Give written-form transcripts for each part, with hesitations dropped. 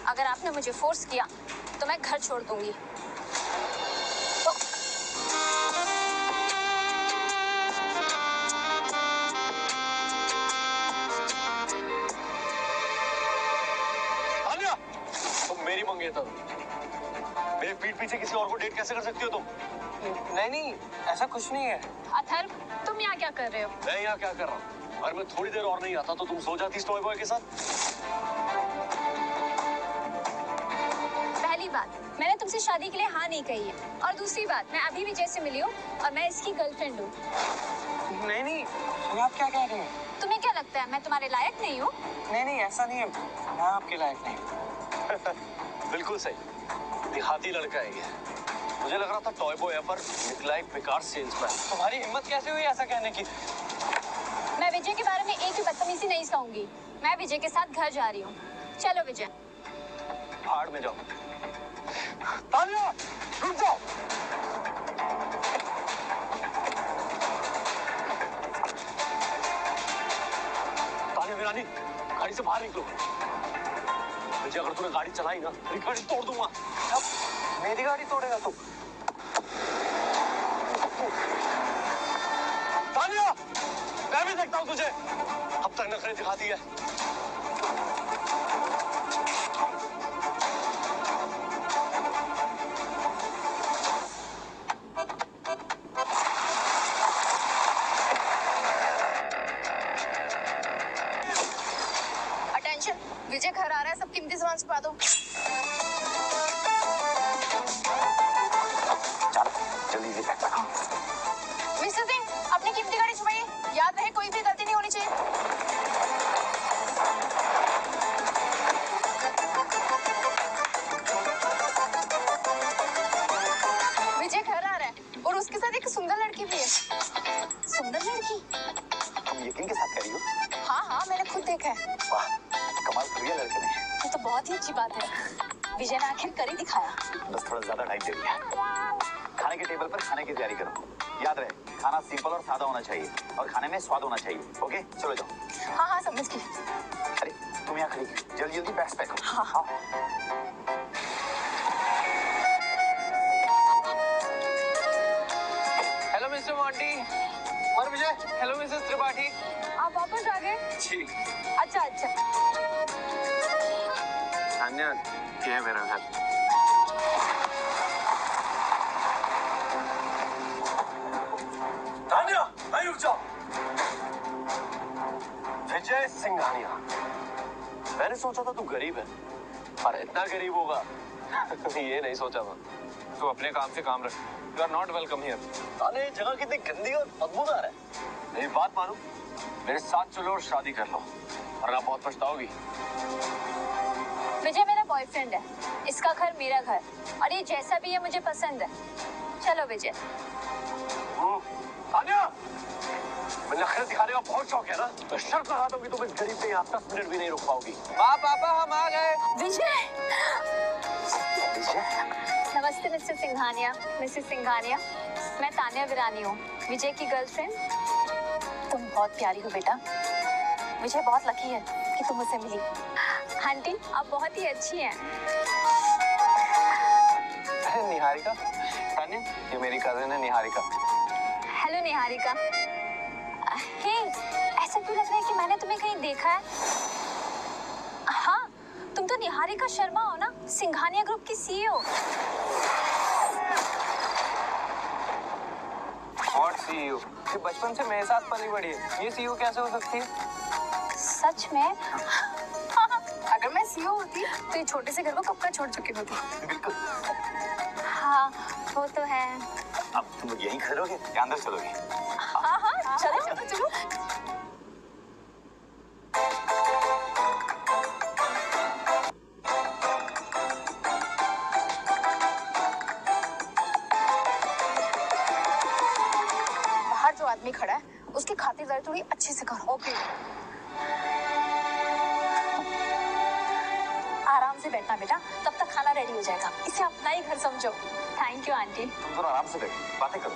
अगर आपने मुझे फोर्स किया तो मैं घर छोड़ दूंगी। तो... तान्या, तुम मेरी मंगेतर हो। मेरे पीठ पीछे किसी और को डेट कैसे कर सकती हो तुम? नहीं, ऐसा कुछ नहीं है। अथर्व, तुम यहाँ क्या कर रहे हो? मैं यहाँ क्या कर रहा हूँ? अगर मैं थोड़ी देर और नहीं आता तो तुम सो जाती टॉय बॉय के साथ। पहली बात, मैंने तुमसे शादी के लिए हाँ नहीं कही है, और दूसरी बात, मैं अभी विजय से मिली हूँ और मैं इसकी गर्लफ्रेंड हूँ। नहीं, आप क्या कह रहे हैं? तुम्हें क्या लगता है मैं तुम्हारे लायक नहीं हूँ? नहीं, ऐसा नहीं है, मैं आपके लायक नहीं। बिल्कुल सही, देहाती लड़का है ये। मुझे लग रहा था टॉय बॉय है, पर निकला एक बेकार सेल्समैन। तुम्हारी हिम्मत कैसे हुई ऐसा कहने की? मैं विजय के बारे में एक भी बदतमीजी नहीं सहूंगी। मैं विजय के साथ घर जा रही हूँ। चलो विजय। भाड़ में जाओ। तान्या, रुक जाओ। तान्या वीरानी, गाड़ी से बाहर निकलो। विजय, अगर तूने गाड़ी चलाई ना, मेरी गाड़ी तोड़ दूंगा। अब मेरी गाड़ी तोड़ेगा तू? तान्या, मैं भी देखता हूँ तुझे। अब तक नखरे दिखाती है। अटेंशन, विजय घर आ रहा है, सब कीमती सामान छुपा दो। जल्दी से पैक करो। मिस्टर सिंह, अपनी कीमती गाड़ी छुपाइए। याद रहे, कोई भी गलती नहीं होनी चाहिए। विजय घर आ रहा है और उसके साथ एक सुंदर लड़की भी है। सुंदर लड़की? तुम यकीन के साथ कह रही हो? हाँ, मैंने खुद देखा है। वाह, कमाल कर दिया लड़के ने। ये तो बहुत ही अच्छी बात है। विजय ने आखिर कर ही दिखाया। बस थोड़ा ज्यादा टाइम दे दिया। खाने के टेबल पर खाने की तैयारी करो। याद रहे, खाना सिंपल और सादा होना चाहिए और खाने में स्वाद होना चाहिए। ओके, चलो जाओ। हाँ, समझ गई। अरे तुम यहाँ खड़ी, जल्दी बैग्स पैक करो। हाँ। Hello mister Monty. और विजय। Hello Mrs Tripathi. आप वापस आ गए? जी। अच्छा। तान्या, ये है मेरा घर। तान्या, नहीं, रुक जाओ। विजय सिंघानिया, मैंने सोचा था तू गरीब है, पर इतना गरीब होगा ये नहीं सोचा था। तू अपने काम से काम रख। You are not welcome here. Tanya, ये जगह कितनी गंदी और बदबूदार है। मेरी बात मानो, मेरे साथ चलो और शादी कर लो, वरना बहुत पछताओगी। विजय मेरा बॉयफ्रेंड है, इसका घर मेरा घर, और ये जैसा भी है मुझे पसंद है। चलो विजय। तान्या, मैं नखरे दिखाने का बहुत शौक है ना, तो शर्त लगा दूं कि तुम इस गरीब पे यहाँ 10 मिनट भी नहीं रुक पाओगी। पापा, हम आ गए। विजय। विजय? नमस्ते मिस्टर सिंघानिया, मिसेस सिंघानिया। मैं तान्या वीरानी हूँ, विजय की गर्लफ्रेंड। तुम बहुत प्यारी हो बेटा। विजय बहुत लकी है कि तुम मुझसे मिली। आंटी, आप बहुत ही अच्छी हैं। निहारिका, तान्या, ये मेरी कजिन है निहारिका। हेलो निहारिका। हे, ऐसा क्यों लग रहा है कि मैंने तुम्हें कहीं देखा है? हाँ, तुम तो निहारिका शर्मा हो ना, सिंघानिया ग्रुप की सीईओ। What CEO? ये बचपन से मेरे साथ पली बड़ी है, ये सीईओ कैसे हो सकती है? सच में? अगर मैं सीईओ होती तो ये छोटे से घर को कब का छोड़ चुकी होती। बिल्कुल। हाँ, वो तो है। अब तुम लोग यहीं खड़े रहोगे या अंदर चलोगे? हाँ, चलो। बाहर जो आदमी खड़ा है उसकी खातिरदारी थोड़ी अच्छे से करो। ओके। आराम से बैठना बेटा, तब तक खाना रेडी हो जाएगा। इसे अपना ही घर समझो। Thank you aunty. तुम दोनों आराम से बैठो, बातें करो।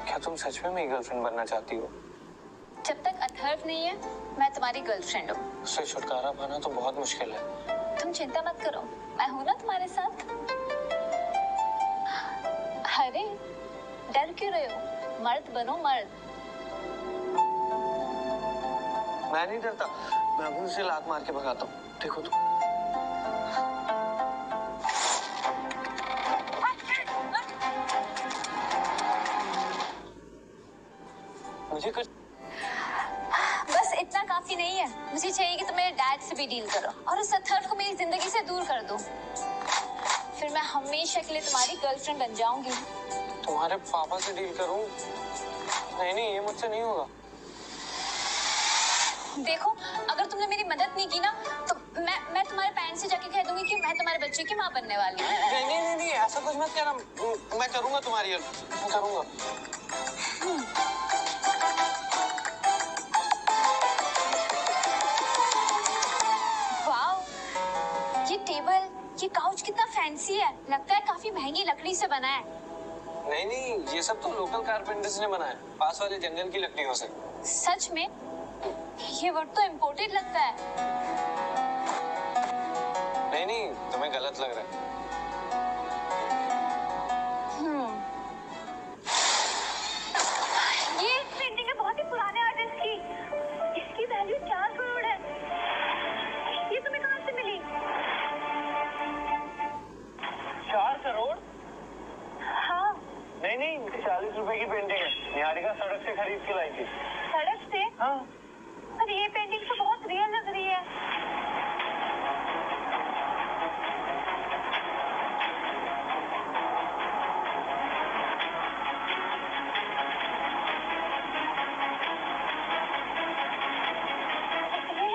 क्या तुम सच में मेरी गर्लफ्रेंड बनना चाहती हो? जब तक अथर्व नहीं है मैं तुम्हारी गर्लफ्रेंड हूँ। उससे छुटकारा पाना तो बहुत मुश्किल है। तुम चिंता मत करो, मैं हूं ना तुम्हारे साथ। अरे डर क्यों रहे हो, मर्द बनो मर्द। मैं नहीं डरता, मैं अभी उसे लात मार के भगाता हूँ, देखो तुम। मुझे कुछ बस इतना काफी नहीं है, मुझे चाहिए कि तुम मेरे डैड से भी डील करो और उस अथर्व को मेरी जिंदगी से दूर कर दो। फिर मैं हमेशा के लिए तुम्हारी गर्लफ्रेंड बन जाऊंगी। तुम्हारे पापा से डील करूं? नहीं नहीं, ये मुझसे नहीं होगा। देखो अगर तुमने मेरी मदद नहीं की ना तो मैं तुम्हारे पेरेंट्स से जाके कह दूंगी कि मैं तुम्हारे बच्चे की माँ बनने वाली हूँ। नहीं नहीं नहीं नहीं, ऐसा कुछ मत कहना, मैं करूंगा तुम्हारी हेल्प, मैं करूंगा। वाओ, ये टेबल, ये काउच कितना फैंसी है, लगता है काफी महंगी लकड़ी से बना है। नहीं नहीं, ये सब तो लोकल कारपेंटर्स ने बनाया, पास वाले जंगल की लकड़ियों से। सच में? ये वुड तो इम्पोर्टेड लगता है। नहीं नहीं, तुम्हें गलत लग रहा है। ये पेंटिंग है बहुत ही पुराने आर्टिस्ट की, इसकी वैल्यू 4 करोड़ है। ये तुम्हें कहाँ से मिली? 4 करोड़? हाँ। नहीं नहीं, 40 रुपए की पेंटिंग है, निहारिका सड़क से खरीद के लाई थी। सड़क से? हाँ। पर ये पेंटिंग तो बहुत रियल लग रही है।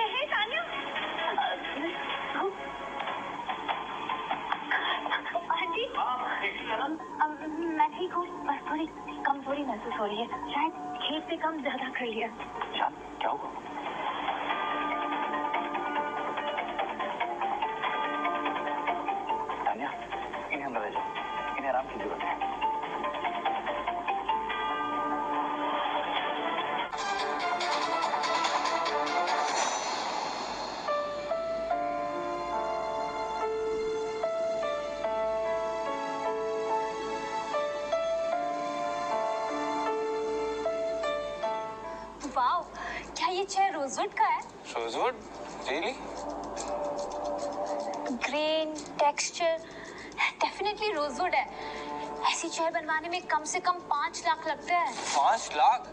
हे तान्या, आंटी। मैं ठीक हूँ, बस थोड़ी कमजोरी महसूस हो रही है, शायद खेत से कम ज्यादा कर लिया। क्या हुआ? तान्या, इन्हें अंदर ले जाओ, इन्हें आराम की जरूरत है। वाओ, क्या ये चेयर रोजवुड का है? Rosewood? Really? Grain, texture, definitely rosewood है। ऐसी चेयर बनवाने में कम से कम 5 लाख लगता है। 5 लाख?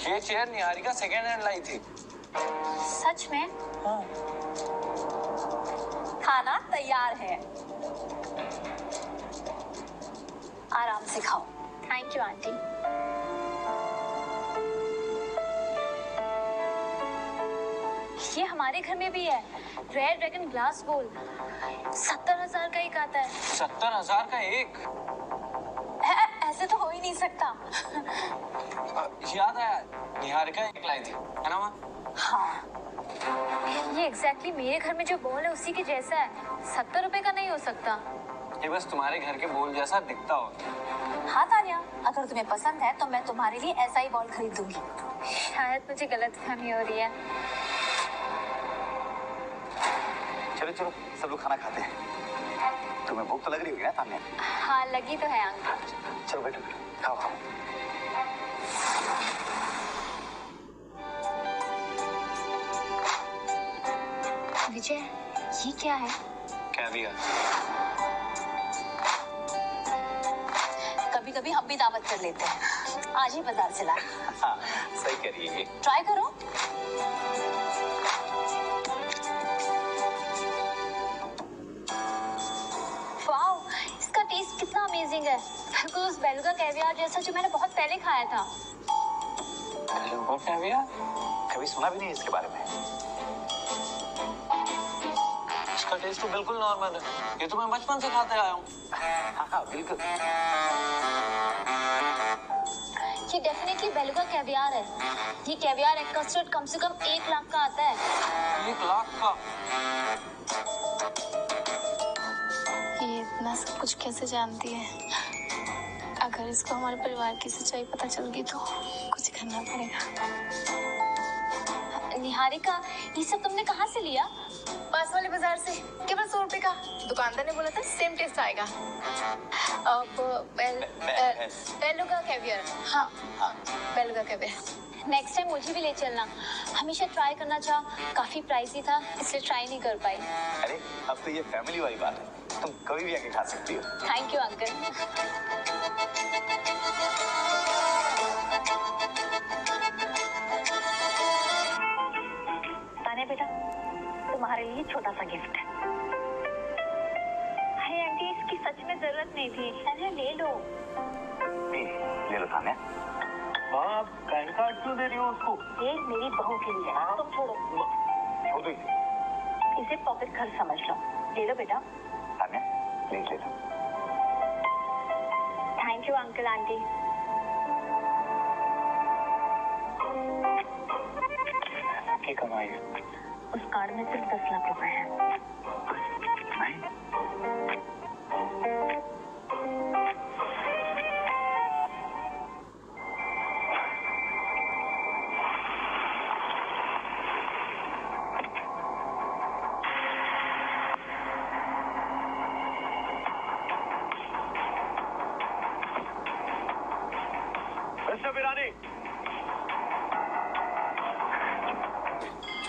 ये चेयर निहारिका सेकेंड हैंड लाई थी। सच में? हाँ। खाना तैयार है, आराम से खाओ। Thank you aunty. ये हमारे घर में भी है, रेड ड्रैगन ग्लास बोल, 70,000 का एक आता है। 70,000 का एक? ऐसे तो हो ही नहीं सकता। याद आया, निहारिका एक लाई थी, है ना माँ? हाँ, ये एग्जैक्टली मेरे घर में जो बॉल है उसी के जैसा है, 70 रुपए का नहीं हो सकता। ये बस तुम्हारे घर के बॉल जैसा दिखता हो। हाँ तान्या, अगर तुम्हें पसंद है तो मैं तुम्हारे लिए ऐसा ही बॉल खरीद दूंगी। शायद मुझे गलतफहमी हो रही है। चलो चलो, सब लोग खाना खाते हैं। तुम्हें भूख तो लग रही होगी ना तान्या? हाँ लगी तो है अंकल। चलो बैठो, खाओ खाओ। विजय, ये क्या है? कैवियर। कभी कभी हम भी दावत कर लेते हैं, आज ही बाजार से लाए। हाँ, सही कह रही है ये। ट्राई करो। वाओ, इसका टेस्ट कितना अमेजिंग है, बिल्कुल उस बेलुगा कैवियर जैसा जो मैंने बहुत पहले खाया था। Beluga caviar? कभी सुना भी नहीं इसके बारे में। इसका टेस्ट तो बिल्कुल नॉर्मल है, ये तो मैं बचपन से खाते आया हूँ। हाँ बिल्कुल। ये डेफिनेटली बेलुगा कैवियर है। ये कैवियर एक कस्टर्ड कम से कम 1 लाख का आता है। 1 लाख का? ये इतना सब कुछ कैसे जानती है? अगर अगर इसको हमारे परिवार की सच्चाई पता चल गई तो कुछ करना पड़ेगा। निहारिका, ये सब तुमने कहाँ से लिया? पास वाले बाजार से, केवल 100 रुपए का। दुकानदार ने बोला था सेम टेस्ट आएगा। Beluga caviar. हाँ, बेलुगा कैवियर। नेक्स्ट टाइम मुझे भी ले चलना। हमेशा ट्राई करना चाहा, काफी प्राइसी था इसलिए ट्राई नहीं कर पाई। अरे अब तो ये फैमिली वाली बात है, तुम कभी भी आके खा सकती हो। Thank you uncle. ताने बेटा, तुम्हारे लिए छोटा सा गिफ्ट है। अरे आंटी, इसकी सच में जरूरत नहीं थी। अरे ले लो। ले लो तान्या। आप पैन कार्ड क्यों दे रही हो उसको? ये मेरी बहू के लिए है, तुम छोड़ो। छोड़ दो इसे। इसे पॉकेट खर्च समझ लो। ले लो बेटा। तान्या, प्लीज ले लो। Thank you uncle aunty. की कमाई है। उस कार्ड में सिर्फ 10 लाख रुपए हैं। नहीं।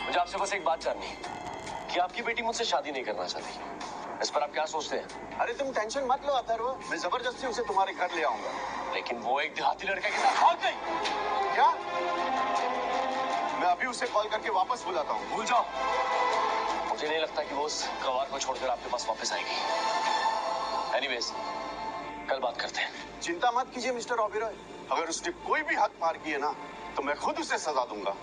मुझे आपसे बस एक बात जाननी है कि आपकी बेटी मुझसे शादी नहीं करना चाहती। इस पर आप क्या सोचते हैं? अरे तुम टेंशन मत लो अथर्व, मैं जबरदस्ती उसे तुम्हारे घर ले आऊंगा। लेकिन वो एक देहाती लड़के के साथ भाग गई। क्या? मैं अभी उसे कॉल करके वापस बुलाता हूँ। भूल जाओ। मुझे नहीं लगता कि वो उस गवार को छोड़कर आपके पास वापस आएगी। एनीवेज, कल बात करते हैं। चिंता मत कीजिए मिस्टर ओबेरॉय, अगर उसने कोई भी हद पार किए ना तो मैं खुद उसे सजा दूंगा।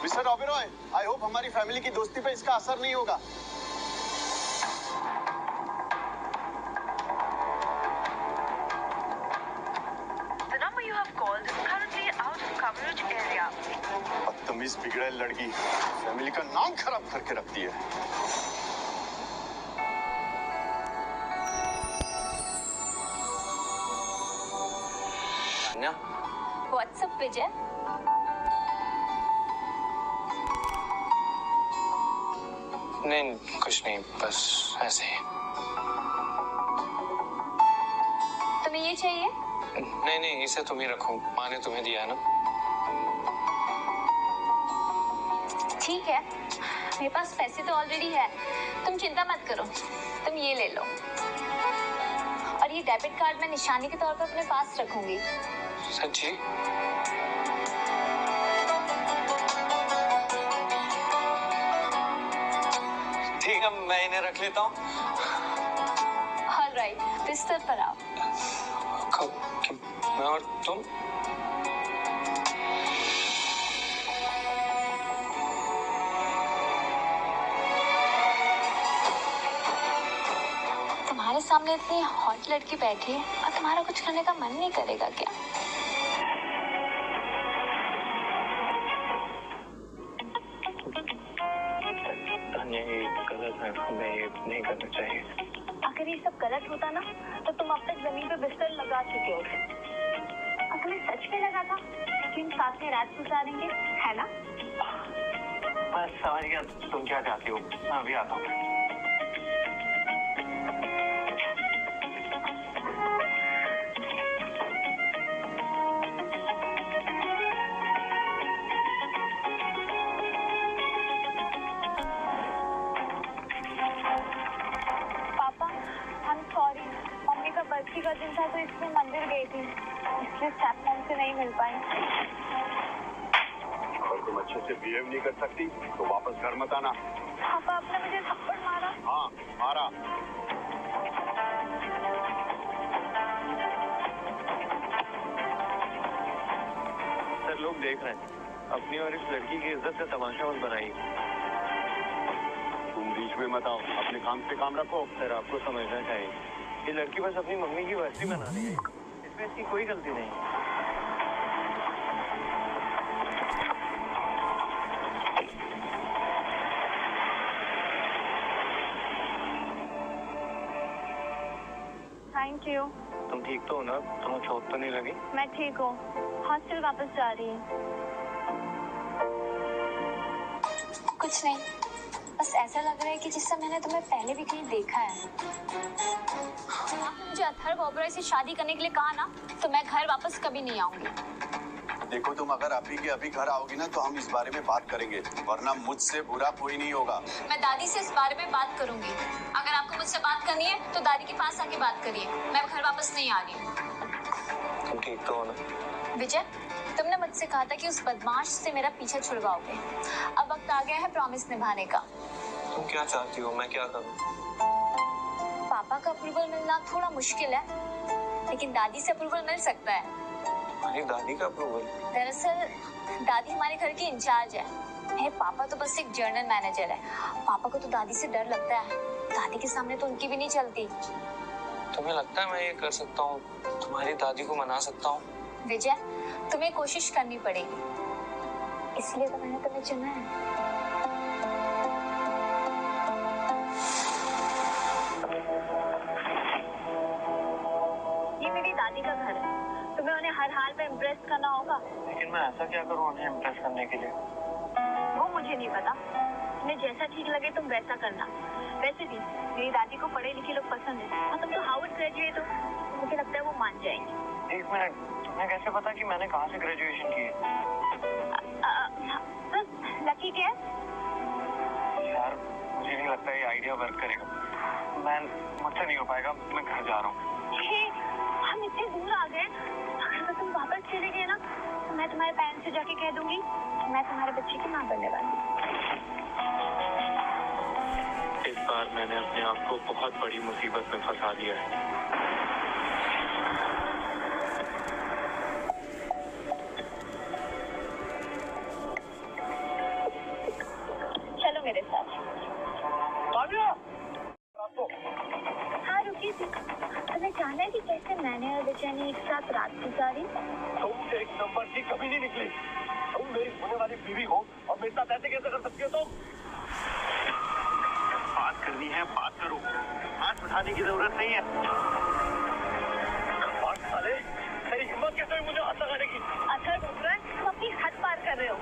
मिस्टर ओबेरॉय, आई होप हमारी फैमिली की दोस्ती पे इसका असर नहीं होगा। The number you have called is currently out of coverage area. बदतमीज बिगड़ेल लड़की फैमिली का नाम खराब करके रखती है। व्हाट्सएप विजय। नहीं, कुछ नहीं, बस ऐसे ही। तुम्हें ये चाहिए? नहीं, इसे तुम ही रखो, माँ ने तुम्हें दिया है ना। ठीक है, मेरे पास पैसे तो ऑलरेडी है, तुम चिंता मत करो। तुम ये ले लो, और ये डेबिट कार्ड मैं निशानी के तौर पर अपने पास रखूंगी। सच्ची? ठीक है, मैं इन्हें रख लेता हूँ। ऑलराइट, बिस्तर पर आओ। मैं और तुम? तुम्हारे सामने इतनी हॉट लड़की बैठी है और तुम्हारा कुछ करने का मन नहीं करेगा क्या? ये गलत है, हमें ये नहीं करना चाहिए। अगर ये सब गलत होता ना तो तुम अब तक जमीन पे बिस्तर लगा चुके हो। अगर मैं सच में लगा था कि हम साथ में रात गुजारेंगे, है ना? बस समझ गया तुम क्या चाहती हो। मैं अभी आता हूँ। बर्थडे का दिन था तो इसलिए मंदिर गई थी, इसलिए स्टेपमॉम से नहीं मिल पाई। और तुम अच्छे से बिहेव नहीं कर सकती तो वापस घर मत आना। पापा, आपने मुझे थप्पड़ मारा। हाँ, मारा। सर, लोग देख रहे हैं, अपनी और इस लड़की की इज्जत का तमाशा मत बनाइए। तुम बीच में मत आओ, अपने काम से काम रखो। सर, आपको समझना चाहिए, ये लड़की बस अपनी मम्मी की बर्सी मना रही है, इसमें इसकी कोई गलती नहीं। Thank you. तुम ठीक तो हो ना? तुम्हें चोट तो नहीं लगी? मैं ठीक हूँ, हॉस्टल वापस जा रही हूँ। कुछ नहीं, बस ऐसा लग रहा है कि जिससे मैंने तुम्हें पहले भी कहीं देखा है। आपने मुझे अथर्व ओबराय से शादी करने के लिए कहा ना, तो मैं घर वापस कभी नहीं आऊंगी। देखो तुम अगर अभी के अभी घर आओगी ना तो हम इस बारे में बात करेंगे, वरना मुझसे बुरा कोई नहीं होगा। मैं दादी से इस बारे में बात करूंगी। अगर आपको मुझसे बात करनी है तो दादी के पास आके बात करिए। मैं घर वापस नहीं आ रही हूँ। तुम ठीक तो हो ना? विजय, तुमने मुझसे कहा था कि उस बदमाश से मेरा पीछा छुड़वाओगे। अब वक्त आ गया है प्रॉमिस निभाने का। तुम क्या चाहती हो, मैं क्या करूं? पापा का अप्रूवल मिलना थोड़ा मुश्किल है, लेकिन दादी से अप्रूवल मिल सकता है। अरे दादी का अप्रूवल? दरअसल दादी हमारे घर की इंचार्ज है। पापा तो बस एक जर्नल मैनेजर है। पापा को तो दादी से डर लगता है। दादी के सामने तो उनकी भी नहीं चलती। तुम्हें लगता है मैं ये कर सकता हूँ? तुम्हारी दादी को मना सकता हूँ? विजय, तुम्हें कोशिश करनी पड़ेगी, इसलिए तो मैंने तुम्हें चुना है। ये मेरी दादी का घर है, तुम्हें उन्हें हर हाल में इम्प्रेस करना होगा। लेकिन मैं ऐसा क्या करूँ उन्हें इम्प्रेस करने के लिए? वो मुझे नहीं पता, तुम्हें जैसा ठीक लगे तुम वैसा करना। वैसे भी मेरी दादी को पढ़े लिखे लोग पसंद है, और तुम तो हार्वर्ड ग्रेजुएट हो, मुझे लगता है वो मान जाएंगी। एक मिनट, तुम्हें कैसे पता कि मैंने कहाँ से ग्रेजुएशन की है? Lucky gas? यार मुझे नहीं लगता ये आइडिया वर्क करेगा। मुझसे नहीं हो पाएगा, मैं घर जा रहा हूँ। हम इतने दूर आ गए, अगर तुम वापस चले गए ना तो मैं तुम्हारे पेरेंट्स से जाके कह दूंगी मैं तुम्हारे बच्चे की माँ बनने वाली हूँ। इस बार मैंने अपने आप को बहुत बड़ी मुसीबत में फंसा दिया है। चलो मेरे साथ। हाँ रुकी थी, तुम्हें जानना है कि कैसे मैंने और विजय ने एक साथ रात गुजारी? तुम एक नंबर की कभी नहीं निकली। तुम मेरी होने वाली बीवी हो और मेरे साथ ऐसे कैसे कर सकती हो तुम? बात करनी है बात करो, हाथ उठाने की जरूरत नहीं है। बात साले, तेरी हिम्मत कैसे हुई मुझे हाथ लगाने की? अथर्व ओबराय, तुम अपनी हद पार कर रहे हो।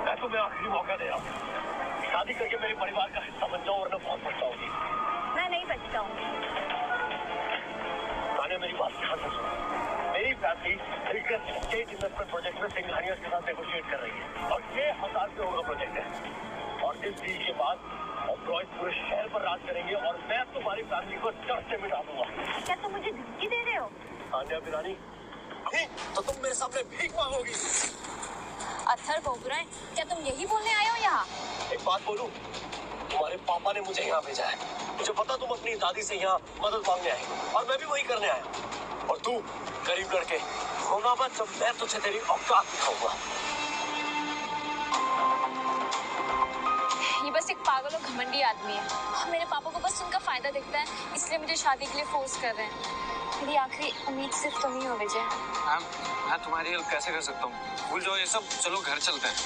मैं तुम्हें आखिरी मौका दे रहा हूँ, शादी करके मेरे परिवार का हिस्सा बन जाओ वरना बहुत पछताओगी। मैं नहीं पछताऊंगी। ताने मेरी बात ध्यान से सुनो। मेरी फैमिली स्टेट इन्वेस्टमेंट प्रोजेक्ट में सिंघानिया के साथ नेगोशिएट कर रही है और ये 1000 करोड़ का प्रोजेक्ट है। और इस डील के बाद ओबराय पूरे शहर पर राज करेंगे और मैं तुम्हारी फैमिली को जड़ से मिटा दूंगा। क्या तुम मुझे धमकी दे रहे हो? तान्या बिरानी, तो तुम मेरे सामने भीख मांगोगी? अथर्व ओबराय, क्या तुम यही बोलने आए हो यहाँ? एक बात बोलूं, तुम्हारे पापा ने मुझे यहाँ भेजा है। मुझे पता तुम अपनी दादी से यहाँ मदद मांगने आए और मैं भी वही करने आया। और तू गरीब लड़के होना मत, जब मैं तुझे तेरी औकात दिखाऊंगा। ये बस एक पागल और घमंडी आदमी है। मेरे पापा को बस उनका फायदा दिखता है, इसलिए मुझे शादी के लिए फोर्स कर रहे हैं। मेरी आखिरी उम्मीद सिर्फ तुम ही हो विजय। मैं तुम्हारी हेल्प कैसे कर सकता हूँ? भूल जाओ ये सब, चलो घर चलते हैं।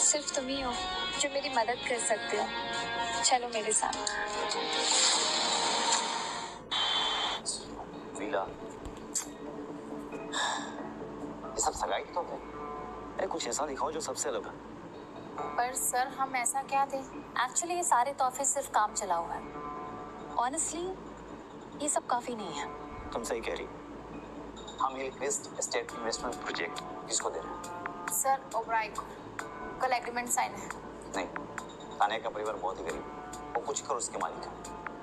सिर्फ तुम ही हो जो मेरी मदद कर सकते हो। चलो मेरे साथ। वीला, ये सब सगाई तो है। अरे कुछ ऐसा दिखाओ जो सबसे अलग है। पर सर हम ऐसा क्या थे? एक्चुअली ये सारे तोहफे सिर्फ काम चला हुआ है। ऑनेस्टली ये सब काफी नहीं है। तुम सही कह रही। हम हिलक्रिस्ट स्टेट इन्वेस्टमेंट प्रोजेक्ट किसको दे रहे हैं? सर ओबराय को। कल एग्रीमेंट साइन है। नहीं, तान्या का परिवार बहुत ही गरीब है, वो कुछ कर उसके मालिक है।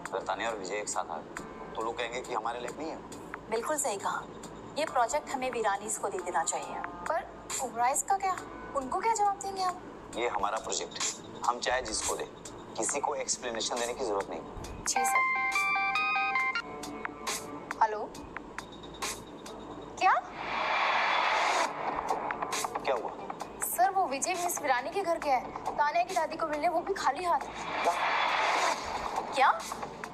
अगर तान्या और विजय एक साथ आ गए तो लोग कहेंगे कि हमारे लायक नहीं है। बिल्कुल सही कहा, ये प्रोजेक्ट हमें वीरानीस को दे देना चाहिए। पर ओबरायस का क्या? उनको क्या जवाब देंगे हम? ये हमारा प्रोजेक्ट है, हम चाहे जिसको दे, किसी को एक्सप्लेनेशन देने की जरूरत नहीं। जी सर। हेलो, क्या क्या हुआ? सर वो विजय मिस वीरानी के घर गया है, तान्या की दादी को मिलने, वो भी खाली हाथ। क्या?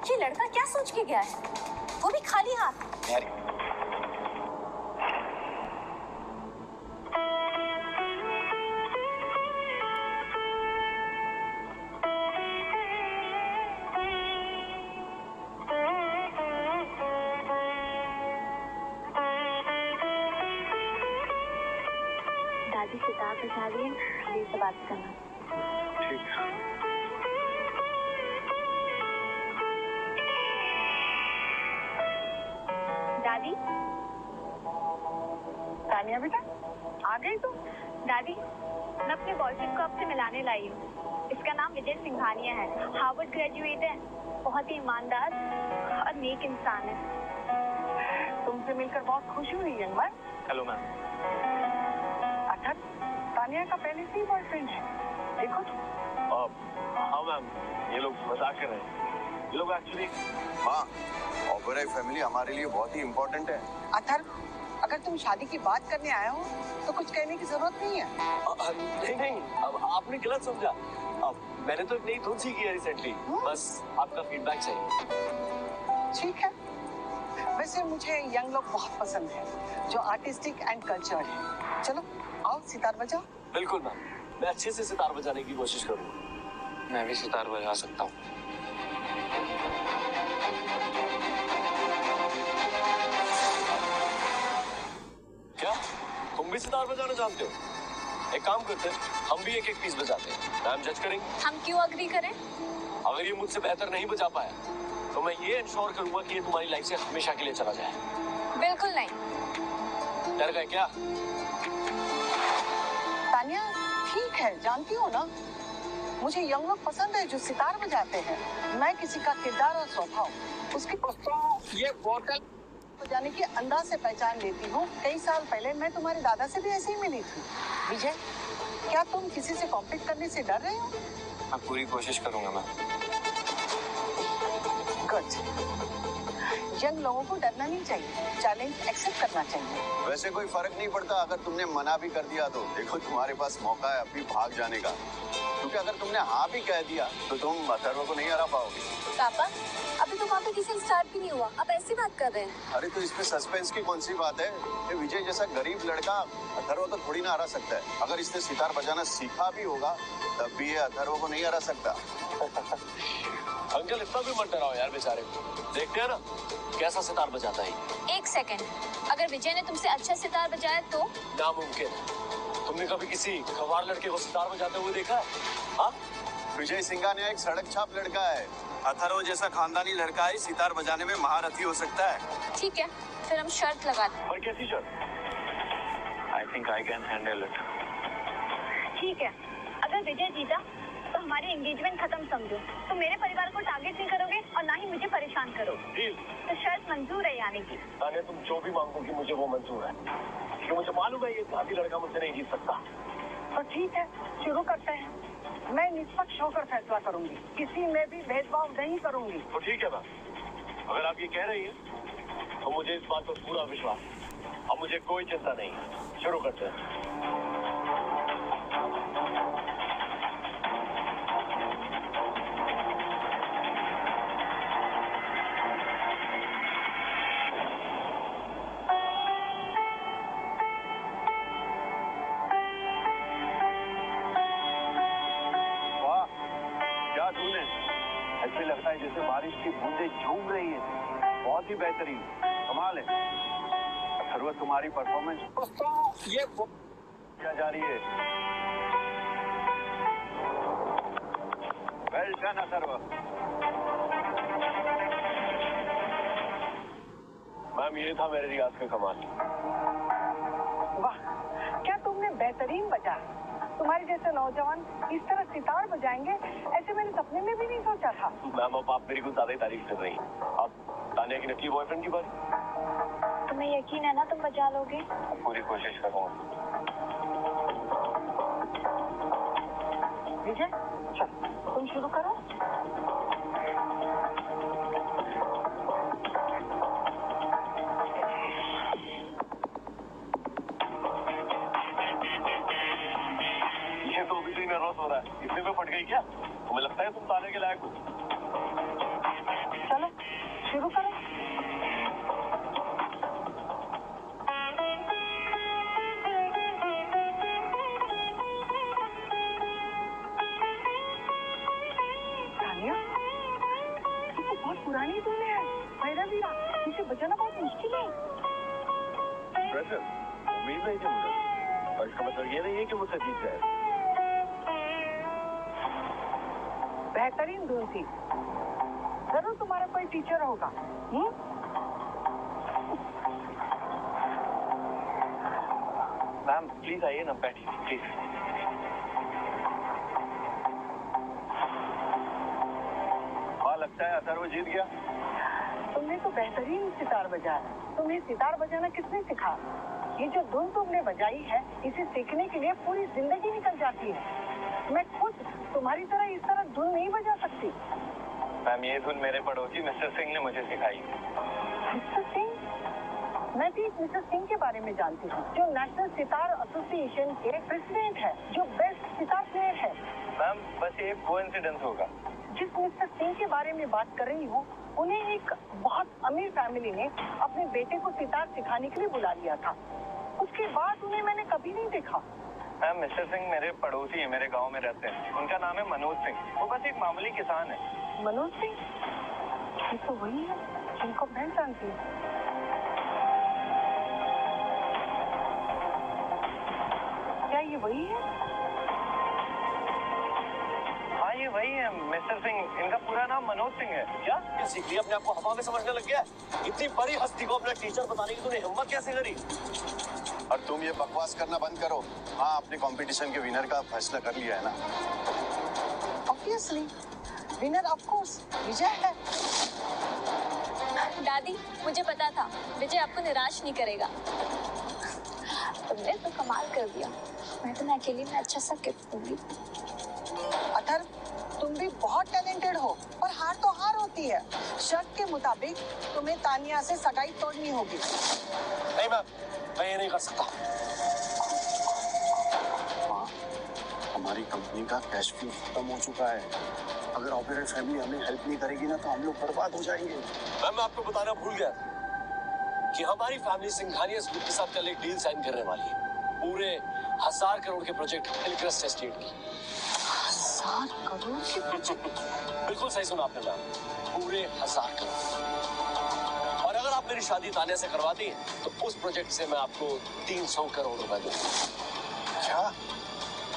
ये लड़का क्या सोच के गया है? वो भी खाली हाथ। यार दादी सितार बजा रही है, ये से बात करना। ठीक है। दादी, तानिया बेटा आ गई तू? दादी मैं अपने बॉयफ्रेंड को आपसे मिलाने लाई हूँ। इसका नाम विजय सिंघानिया है, हार्वर्ड ग्रेजुएट है, बहुत ही ईमानदार और नेक इंसान है। तुमसे मिलकर बहुत खुशी हुई यंग मैन। Hello ma'am. अच्छा, तानिया का पहले से ही बॉयफ्रेंड है? देखो हाँ मैम, ये लोग मजाक कर रहे हैं। ये लोग एक्चुअली माँ, ओबेरॉय फैमिली हमारे लिए बहुत ही इम्पोर्टेंट है। अथर्व, अगर तुम शादी की बात करने आए हो तो कुछ कहने की जरूरत नहीं है। नहीं नहीं, अब आपने गलत समझा। अब मैंने तो एक नई धुन सीखी है रिसेंटली, बस आपका फीडबैक चाहिए। ठीक है, वैसे मुझे यंग लोग बहुत पसंद है जो आर्टिस्टिक एंड कल्चर्ड है। चलो आओ सितार बजाओ। बिल्कुल मैम, मैं अच्छे से सितार बजाने की कोशिश करूँगा। मैं भी सितार बजा सकता हूँ। क्या तुम भी सितार बजाना जानते हो? एक काम करते हैं, हम भी एक एक पीस बजाते हैं, मैम जज करेंगे। हम क्यों अग्री करें? अगर ये मुझसे बेहतर नहीं बजा पाया तो मैं ये इंश्योर करूंगा कि ये तुम्हारी लाइफ से हमेशा के लिए चला जाए। बिल्कुल नहीं। डर गए क्या? तानिया ठीक है, जानती हो ना, मुझे यंग लोग पसंद है जो सितार बजाते हैं। मैं किसी का किरदार और स्वभाव उसकी ये बोतल बजाने के अंदाज से पहचान लेती हूँ। कई साल पहले मैं तुम्हारे दादा से भी ऐसे ही मिली थी। विजय, क्या तुम किसी से कॉम्पीट करने से डर रहे हो? मैं पूरी कोशिश करूंगा मैम। गुड। यंग लोगों को डरना नहीं चाहिए, चैलेंज एक्सेप्ट करना चाहिए। वैसे कोई फर्क नहीं पड़ता अगर तुमने मना भी कर दिया तो। देखो तुम्हारे पास मौका है अभी भाग जाने का, क्योंकि अगर तुमने हाँ भी कह दिया तो तुम अथर्व को नहीं हरा पाओगे। पापा, अभी तो कॉम्पिटिशन स्टार्ट भी नहीं हुआ, आप ऐसी बात कर रहे हैं। अरे तो इसमें सस्पेंस की कौन सी बात है? ये विजय जैसा गरीब लड़का अथर्व को थोड़ी ना हरा सकता है। अगर इसने सितार बजाना सीखा भी होगा तब भी ये अथर्व को नहीं हरा सकता। अंकल इतना भी मत डराओ यार बेचारे को, देखते हैं ना कैसा सितार बजाता है। एक सेकंड, अगर विजय ने तुमसे अच्छा सितार बजाया तो? नामुमकिन है। तुमने कभी किसी गंवार लड़के को सितार बजाते हुए देखा है? हाँ? विजय सिंघानिया एक सड़क छाप लड़का है। अथर्व जैसा खानदानी लड़का ही सितार बजाने में महारथी हो सकता है। ठीक है, फिर हम शर्त लगाते हैं। और कैसी शर्त? I think I can handle it. ठीक है, अगर विजय जीता तो हमारी एंगेजमेंट खत्म समझो। तो मेरे परिवार को टारगेट नहीं करोगे और ना ही मुझे परेशान करोगे। डील। तो शर्त मंजूर है यानी कि? तानिया, तुम जो भी मांगोगी मुझे वो मंजूर है, क्योंकि मुझे मालूम है ये जाति लड़का मुझसे नहीं जीत सकता। तो ठीक है, शुरू करते हैं। मैं निष्पक्ष होकर फैसला करूंगी, किसी में भी भेदभाव नहीं करूंगी। तो ठीक है मैम, अगर आप ये कह रही हैं तो मुझे इस बात पर पूरा विश्वास है। अब मुझे कोई चिंता नहीं है, शुरू करते हैं। ऐसे लगता है जैसे बारिश की बूंदें झूम रही है। बहुत ही बेहतरीन, कमाल है। अथर्व, तुम्हारी परफॉर्मेंस ये किया जा रही है। Well done Atharva. मैम, ये था मेरे रियाज का कमाल। वाह, क्या तुमने बेहतरीन बजा। तुम्हारे जैसे नौजवान इस तरह सितार बजाएंगे ऐसे मैंने सपने में भी नहीं सोचा था। मैम, अब आप मेरी कुछ ज्यादा ही तारीफ कर रही हैं। अब तानिया की नकली बॉयफ्रेंड की बात। तुम्हें यकीन है ना तुम बजा लोगे? पूरी कोशिश करूँगा। विजय, चल तुम शुरू करो। ये तो अभी से नर्वस हो रहा है, इतने में फट गई क्या? तुम्हें लगता है तुम ताने के लायक हो? चलो शुरू करो। बजाना बहुत मुश्किल है। प्रेशर उम्मीद नहीं थी मुझे, और इसका मतलब ये नहीं है कि मुझसे जीत जाए। बेहतरीन धुन थी, जरूर तुम्हारा कोई टीचर होगा। मैम प्लीज आइए ना, बैठिए प्लीज। हाँ, लगता है अथर्व जीत गया। तुमने तो बेहतरीन सितार बजाया। तुम्हें सितार बजाना किसने सिखाया? ये जो धुन तुमने बजाई है, इसे सीखने के लिए पूरी जिंदगी निकल जाती है। मैं खुद तुम्हारी तरह इस तरह धुन नहीं बजा सकती। मैम ये धुन मेरे पड़ोसी मिस्टर सिंह ने मुझे सिखाई। मिस्टर सिंह? मैं भी मिस्टर सिंह के बारे में जानती हूँ, जो नेशनल सितार एसोसिएशन के प्रेसिडेंट है, जो बेस्ट सितार प्लेयर है। मैम बस ये कोइंसिडेंस होगा। जिस मिस्टर सिंह के बारे में बात कर रही हूँ, उन्हें एक बहुत अमीर फैमिली ने अपने बेटे को सितार सिखाने के लिए बुला लिया था। उसके बाद उन्हें मैंने कभी नहीं देखा। मैम मिस्टर सिंह मेरे पड़ोसी हैं, मेरे गांव में रहते हैं। उनका नाम है मनोज सिंह। वो बस एक मामूली किसान है। मनोज सिंह? ये तो वही है जिनको मैं जानती हूँ। क्या ये वही है? हाँ ये वही है मिस्टर सिंह। इनका पूरा नाम मनोज सिंह है। क्या सीख लिया? अपने आप को हवा में समझने लग गया? इतनी बड़ी हस्ती को अपना टीचर बताने की तूने हिम्मत कैसे करी? और तुम ये बकवास करना बंद करो। हाँ, अपने कंपटीशन के विनर का फैसला कर लिया है ना? ऑब्वियसली विनर ऑफ कोर्स विजय है। दादी, मुझे पता था विजय आपको निराश नहीं करेगा। तुमने तो कमाल कर दिया। मैं तुम्हें अकेले में अच्छा सा गिफ्ट दूंगी। अथर्व, तुम भी बहुत टैलेंटेड हो, पर हार तो हार होती है। शर्त के मुताबिक तुम्हें तानिया से सगाई तोड़नी होगी। नहीं मैम, मैं ये नहीं कर सकता। माँ, हमारी कंपनी का कैश फ्लो खत्म हो चुका है। अगर ऑपरेटर फैमिली हमें हेल्प नहीं करेगी ना, तो हम लोग बर्बाद हो जाएंगे। मैम मैं आपको बताना भूल गया कि हमारी फैमिली सिंघानिया ग्रुप के साथ कल एक डील साइन करने वाली है, पूरे 1000 करोड़ के प्रोजेक्ट हिलक्रेस्ट एस्टेट की। 1000 करोड़ के प्रोजेक्ट? बिल्कुल सही सुना आपने मैम, पूरे 1000 करोड़। और अगर आप मेरी शादी तानिया से करवाती हैं, तो उस प्रोजेक्ट से मैं आपको 300 करोड़ रुपए दूंगा। क्या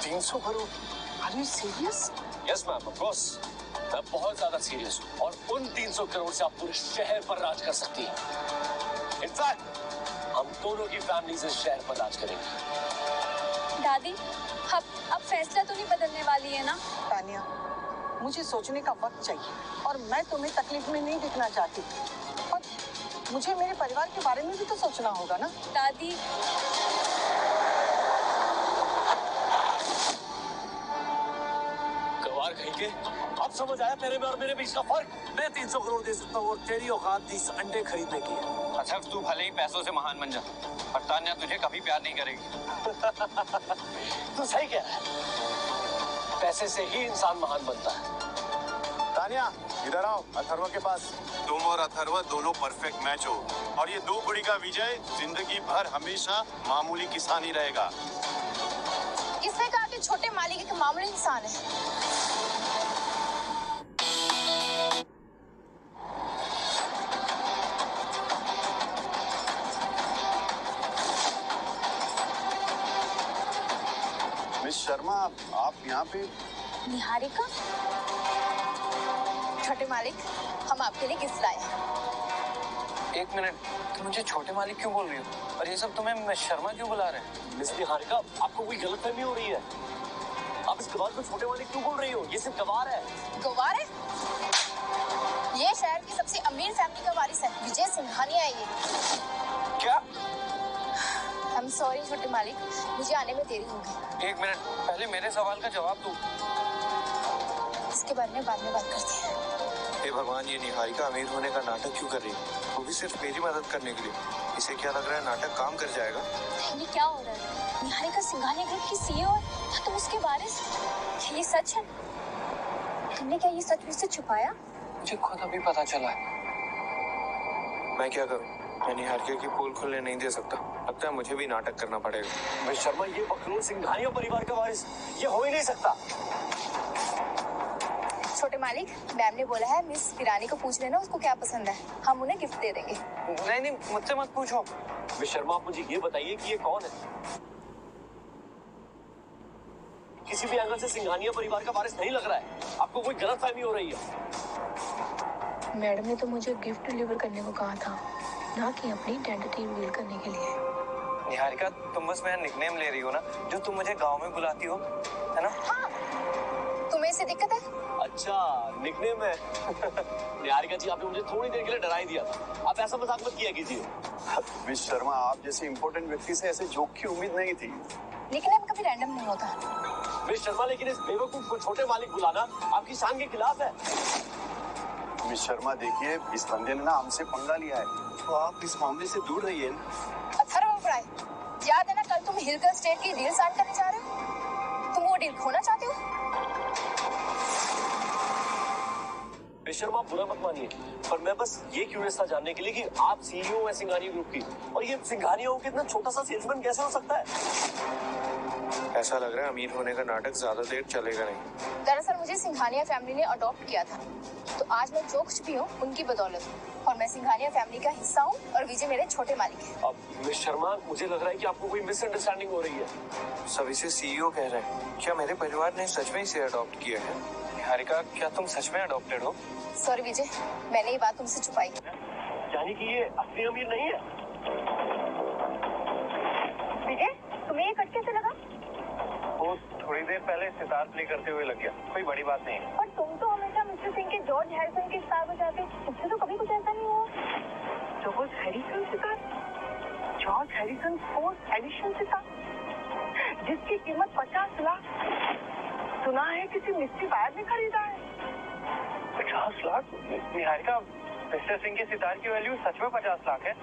300 crore? Are you serious? Yes ma'am, of course. मैं बहुत ज्यादा सीरियस हूँ, और उन 300 करोड़ से आप पूरे शहर पर राज कर सकती हैं। इनफैक्ट हम दोनों की फैमिली इस शहर पर राज करेंगे। दादी, अब फैसला तो नहीं बदलने वाली है ना? तानिया, मुझे सोचने का वक्त चाहिए, और मैं तुम्हें तकलीफ में नहीं दिखना चाहती। और मुझे मेरे परिवार के बारे में भी तो सोचना होगा ना। दादी, गवार कहीं के, अब समझ आया तेरे में और मेरे बीच का फर्क? मैं 300 करोड़ दे सकता हूँ, और तेरी औकात 30 अंडे खरीदने की है। अच्छा तू भले ही पैसों से महान बन जा, पर तान्या तुझे कभी प्यार नहीं करेगी। तू सही कह रहा है, पैसे से ही इंसान महान बनता है। तानिया, इधर आओ अथर्व के पास। तुम और अथर्व दोनों परफेक्ट मैच हो, और ये 2 कुड़ी का विजय जिंदगी भर हमेशा मामूली किसान ही रहेगा। किसने कहा कि छोटे मालिक एक मामूली इंसान है? मिस शर्मा, आप यहाँ पे? निहारिका, छोटे मालिक, हम आपके लिए गिफ्ट लाए हैं। एक मिनट, तुम मुझे छोटे मालिक क्यों बोल रही हो? और ये सब तुम्हें शर्मा क्यों बुला रहे हैं? मिस निहारिका, आपको कोई गलतफहमी हो रही है। आप इस गवार को छोटे मालिक क्यों बोल रही हो? ये सिर्फ गवार है। गवार है? ये शहर की सबसे अमीर फैमिली का वारिस है, विजय सिंघानिया है ये। क्या? I'm sorry छोटे मालिक, मुझे आने में देरी होगी। एक मिनट, पहले मेरे सवाल का जवाब दो। इसके बारे में बाद में बात करते हैं। हे भगवान, ये निहारिका अमीर होने का नाटक क्यों कर रही है? वो भी सिर्फ मेरी मदद करने के लिए। इसे क्या लग रहा है नाटक काम कर जाएगा? ये क्या हो रहा है? निहारिका सिंघानिया ग्रुप की सीईओ और तुम उसके वारिस? क्या ये सच है? तुमने क्या ये सच मुझसे छुपाया? मुझे खुद अभी पता चला है। मैं क्या करूं? मैं निहारिका की पोल खुलने नहीं दे सकता। लगता है मुझे भी नाटक करना पड़ेगा। मिस शर्मा, ये बखलूल सिंघानिया परिवार का वारिस ये हो ही नहीं सकता। छोटे मालिक, मैम ने बोला है मिस वीरानी को पूछ लेना उसको क्या पसंद है, हम उन्हें गिफ्ट दे देंगे। नहीं, मुझसे मत पूछो। मिस शर्मा, आप मुझे ये बताइए कि ये कौन है? किसी भी एंगल से सिंघानिया परिवार का वारिस नहीं लग रहा है। आपको कोई गलतफहमी हो रही है। मैडम ने तो मुझे गिफ्ट डिलीवर करने को कहा था, ना कि अपनी आइडेंटिटी रिवील करने के लिए। निहारिका, तुम बस मेरा निकनेम ले रही हो ना, जो तुम मुझे गांव में बुलाती हो, है ना? हाँ, तुम्हें इससे दिक्कत है? अच्छा, निकनेम है। निहारिका जी, आपने मुझे थोड़ी देर के लिए डरा ही दिया था। आप ऐसा मजाक मत किया कीजिए। मिस शर्मा, आप जैसे इम्पोर्टेंट व्यक्ति से ऐसे जोक की उम्मीद नहीं थी। निकनेम कभी रैंडम नहीं होता। मिस शर्मा, लेकिन इस बेवकूफ को छोटे मालिक बुलाना आपकी शान के खिलाफ है। मिस शर्मा देखिए, इस बंदे ने ना हमसे पंगा लिया है, तो आप इस मामले से दूर रहिए। अथर्वप्राय, याद है ना कल तुम हिलकर स्टेट की डील साइन करने जा रहे हो? तुम वो डील खोना चाहते हो? मिस शर्मा, बुरा मत मानिए, पर मैं बस ये क्यूरियस था जानने के लिए कि आप सीईओ हैं सिंघानिया ग्रुप की, और ये सिंघानिया हो के इतना छोटा सा सेल्समैन कैसे हो सकता है? ऐसा लग रहा है अमीर होने का नाटक ज्यादा देर चलेगा नहीं। दरअसल मुझे सिंघानिया फैमिली ने अडॉप्ट किया था, तो आज मैं जो कुछ भी हूँ उनकी बदौलत हूँ, और मैं सिंघानिया फैमिली का हिस्सा हूँ और विजय मेरे छोटे मालिक हैं। अब मिस शर्मा, मुझे लग रहा है कि आपको कोई मिसअंडरस्टैंडिंग हो रही है। सभी से सीईओ कह रहे हैं। क्या मेरे परिवार ने सच में इसे अडॉप्ट किया है? निहारिका, क्या तुम सच में अडॉप्टेड हो? सॉरी विजय, मैंने ये बात तुमसे छुपाई। यानी कि ये असली अमीर नहीं है? विजय, तुम्हें ये कट कैसे लगा? वो थोड़ी देर पहले सितार प्ले करते हुए लग गया, कोई बड़ी बात नहीं। और तुम तो हमेशा मिस्टर सिंह के जॉर्ज हैरिसन के सितार बजाते, तुमसे तो कभी कुछ ऐसा नहीं हुआ। George Harrison sitar? George Harrison fourth edition sitar, जिसकी कीमत 50 लाख। सुना है किसी मिस्ट्री बायर ने खरीदा है। 50 लाख? निहारिका, मिस्टर सिंह के सितार की वैल्यू सच में 50 लाख है?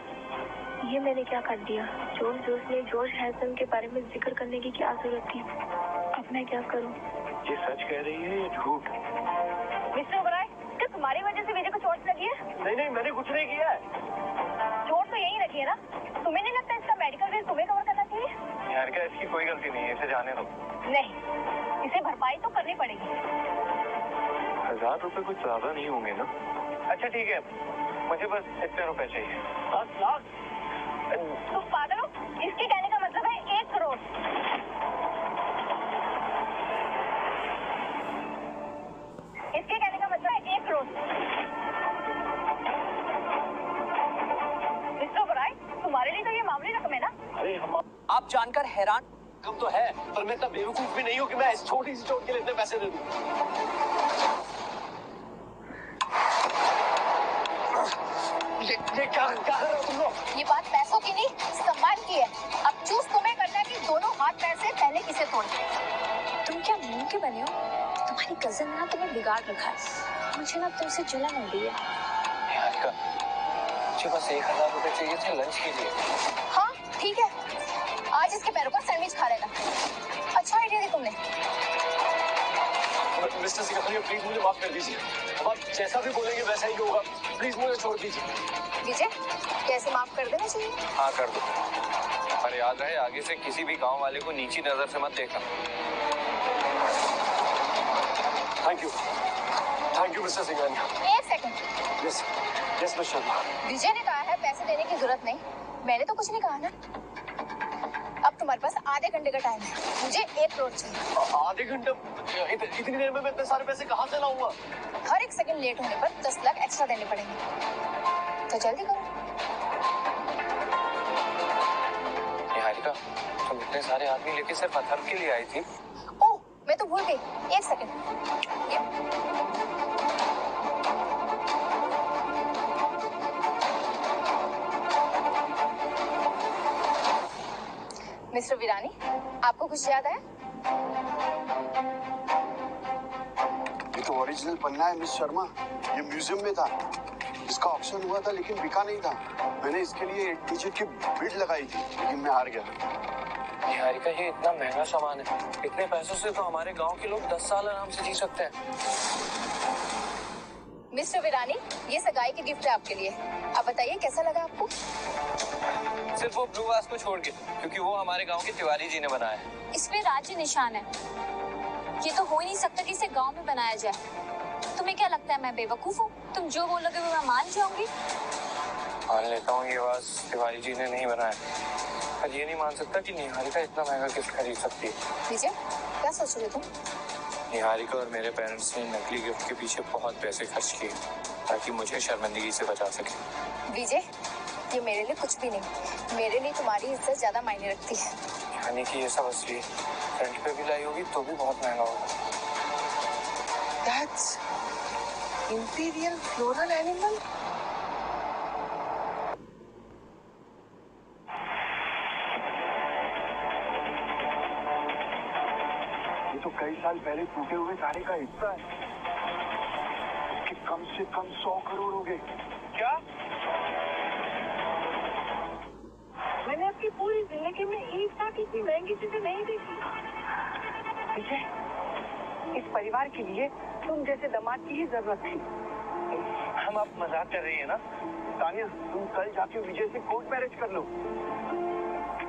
ये मैंने क्या कर दिया? जॉर्ज ने जॉर्ज हैरिसन के बारे में जिक्र करने की क्या जरूरत थी? अब मैं क्या करूं? ये सच कह रही है या झूठ? मिस्टर ओबराय, क्या तुम्हारी वजह से विजय को चोट लगी है? नहीं, मैंने कुछ नहीं किया है। चोट तो यही लगी है ना? तुम्हें नहीं लगता इसका मेडिकल बिल तुम्हें कवर करना चाहिए? निहारिका, इसकी कोई गलती नहीं है, इसे जाने दो। नहीं, इसे भरपाई तो करनी पड़ेगी। 1000 रुपए कुछ ज्यादा नहीं होंगे ना? अच्छा ठीक है, मुझे बस इतने रुपए चाहिए। 10 लाख? तुम पागल हो? इसके कहने का मतलब है 1 करोड़। इसके कहने का मतलब है 1 करोड़। मिस्टर ओबराय, तुम्हारे लिए तो ये मामूली रकम है ना? अरे हम आप जानकर हैरान कम तो है, पर मैं इतना बेवकूफ भी नहीं हूँ कि मैं इस छोटी सी चोट के लिए इतने पैसे दे दूँ। ये क्या कर रहे हो तुम लोग? ये बात पैसों की नहीं, सम्मान की है। अब चूज तुम्हें करना है कि दोनों हाथ पैर से पहले किसे तोड़। तुम क्या मुंह के बने हो? तुम्हारी कजन ना तुम्हें बिगाड़ रखा है। मुझे ना तुमसे जलन हो रही है। निहारिका, मुझे बस 1000 रुपए चाहिए थे लंच के लिए। हाँ ठीक है, आज इसके पैरों पर सैंडविच खा लेना। अच्छा आइडिया दी तुमने। मिस्टर सिंघानिया, प्लीज मुझे माफ कर दीजिए। अब आप जैसा भी बोलेंगे वैसा ही होगा। प्लीज मुझे छोड़ दीजिए। विजय, कैसे माफ कर देना चाहिए? हाँ, कर दो, पर याद रहे आगे से किसी भी गांव वाले को नीची नजर से मत देखना। Thank you mister Singhania. 1 second. Yes miss Sharma. Vijay ने कहा है पैसे देने की जरूरत नहीं, मैंने तो कुछ नहीं कहा ना। अब तुम्हारे पास आधे घंटे का टाइम है, मुझे 1 करोड़ चाहिए। आधे घंटे? इतनी देर में मैं इतने सारे पैसे कहाँ से लाऊंगा? हर 1 सेकंड लेट होने पर 10 लाख एक्स्ट्रा देने पड़ेंगे, तो जल्दी करो। निहारिका, तुम इतने सारे आदमी लेके सिर्फ अथर्व के लिए आई थी? ओह, मैं तो भूल गई। 1 सेकंड। मिस्टर वीरानी, आपको कुछ याद है? ये तो ओरिजिनल पन्ना है मिस शर्मा, ये म्यूजियम में था। इसका ऑक्शन हुआ था लेकिन बिका नहीं था। मैंने इसके लिए 1 डिजिट की बिड लगाई थी, लेकिन मैं हार गया। निहारिका, ये इतना महंगा सामान है, इतने पैसों से तो हमारे गांव के लोग 10 साल आराम से जी सकते हैं। मिस्टर वीरानी, ये सगाई की गिफ्ट है आपके लिए। आप बताइए कैसा लगा आपको? सिर्फ वो ब्लू वास को छोड़ के, क्योंकि वो हमारे गांव के तिवारी जी ने बनाया है। इसमें राज्य निशान है। ये तो हो ही नहीं सकता कि इसे गांव में बनाया जाए। तुम्हें क्या लगता है मैं बेवकूफ हूँ? तुम जो बोलोगे वो मैं मान जाऊंगी? मान लेता हूँ ये आवाज तिवारी जी ने नहीं बनाया, पर ये नहीं मान सकता कि निहारिका इतना महंगा गिफ्ट खरीद सकती है। विजय, क्या सोच रहे हो तुम? निहारिका और मेरे पेरेंट्स ने नकली गिफ्ट के पीछे बहुत पैसे खर्च किए ताकि मुझे शर्मिंदगी से बचा सके। विजय, ये मेरे लिए कुछ भी नहीं। मेरे लिए तुम्हारी इज्जत ज्यादा मायने रखती है। यानी कि ये सब असली फ्रंट पे भी लाई होगी तो भी बहुत महंगा होगा। That's imperial floral animal. ये तो कई साल पहले टूटे हुए तारे का हिस्सा है। इसके कम से कम 100 करोड़ हो गए। क्या? मैंने अपनी पूरी जिंदगी में एक साथ इतनी महंगी चीजें नहीं देखी। विजय, इस परिवार के लिए तुम जैसे दामाद की ही जरूरत थी। हम आप मजाक कर रही है ना? तानिया, तुम कल जाके विजय से कोर्ट मैरिज कर लो।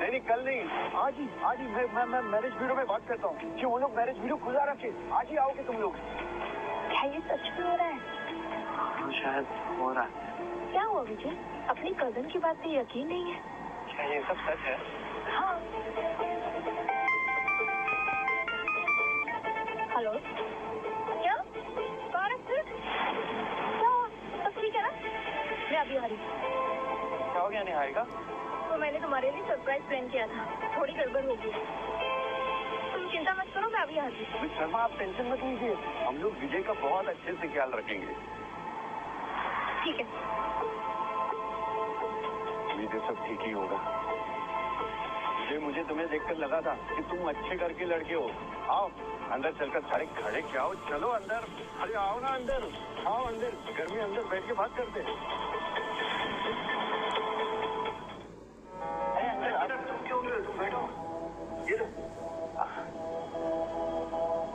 नहीं, कल नहीं, आज ही मैं मैरिज ब्यूरो में बात करता हूँ कि वो लोग मैरिज ब्यूरो खुला रखे। आज ही आओगे तुम लोग? क्या ये सच में हो रहा है? तो शायद हो रहा है। क्या हुआ विजय? अपनी कजन की बात पे यकीन नहीं है? क्या ये सब सच है? हाँ। हेलो, क्या? क्या हुआ? सब ठीक है ना? मैं अभी आ रही हूँ। क्या हो गया निहारिका? तो मैंने तुम्हारे लिए सरप्राइज प्लान किया था, थोड़ी गड़बड़ हो गई। तुम चिंता मत करो, मैं अभी आ रही हूँ। मिस शर्मा, आप टेंशन मत लीजिए, हम लोग विजय का बहुत अच्छे से ख्याल रखेंगे। ठीक है। उम्मीद है सब ठीक ही होगा। मुझे तुम्हें देखकर लगा था कि तुम अच्छे घर के लड़के हो। आओ अंदर चलकर, सारे खड़े क्या हो, चलो अंदर। अरे आओ ना अंदर, आओ अंदर, घर में अंदर बैठ के बात करते हैं। तुम क्यों गए? तुम बैठो। ये लो।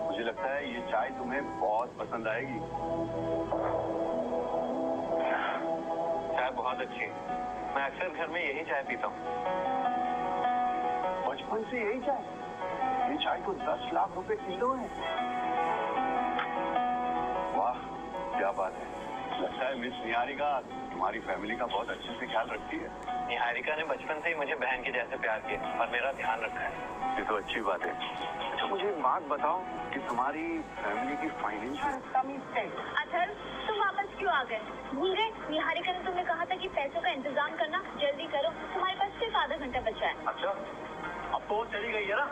मुझे लगता है ये चाय तुम्हें बहुत पसंद आएगी। चाय बहुत अच्छी है, मैं अक्सर घर में यही चाय पीता हूँ। बचपन से यही चाय? ये चाय तो 10 लाख रुपए किलो है। वाह, क्या बात है। लगता है मिस निहारिका तुम्हारी फैमिली का बहुत अच्छे से ख्याल रखती है। निहारिका ने बचपन से ही मुझे बहन के जैसे प्यार किया और मेरा ध्यान रखा है। ये तो अच्छी बात है। अच्छा, मुझे एक बात बताओ कि तुम्हारी फैमिली की फाइनेंशियल। अथर्व, तुम वापस क्यों आ गए? भूल गए? निहारिका ने तुम्हें कहा था कि पैसों का इंतजाम करना, जल्दी करो, तुम्हारे पास सिर्फ आधा घंटा बचा है। अच्छा, अब तो वो चली गई है ना,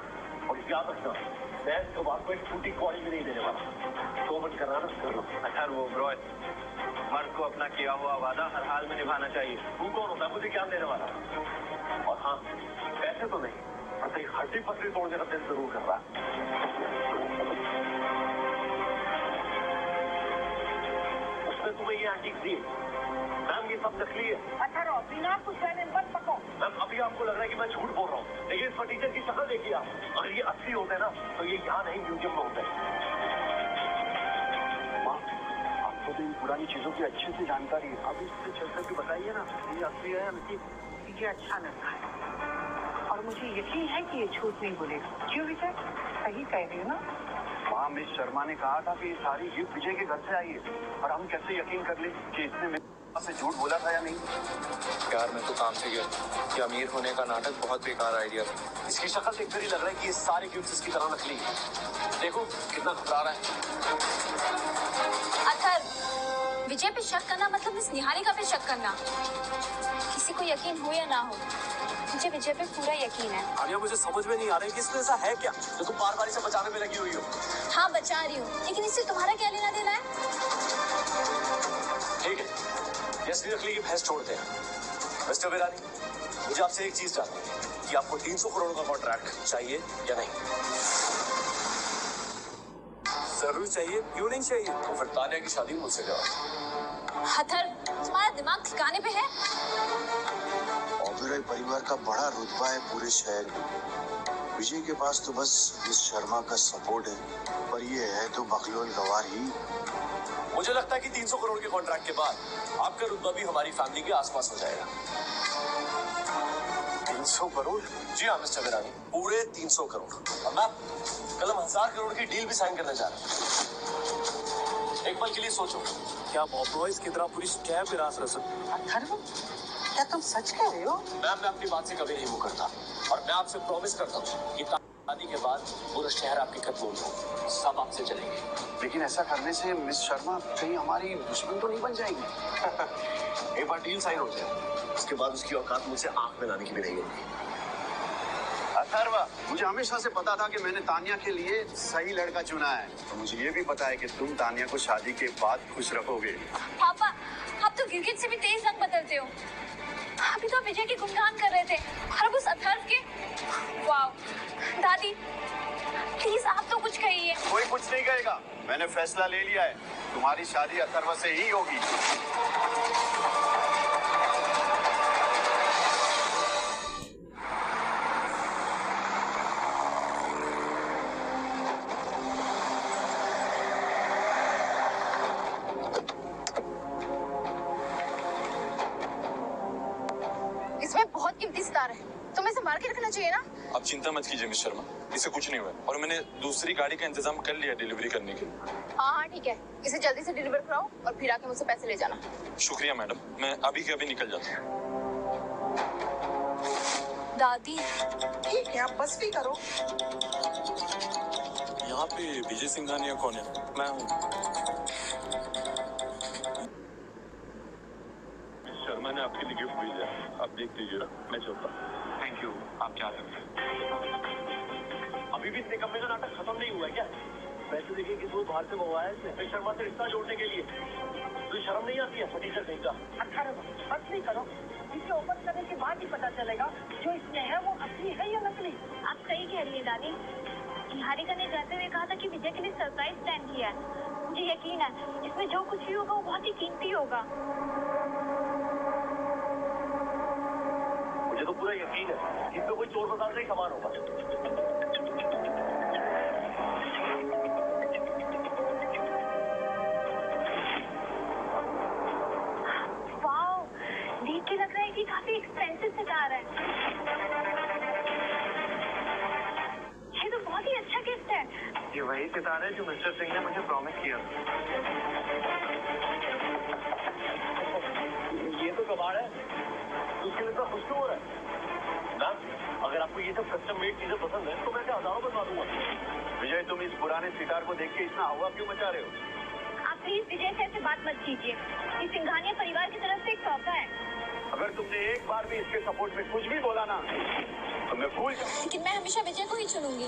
और याद रखना, मैं तो आपको एक टूटी कौड़ी भी नहीं देने वाला। तो मत करना ना, कर लो। अच्छा वो ब्रोय, मर्द को अपना किया हुआ वादा हर हाल में निभाना चाहिए। तू कौन होता है मुझे क्या देने वाला? और हाँ, पैसे तो नहीं, पर एक हड्डी पसली तोड़ने का दिल जरूर कर रहा है। उसने तुम्हें ये एंटीक दी मैम, ये सब नकली है। अच्छा रो, बिना कुछ कहने मत पको। मैम, अभी आपको लग रहा है कि मैं झूठ बोल रहा हूँ, लेकिन इस फर्नीचर की शक्ल देखिए आप। अगर ये असली होते हैं ना, तो ये यहाँ नहीं म्यूजियम में होते हैं। माँ, आपको तो इन पुरानी चीजों की अच्छे से जानकारी है। आप इससे चलकर के बताइए ना, ये असली है या नकली? मुझे अच्छा लगता है और मुझे यकीन है कि ये झूठ नहीं बोलेगा। क्यों विजय? सही कह रही हो ना? वहाँ मिस शर्मा ने कहा था कि ये सारी गिफ्ट विजय के घर से आई है, और हम कैसे यकीन कर ले कि इसने मेरे से झूठ बोला था या नहीं? यार मैं तो काम से गया कि अमीर होने का नाटक बहुत बेकार आइडिया था। इसकी शक्ल देखकर ही लग रहा है कि ये सारे गिफ्ट इसकी तरह नकली है। देखो कितना घबरा रहा है। अथर्व, विजय पे शक करना मतलब इस निहारिका पे शक करना। किसी को यकीन हो या ना हो, मुझे विजय पे पूरा यकीन है। आलिया, मुझे समझ में नहीं आ रहा है कि इसमें ऐसा है क्या जो तुम बार बार इसे बचाने में लगी हुई हो। हाँ बचा रही हूँ, लेकिन इससे तुम्हारा क्या लेना देना है? ठीक है, ये असली नकली की बहस छोड़ते हैं। मिस्टर बिरानी, मुझे आपसे एक चीज जाननी है कि आपको 300 करोड़ का कॉन्ट्रैक्ट चाहिए या नहीं? जरूर चाहिए, क्यों नहीं चाहिए? तो फिर तानिया की शादी मुझसे करो। अथर्व, तुम्हारा दिमाग ठिकाने पे है? ओबेरॉय परिवार का बड़ा रुतबा है पूरे शहर में। विजय के पास तो बस मिस शर्मा का सपोर्ट है, पर ये है तो बकलोल गवार ही। मुझे लगता है कि 300 करोड़ के कॉन्ट्रैक्ट के बाद आपका रुतबा भी हमारी फैमिली के आसपास हो जाएगा। 300 करोड़? जी हाँ मिस्टर बिरानी, पूरे 300 करोड़। और मैं कल हम 1000 करोड़ की डील भी साइन करने जा रहे हैं। एक पल के लिए सोचो, क्या आप ऑब्रॉयज की तरह पूरी स्टैब विरासत रह सकते? अथर्व, क्या तुम सच कह रहे हो? मैम, मैं अपनी बात से कभी नहीं मुकरता और मैं आपसे प्रॉमिस करता हूँ कि शादी के बाद पूरा शहर आपके कदमों में हो, सब आपसे चलेंगे। लेकिन ऐसा करने से मिस शर्मा कहीं हमारी दुश्मन तो नहीं बन जाएगी? एक बार डील साइन हो जाए, उसके बाद उसकी औकात मुझसे आंख में लाने की भी नहीं होगी। अथर्व, मुझे हमेशा से पता था कि मैंने तानिया के लिए सही लड़का चुना है। तो मुझे ये भी पता है कि तुम तानिया को शादी के बाद खुश रखोगे। पापा, आप तो गिरगिट से भी तेज रंग बदलते हो। अभी तो विजय के गुणगान कर रहे थे और अब उस अथर्व के। वाव, दादी प्लीज आप तो कुछ कहिए। कोई कुछ नहीं कहेगा, मैंने फैसला ले लिया है, तुम्हारी शादी अथर्व से ही होगी। इसमें बहुत कीमती सितार है, तुम्हें इसे मार के रखना चाहिए ना। आप चिंता मत कीजिए मिस शर्मा, इसे कुछ नहीं हुआ और मैंने दूसरी गाड़ी का इंतजाम कर लिया डिलीवरी करने के लिए। हाँ हाँ ठीक है, इसे जल्दी से डिलीवर कराओ और फिर आके मुझसे पैसे ले जाना। शुक्रिया मैडम, मैं अभी के अभी निकल जाता हूँ। दादी ठीक है, आप बस भी करो। यहाँ पे विजय सिंघानिया कौन है? मैं हूँ। शर्मा ने आपके लिए गिफ्ट भेजा है, आप देख लीजिए। मैं चलता हूँ। थैंक यू, आप जा सकते हैं। अभी भी इसने कमरे का नाटक खत्म नहीं हुआ है क्या? पैसे देखिए किस वो बाहर से मंगवाया है इसने शर्मा से रिश्ता जोड़ने के लिए। तो शर्म नहीं आती है फटीचर कहीं का? अथर्व, बस नहीं करो, इसे ओपन करने के बाद ही पता चलेगा जो इसमें है वो असली है या नकली। आप सही कह रही है दादी। निहारिका ने जाते हुए कहा था कि विजय के लिए सरप्राइज प्लान किया है। मुझे यकीन है इसमें जो कुछ भी होगा वो बहुत ही कीमती होगा। मुझे तो पूरा यकीन है कि इसमें कोई चोर बाजार का ही सामान होगा। वाओ, देख के लग रहा है कि काफी एक्सपेंसिव सितार है। ये तो बहुत ही अच्छा गिफ्ट है। ये वही सितारा है जो मिस्टर सिंह ने मुझे प्रॉमिस किया। ये तो कबाड़ है, उसके लिए तो खुश क्यों हो रहा है? मैम, अगर आपको ये सब कस्टम मेड चीजें पसंद है तो मैं क्या हजारों बनवा दूंगा। विजय, तुम इस पुराने सितार को देख के इतना हवा क्यों मचा रहे हो? आप प्लीज विजय से ऐसे बात मत कीजिए। ये सिंघानिया परिवार की तरफ से एक तोहफा है। अगर तुमने एक बार भी इसके सपोर्ट में कुछ भी बोला ना तो मैं भूल जाऊँ। लेकिन मैं हमेशा विजय को ही चुनूंगी।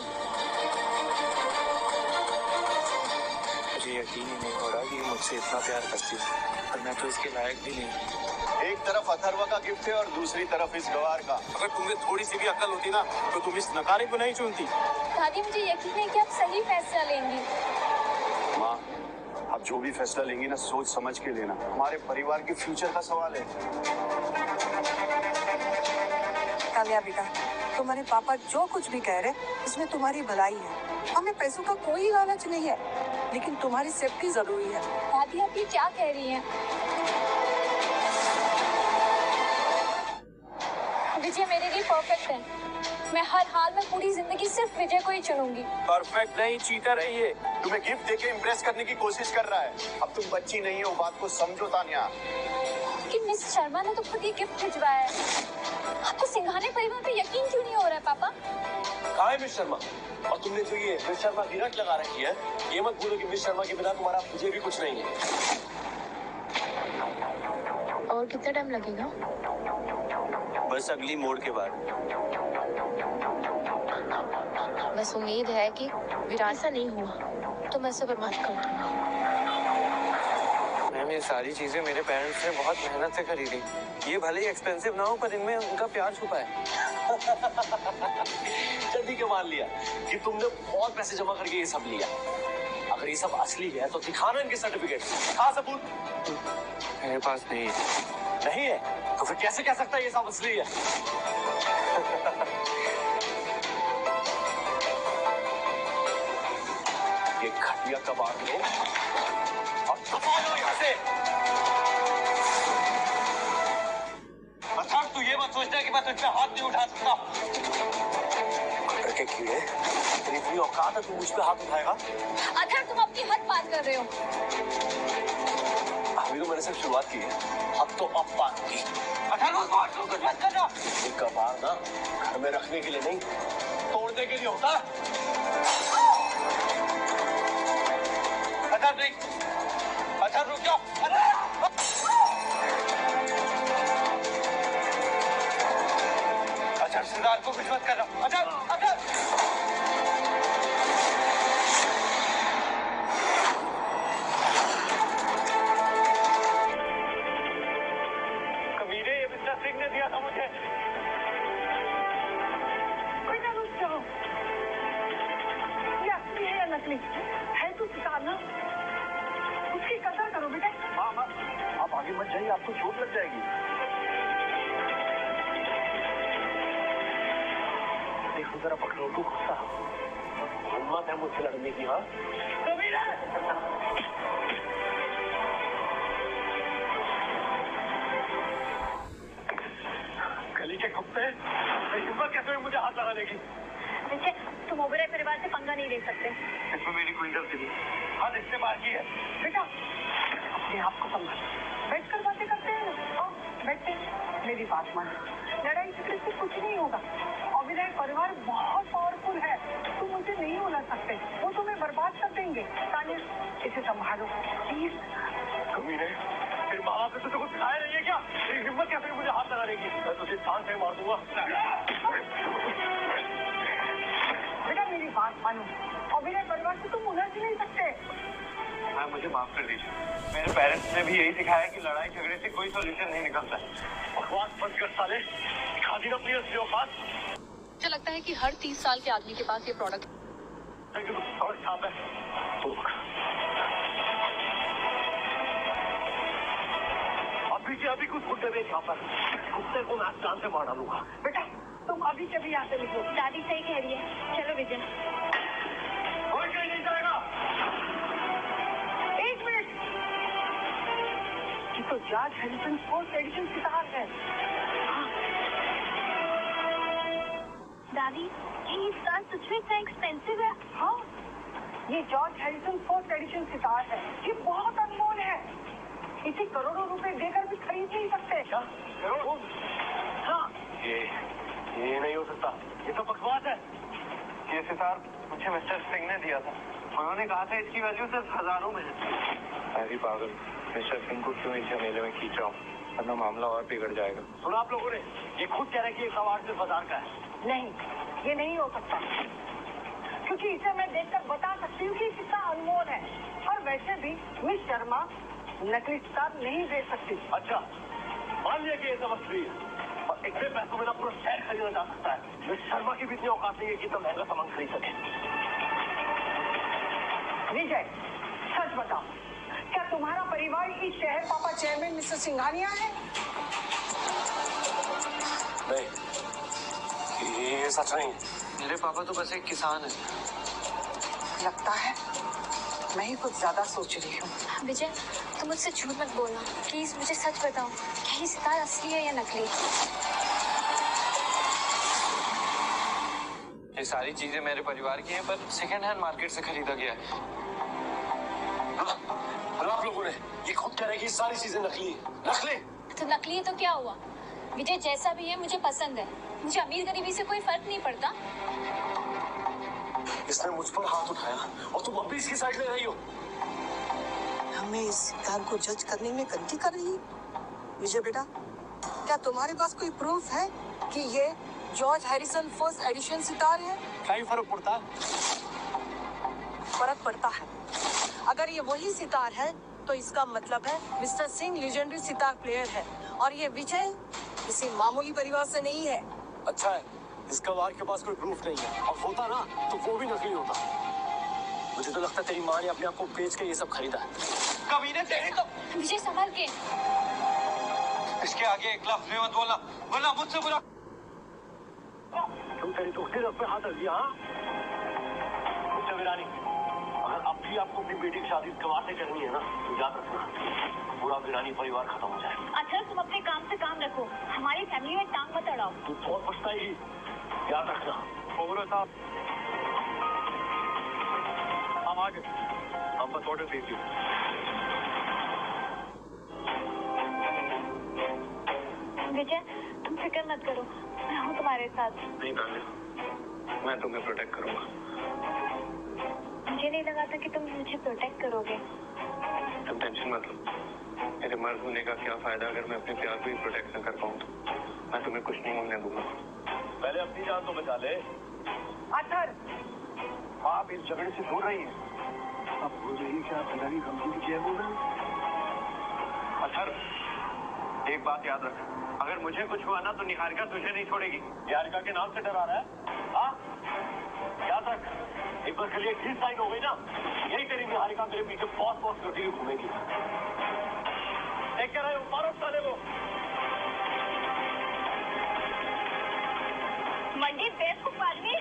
मुझे यकीन ही नहीं हो रहा कि ये मुझसे इतना प्यार करती है और मैं तो इसके लायक भी नहीं। एक तरफ अथर्व का गिफ्ट है और दूसरी तरफ इस गवार का। अगर तुम्हें थोड़ी सी भी अकल होती ना तो तुम इस नकारे को नहीं चुनती। दादी मुझे यकीन है कि आप सही फैसला लेंगी। माँ, आप जो भी फैसला लेंगी ना सोच समझ के लेना, हमारे परिवार के फ्यूचर का सवाल है। काल्या बेटा, तुम्हारे पापा जो कुछ भी कह रहे इसमें तुम्हारी भलाई है। हमें पैसों का कोई लालच नहीं है, लेकिन तुम्हारी सेफ्टी जरूरी है। दादी आप ये क्या कह रही हैं? विजय मेरे लिए परफेक्ट है। मैं हर हाल में पूरी जिंदगी सिर्फ विजय को ही चुनूंगी। परफेक्ट नहीं, चीटर है ये। तुम्हें गिफ्ट देके इम्प्रेस करने की कोशिश कर रहा है। अब तुम बच्ची नहीं हो, बात को समझो तानिया। लेकिन मिस शर्मा ने तो खुद ये गिफ्ट भिजवाया है। आपको सिंघानिया परिवार पे यकीन क्यों नहीं हो रहा है पापा? कहाँ है मिस शर्मा? और तुमने जो ये मिस शर्मा की रट लगा रखी है, ये मत भूलो कि मिस शर्मा के बिना तुम्हारा मुझे भी कुछ नहीं है। और कितना टाइम लगेगा? बस अगली मोड़ के बाद। बस उम्मीद है कि विराट ऐसा नहीं हुआ तो मैं इसे बर्बाद कर दूंगा। मैम, ये सारी चीजें मेरे पेरेंट्स ने बहुत मेहनत से खरीदी। ये भले ही एक्सपेंसिव ना हो पर इनमें उनका प्यार छुपा है। जल्दी के मान लिया कि तुमने बहुत पैसे जमा करके ये सब लिया। अगर ये सब असली है तो दिखाना इनके सर्टिफिकेट। कहाँ सबूत? मेरे पास नहीं है। नहीं है तो फिर कैसे कह सकता है ये सब असली है? ये घटिया कबाड़ लो और दफा लो यहाँ से। अर्थात तू ये मत सोचना कि मैं तुझ पे हाथ नहीं उठा सकता। मटर के कीड़े तेरी इतनी औकात है, तू मुझ पे हाथ उठाएगा? अगर तुम अपनी हद बात कर रहे हो। अभी तो मैंने सिर्फ शुरुआत की है, अब तो अब बात होगी। कुछ मत करना। ये कबाड़ ना घर में रखने के लिए नहीं, तोड़ने के लिए होता है। अच्छा नहीं, अच्छा रुक जाओ। अच्छा सिद्धार्थ को कुछ मत करना। अच्छा अच्छा कमीने, ये मिस्टर सिंह ने दिया था मुझे। बेटा रुक जाओ। ये असली है या नकली है? तो सितार ना, उसकी कदर करो बेटा। माँ माँ, आप आगे मत जाइए, आपको चोट लग जाएगी। देखो जरा पकड़ो तू गुस्सा, हिम्मत है मुझसे लड़ने की? हाँ गली के कुत्ते, हिम्मत कैसे हुई मुझे हाथ लगा देगी? विजय, तुम ओबेरॉय परिवार से पंगा नहीं ले सकते। इसमें मेरी कोई गलती नहीं, हाथ इसने मार की है। बेटा अपने आप को संभाल, बैठ कर बातें करते हैं ना। आओ बैठते, मेरी बात मान। लड़ाई झगड़े से कुछ नहीं होगा। ओबेरॉय परिवार बहुत पावरफुल है, तुम उसे नहीं उलझ सकते। वो तुम्हें बर्बाद कर देंगे। तानिया, इसे संभालो प्लीज। कमीने, फिर माँ बाप ने तुझे कुछ सिखाया नहीं है क्या? तेरी हिम्मत कैसे हुई मुझे हाथ लगा देगी? मैं तुझे सांस से मार दूंगा। बेटा मेरी बात मानो, ओबेरॉय परिवार से तुम उलझ नहीं सकते। हाँ, मुझे माफ कर दीजिए। मेरे पेरेंट्स ने भी यही सिखाया कि लड़ाई झगड़े से कोई सॉल्यूशन नहीं निकलता। बकवास बंद कर साले, दिखा दी ना अपनी असली औकात। मुझे लगता है कि हर 30 साल के आदमी के पास ये प्रोडक्ट। सड़क साफ है तो अभी के अभी कुछ गुड्डे बेच यहाँ पर, कुत्ते को मैं जान से मार डालूंगा। बेटा तुम अभी के भी यहाँ से निकलो। दादी सही कह रही है, चलो विजय। कोई कहीं नहीं जाएगा। एक मिनट, ये तो George Harrison 4th addition sitar है। दादी, ये सितार सच में इतना एक्सपेंसिव है? हाँ, ये George Harrison 4th addition sitar है। ये बहुत अनमोल है, इसे करोड़ों रुपए देकर भी खरीद नहीं सकते। क्या करोड़? हाँ, ये नहीं हो सकता, ये तो बकवास है। ये सितार मुझे मिस्टर सिंह ने दिया था। उन्होंने कहा था इसकी वैल्यू सिर्फ हजारों में है। अरे पागल, मिस्टर सिंह को क्यों इस झमेले में खींच रहा हूँ, वरना मामला और बिगड़ जाएगा। सुना आप लोगों ने, ये खुद कह रहे हैं कि ये सवार सिर्फ 1000 का है। नहीं, ये नहीं हो सकता, क्योंकि इसे मैं देखकर बता सकती हूँ कि कितना अनमोल है। और वैसे भी मिस शर्मा नकली सितार नहीं बेच सकती। अच्छा, मान लिया कि ये सब असली है और इतने पैसों में ना पूरा शहर खरीदा जा सकता है। मिस शर्मा की भी इतनी औकात नहीं है कि इतना महंगा सामान खरीद सके। विजय, सच बताओ, क्या तुम्हारा परिवार इस शहर पापा चेयरमैन मिस्टर सिंघानिया है? नहीं, ये सच नहीं। मेरे पापा तो बस एक किसान है। लगता है मैं ही कुछ ज्यादा सोच रही हूँ। विजय, तुम मुझसे झूठ मत बोलना प्लीज, मुझे सच बताओ, क्या ये सितार असली है या नकली? ये सारी चीजें मेरे परिवार की हैं, पर सेकंड हैंड मार्केट से खरीदा गया है। और आप लोगों ने ये खुद कह रहे हैं कि सारी चीजें नकली है। नकली? तो नकली है तो क्या हुआ? विजय जैसा भी है मुझे पसंद है, मुझे अमीर गरीबी से कोई फर्क नहीं पड़ता। इसने मुझ पर हाथ उठाया और तुम अब भी इसकी साइड ले रही हो। हमें इस सितार को जज करने में गलती कर रही है। विजय बेटा, क्या तुम्हारे पास कोई प्रूफ है कि ये George Harrison 1st addition sitar है? क्या ही फर्क पड़ता है? फर्क पड़ता है। अगर ये वही सितार है तो इसका मतलब है mister Singh legendary sitar player है और ये विजय किसी मामूली परिवार से नहीं है। अच्छा है, इसका वार के पास कोई प्रूफ नहीं है, और होता ना तो वो भी नकली होता। मुझे तो लगता है तेरी माँ ने अपने आप को बेच के ये सब खरीदा है। कमीने तेरी तो। विजय संभल के। इसके आगे एक लफ्ज़ भी मत बोलना, वरना मुझसे बुरा। तुम तेरी उठती रख पे हाथ रख दिया। हाँ, मुझसे वीरानी, अगर अब भी आपको अपनी बेटी की शादी गंवा से करनी है ना, तो याद रखना पूरा वीरानी परिवार खत्म हो जाए। अच्छा तुम अपने काम से काम रखो, हमारी फैमिली में टांग मत अड़ाओ। तू बहुत पछताएगी, याद रखना। ओबेरॉय साहब, हम आ गए, हम बस ऑर्डर दीजिए। विजय, तुम फिक्र मत करो, मैं हूँ तुम्हारे साथ। नहीं तान्या, मैं तुम्हें प्रोटेक्ट करूंगा। मुझे नहीं लगा था कि तुम मुझे प्रोटेक्ट करोगे। तुम टेंशन मत लो। मेरे मर्द होने का क्या फायदा अगर मैं अपने प्यार को ही प्रोटेक्ट न कर पाऊँ तो। मैं तुम्हें कुछ नहीं होने दूंगा। पहले अपनी जान तो बचा ले। अतर, आप इस झगड़े से दूर रहिए। अब बोल रही है कि आप पिताजी कंपनी की बोल रहे हैं। अथर, एक बात याद रख, अगर मुझे कुछ हुआ ना तो निहारिका तुझे नहीं छोड़ेगी। निहारिका के नाम से डरा रहा है? हाँ? याद रख, एक बार के लिए ठीक साइन हो गई ना, यही तेरी निहारिका मेरे पीछे बहुत कंटिन्यू घूमेगी। देख कर रहे हो, मारो साले को। मंडी बेवकूफ आदमी।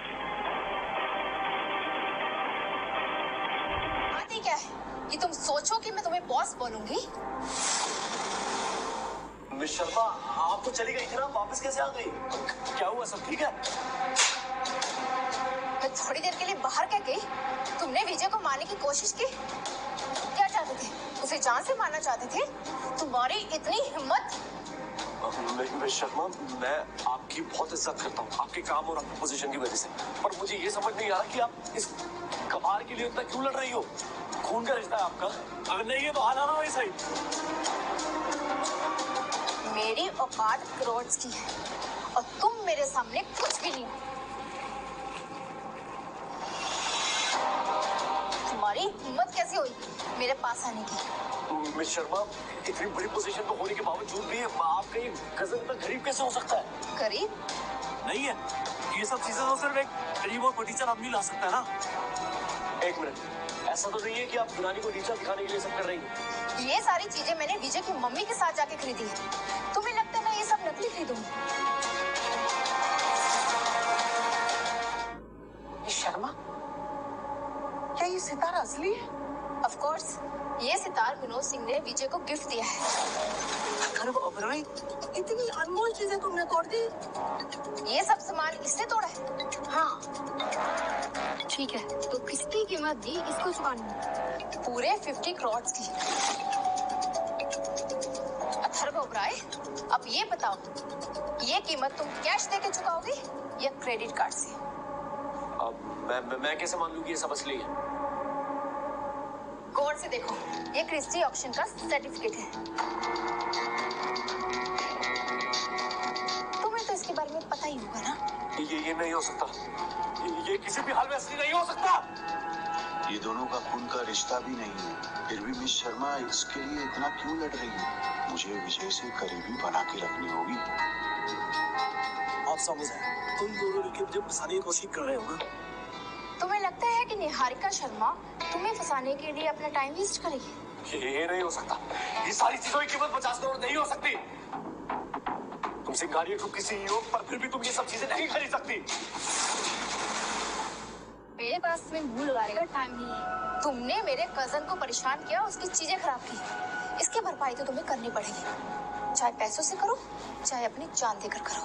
आती क्या है कि तुम सोचो कि मैं तुम्हें बॉस बोलूंगी? मिस शर्मा, आप तो चली गई थी ना, वापस कैसे आ गई? क्या हुआ, सब ठीक है? मैं थोड़ी देर के लिए बाहर क्या गई? तुमने विजय को मारने की कोशिश की? क्या चाहते थे? उसे जान से मारना चाहते थे? तुम्हारी इतनी हिम्मत? मिस शर्मा, मैं आपकी बहुत इज्जत करता हूँ, आपके काम और आपकी पोजीशन की वजह से, पर मुझे ये समझ नहीं आ रहा कि आप इस कबाड़ के लिए इतना क्यों लड़ रही हो? खून का रिश्ता है आपका, अगर नहीं है तो हाल आना वही सही। मेरी औकात करोड़ की है और तुम मेरे सामने कुछ भी नहीं हो। तुम्हारी हिम्मत कैसे हुई मेरे पास आने की? मिस शर्मा, इतनी बड़ी पोजीशन पर होने के बावजूद भी आपका ये कजन इतना गरीब कैसे हो सकता है? गरीब नहीं है, ये सब चीजें तो सिर्फ एक गरीब और टीचर आदमी ला सकता है ना। एक मिनट, ऐसा तो नहीं है कि आप दुरानी को नीचा दिखाने के लिए सब कर रही हैं? ये सारी चीजें मैंने विजय की मम्मी के साथ जाके खरीदी है। तुम्हें लगता है मैं ये सब नकली खरीदूंगी? शर्मा, क्या ये सितारा असली है? ऑफ कोर्स, ये सितार विनोद सिंह ने विजय को गिफ्ट दिया है। अरे ओबराय, इतनी अनमोल चीजें तुमने तोड़ दी? ये सब सामान इसने तोड़ा है? हाँ। ठीक है, तो किसकी कीमत दी इसको चुकानी? पूरे 50 करोड़ की। अथर्व ओबराय, अब ये बताओ, ये कीमत तुम कैश देके चुकाओगे या क्रेडिट कार्ड से? अब मैं कैसे मान लूं कि ये सब असली है? गौर से देखो, ये क्रिस्टी ऑक्शन का सर्टिफिकेट है। तुम्हें तो इसके बारे में पता ही होगा ना? ये नहीं हो सकता, ये किसी भी हाल में असली नहीं हो सकता। ये दोनों का खून का रिश्ता भी नहीं है, फिर भी मिस शर्मा इसके लिए इतना क्यों लड़ रही है? मुझे विजय से करीबी बना के रखनी होगी। आप समझ हैं, तुम दोनों मिलकर मुझे फंसाने की कोशिश कर रहे हो ना? तुम्हें लगता है कि निहारिका शर्मा तुम्हें फंसाने के लिए अपना टाइम वेस्ट करेगी? ये नहीं हो सकता, ये सारी चीजों की कीमत 50 करोड़ नहीं हो सकती। तुम सिंघानिया ग्रुप की CEO, पर फिर भी तुम ये सब चीजें नहीं खरीद सकती। मेरे पास में मुंह लगाने का टाइम नहीं है। तुमने मेरे कजन को परेशान किया, उसकी चीजें खराब की, इसकी भरपाई तो तुम्हें करनी पड़ेगी, चाहे पैसों से करो चाहे अपनी जान देकर करो।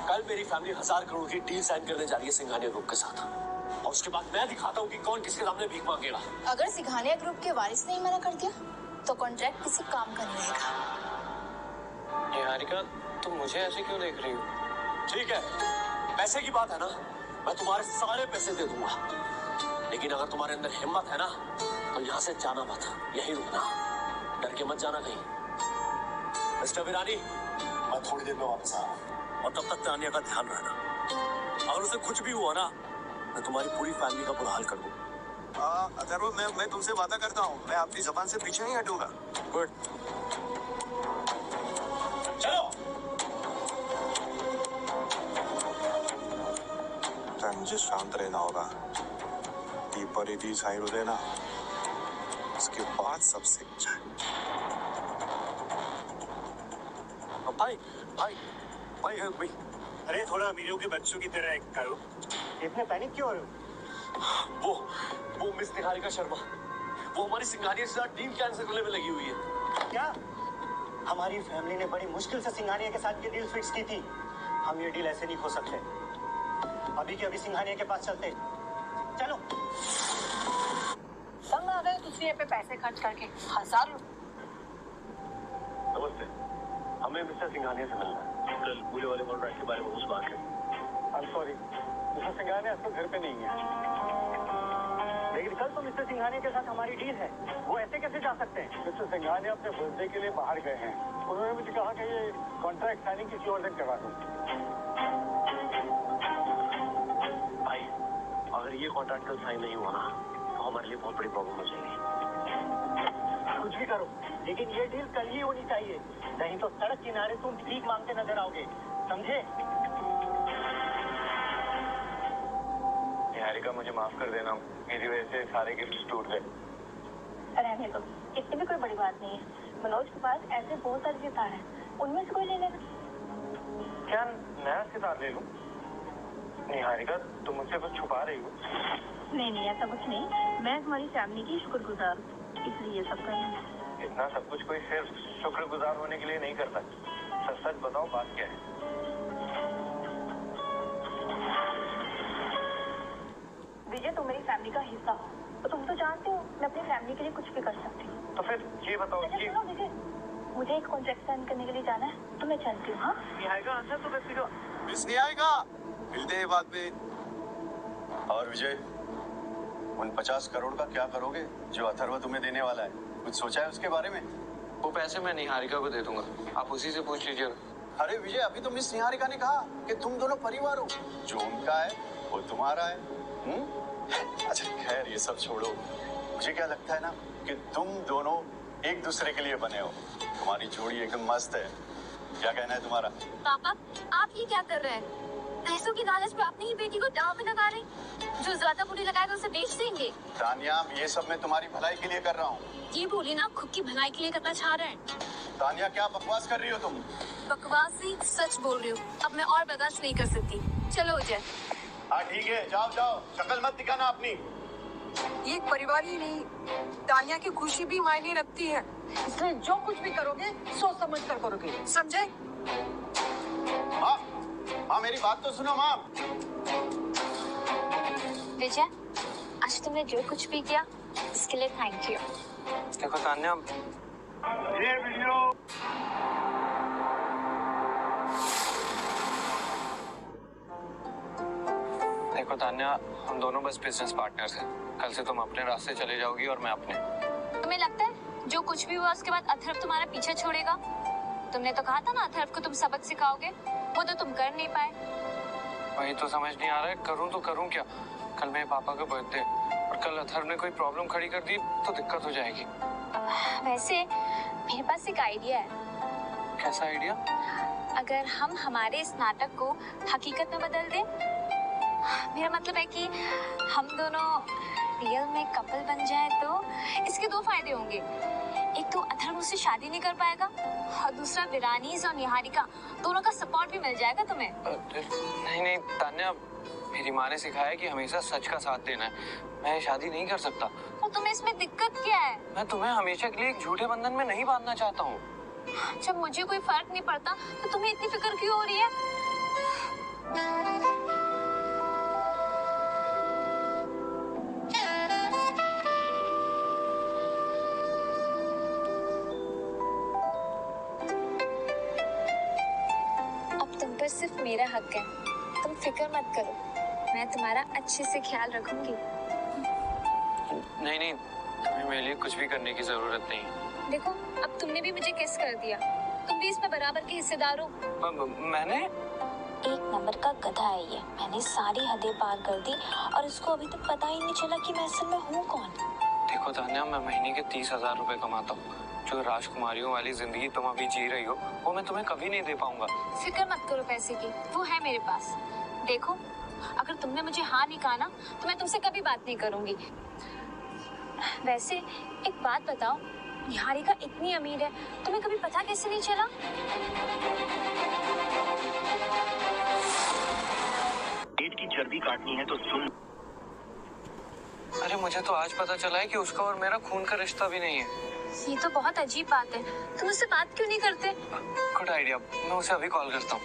कल मेरी फैमिली 1000 करोड़ की डील साइन करने जा रही है सिंघानिया ग्रुप के साथ, और उसके बाद मैं दिखाता हूँ कि कौन किसके सामने भीख मांगेगा। अगर सिंघानिया ग्रुप के वारिस ने ही मना कर दिया तो कॉन्ट्रैक्ट किसी काम का नहीं रहेगा। निहारिका, तुम मुझे ऐसे क्यों देख रही हो? ठीक है, पैसे की बात है ना, मैं तुम्हारे सारे पैसे दे दूंगा, लेकिन अगर तुम्हारे अंदर हिम्मत है ना तो यहाँ से जाना मत, यही रुकना, डर के मत जाना कहीं। मिस्टर विरानी, मैं थोड़ी देर में वापस आ रहा हूँ, और तब तक तानिया का ध्यान रखना। अगर उसे कुछ भी हुआ ना, मैं तुम्हारी पूरी फैमिली का बुरा हाल कर दूँ। अथर्व, मैं तुमसे वादा करता हूँ, मैं आपकी जबान से पीछे नहीं हटूंगा। गुड, चलो। मुझे शांत रहना होगा, ये परिधि साइड हो देना, उसके बाद सब सीख जाए। भाई भाई भाई भाई, अरे थोड़ा अमीरों के बच्चों की तरह करो। इतने पैनिक क्यों हो रहे हो? वो मिस निहारिका शर्मा, वो हमारी सिंघानिया के साथ डील कैंसिल करने में लगी हुई है। क्या? हमारी फैमिली ने बड़ी मुश्किल से सिंघानिया के साथ ये डील फिक्स की थी। हम ये डील ऐसे नहीं खो सकते। अभी के अभी सिंघानिया के पास चलते, चलो। तंग आ गए तुझे पे पैसे खर्च करके 1000 नमस्ते, हमें मिस्टर सिंघानिया से मिलना है। कल पूरे वाले कॉन्ट्रैक्ट के बारे में कुछ बात है। I am sorry, mister Singhania तो घर पे नहीं है। लेकिन कल तो मिस्टर सिंघानिया के साथ हमारी डील है, वो ऐसे कैसे जा सकते हैं? मिस्टर सिंघानिया अपने बर्थडे के लिए बाहर गए हैं। उन्होंने मुझे कहा कि ये कॉन्ट्रैक्ट साइनिंग किसी और दिन करवा दूं। भाई, अगर ये कॉन्ट्रैक्ट कल साइन नहीं हुआ ना, तो हमारे लिए बहुत बड़ी प्रॉब्लम हो जाएगी। कुछ भी करो, लेकिन ये डील कल ही होनी चाहिए, नहीं तो सड़क किनारे तुम भीख मांगते नजर आओगे, समझे? निहारिका, मुझे माफ कर देना, मेरी वजह से सारे गिफ्ट टूट गए। रहने दो, इतनी भी कोई बड़ी बात नहीं है। मनोज के पास ऐसे बहुत सारे सितार हैं, उनमें से कोई ले लेना। क्या नया सितार ले लूं? निहारिका, तुम मुझसे कुछ छुपा रही हो? नहीं, ऐसा कुछ नहीं। मैं तुम्हारी फैमिली की शुक्रगुजार हूँ, इसलिए ये सब कर रही हूँ। इतना सब कुछ कोई सिर्फ शुक्रगुजार होने के लिए नहीं करता। सच सच बताओ, बात क्या है? विजय, तुम मेरी फैमिली का हिस्सा हो, तो तुम तो जानते हो मैं अपनी फैमिली के लिए कुछ भी कर सकती हूँ। तो फिर ये बताओ कि सुनो विजय, मुझे एक कॉन्ट्रैक्ट साइन करने के लिए जाना है, तो मैं चलती हूँ। हाँ, निहारिका, अच्छा तो मैं सीधा मिस नहीं आएगा, मिलते हैं बाद में। और विजय, उन 50 करोड़ का क्या करोगे जो अथर्व तुम्हें देने वाला है? कुछ सोचा है उसके बारे में? वो पैसे मैं निहारिका को दे दूंगा, आप उसी से पूछ लीजिए। अरे विजय, अभी तो मिस निहारिका ने कहा कि तुम दोनों परिवार हो, जो उनका है वो तुम्हारा है। अच्छा खैर, ये सब छोड़ो। मुझे क्या लगता है ना कि तुम दोनों एक दूसरे के लिए बने हो। तुम्हारी जोड़ी एकदम मस्त है। क्या कहना है तुम्हारा? पापा, आप ये क्या कर रहे हैं? पैसों की लालच में अपनी ही बेटी को दांव में लगा रहे हैं। जो ज्यादा बुरी लगाएगा उसे बेच देंगे। तानिया, ये सब मैं तुम्हारी भलाई के लिए कर रहा हूँ। ये बोली ना, खुद की भलाई के लिए करना चाह रहे हैं। तानिया, क्या बकवास कर रही हो तुम? बकवास नहीं, सच बोल रही हूँ। अब मैं और बर्दाश्त नहीं कर सकती। चलो विजय। हाँ ठीक है, जाओ जाओ, शक्ल मत दिखाना अपनी। ये एक परिवार ही नहीं, तानिया की खुशी भी मायने रखती है, इसलिए जो कुछ भी करोगे सोच समझ कर करोगे, समझे? माँ, माँ मेरी बात तो सुनो माँ। विजय, आज तुमने जो कुछ भी किया इसके लिए थैंक यू। देखो तान्या, ये वीडियो देखो तान्या, हम दोनों बस बिजनेस पार्टनर्स हैं। कल से तुम अपने रास्ते चले जाओगी और मैं अपने। तुम्हें लगता है जो कुछ भी हुआ उसके बाद अथर्व तुम्हारा पीछे छोड़ेगा? तुमने तो कहा था ना अथर्व को तुम सबक सिखाओगे, वो तो तुम कर नहीं पाए। वही तो समझ नहीं आ रहा है, करूँ तो करूँ क्या? कल मेरे पापा का बर्थडे और कल अथर्व ने कोई प्रॉब्लम खड़ी कर दी तो दिक्कत हो जाएगी। वैसे मेरे पास एक आइडिया है। कैसा आइडिया? अगर हम हमारे इस नाटक को हकीकत में बदल दें, मेरा मतलब है कि हम दोनों रियल में कपल बन जाए तो इसके दो फायदे होंगे। एक तो अथर्व मुझसे शादी नहीं कर पाएगा और दूसरा विरानीज और निहारिका दोनों का सपोर्ट भी मिल जाएगा तुम्हें। नहीं तान्या, मेरी माँ ने सिखाया कि हमेशा सच का साथ देना है। मैं शादी नहीं कर सकता। तो तुम्हें इसमें दिक्कत क्या है? मैं तुम्हें हमेशा के लिए एक झूठे बंधन में नहीं बांधना चाहता हूँ। जब मुझे कोई फर्क नहीं पड़ता तो तुम्हें इतनी फिक्र क्यों हो रही है? पर सिर्फ मेरा हक है, तुम फिक्र मत करो, मैं तुम्हारा अच्छे से ख्याल रखूंगी। नहीं, तुम्हें मेरे लिए कुछ भी करने की जरूरत नहीं। देखो, अब तुमने भी मुझे किस कर दिया, तुम भी इसमें बराबर के हिस्सेदार हो। मैंने? एक नंबर का गधा है ये, मैंने सारी हदें पार कर दी और इसको अभी तक पता ही नहीं चला कि मैं असल में हूँ कौन। देखो तान्या, मैं महीने के 30,000 रुपए कमाता हूँ। जो राजकुमारियों वाली जिंदगी तुम अभी जी रही हो वो मैं तुम्हें कभी नहीं दे पाऊंगा। फिक्र मत करो पैसे की, वो है मेरे पास। देखो, अगर तुमने मुझे हाँ नहीं कहा ना तो मैं तुमसे कभी बात नहीं करूंगी। वैसे एक बात बताओ, निहारिका इतनी अमीर है, तुम्हें कभी पता कैसे नहीं चला? पेट की चर्बी काटनी है तो सुन। अरे मुझे तो आज पता चला है कि उसका और मेरा खून का रिश्ता भी नहीं है। ये तो बहुत अजीब बात है, तुम उससे बात क्यों नहीं करते? गुड आइडिया, मैं उसे अभी कॉल करता हूँ।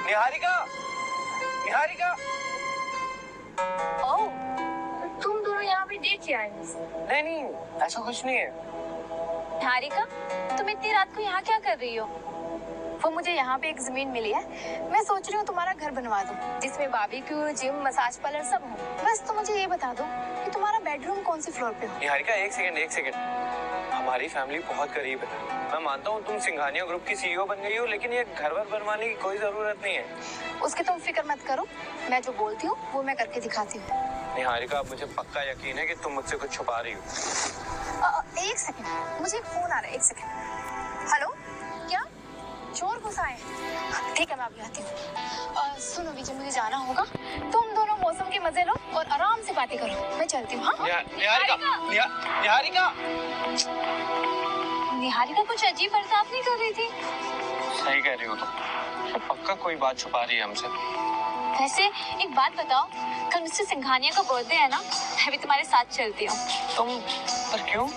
निहारिका, निहारिका, ओह, तुम दोनों यहाँ पे डेट किया है? नहीं, ऐसा कुछ नहीं है। निहारिका, तुम इतनी रात को यहाँ क्या कर रही हो? वो मुझे यहाँ पे एक जमीन मिली है, मैं सोच रही हूँ तुम्हारा घर बनवा दूँ, जिसमें बारबेक्यू, जिम, मसाज पार्लर सब हो। बस तुम मुझे ये बता दो कि तुम्हारा बेडरूम कौन से फ्लोर पे हो? निहारिका, एक सेकंड, हमारी फैमिली बहुत करीब है। मैं मानता हूँ तुम सिंघानिया ग्रुप की सीईओ बन गई हो, लेकिन ये घर वर बनवाने की कोई जरूरत नहीं है। उसकी तुम फिक्र मत करो, मैं जो बोलती हूँ वो मैं करके दिखाती हूँ। निहारिका, मुझे पक्का यकीन है कि तुम मुझसे कुछ छुपा रही हो। एक सेकंड, मुझे एक फोन आ रहा है, एक सेकंड। हेलो, क्या चोर घुसा है? ठीक है, मैं अभी आती हूँ। सुनो विजय, मुझे जाना होगा, तुम दोनों मौसम के मजे लो और आराम से पार्टी करो। मैं चलती हूँ। हाँ, निहारिका कुछ अजीब बर्ताव नहीं कर रही थी। सही कह रही हो तुम, पक्का कोई बात छुपा रही है हमसे। वैसे एक बात बताओ, कल मिस्टर सिंघानिया का बर्थडे है ना, मैं भी तुम्हारे साथ चलती हूँ। तुम? पर क्यों?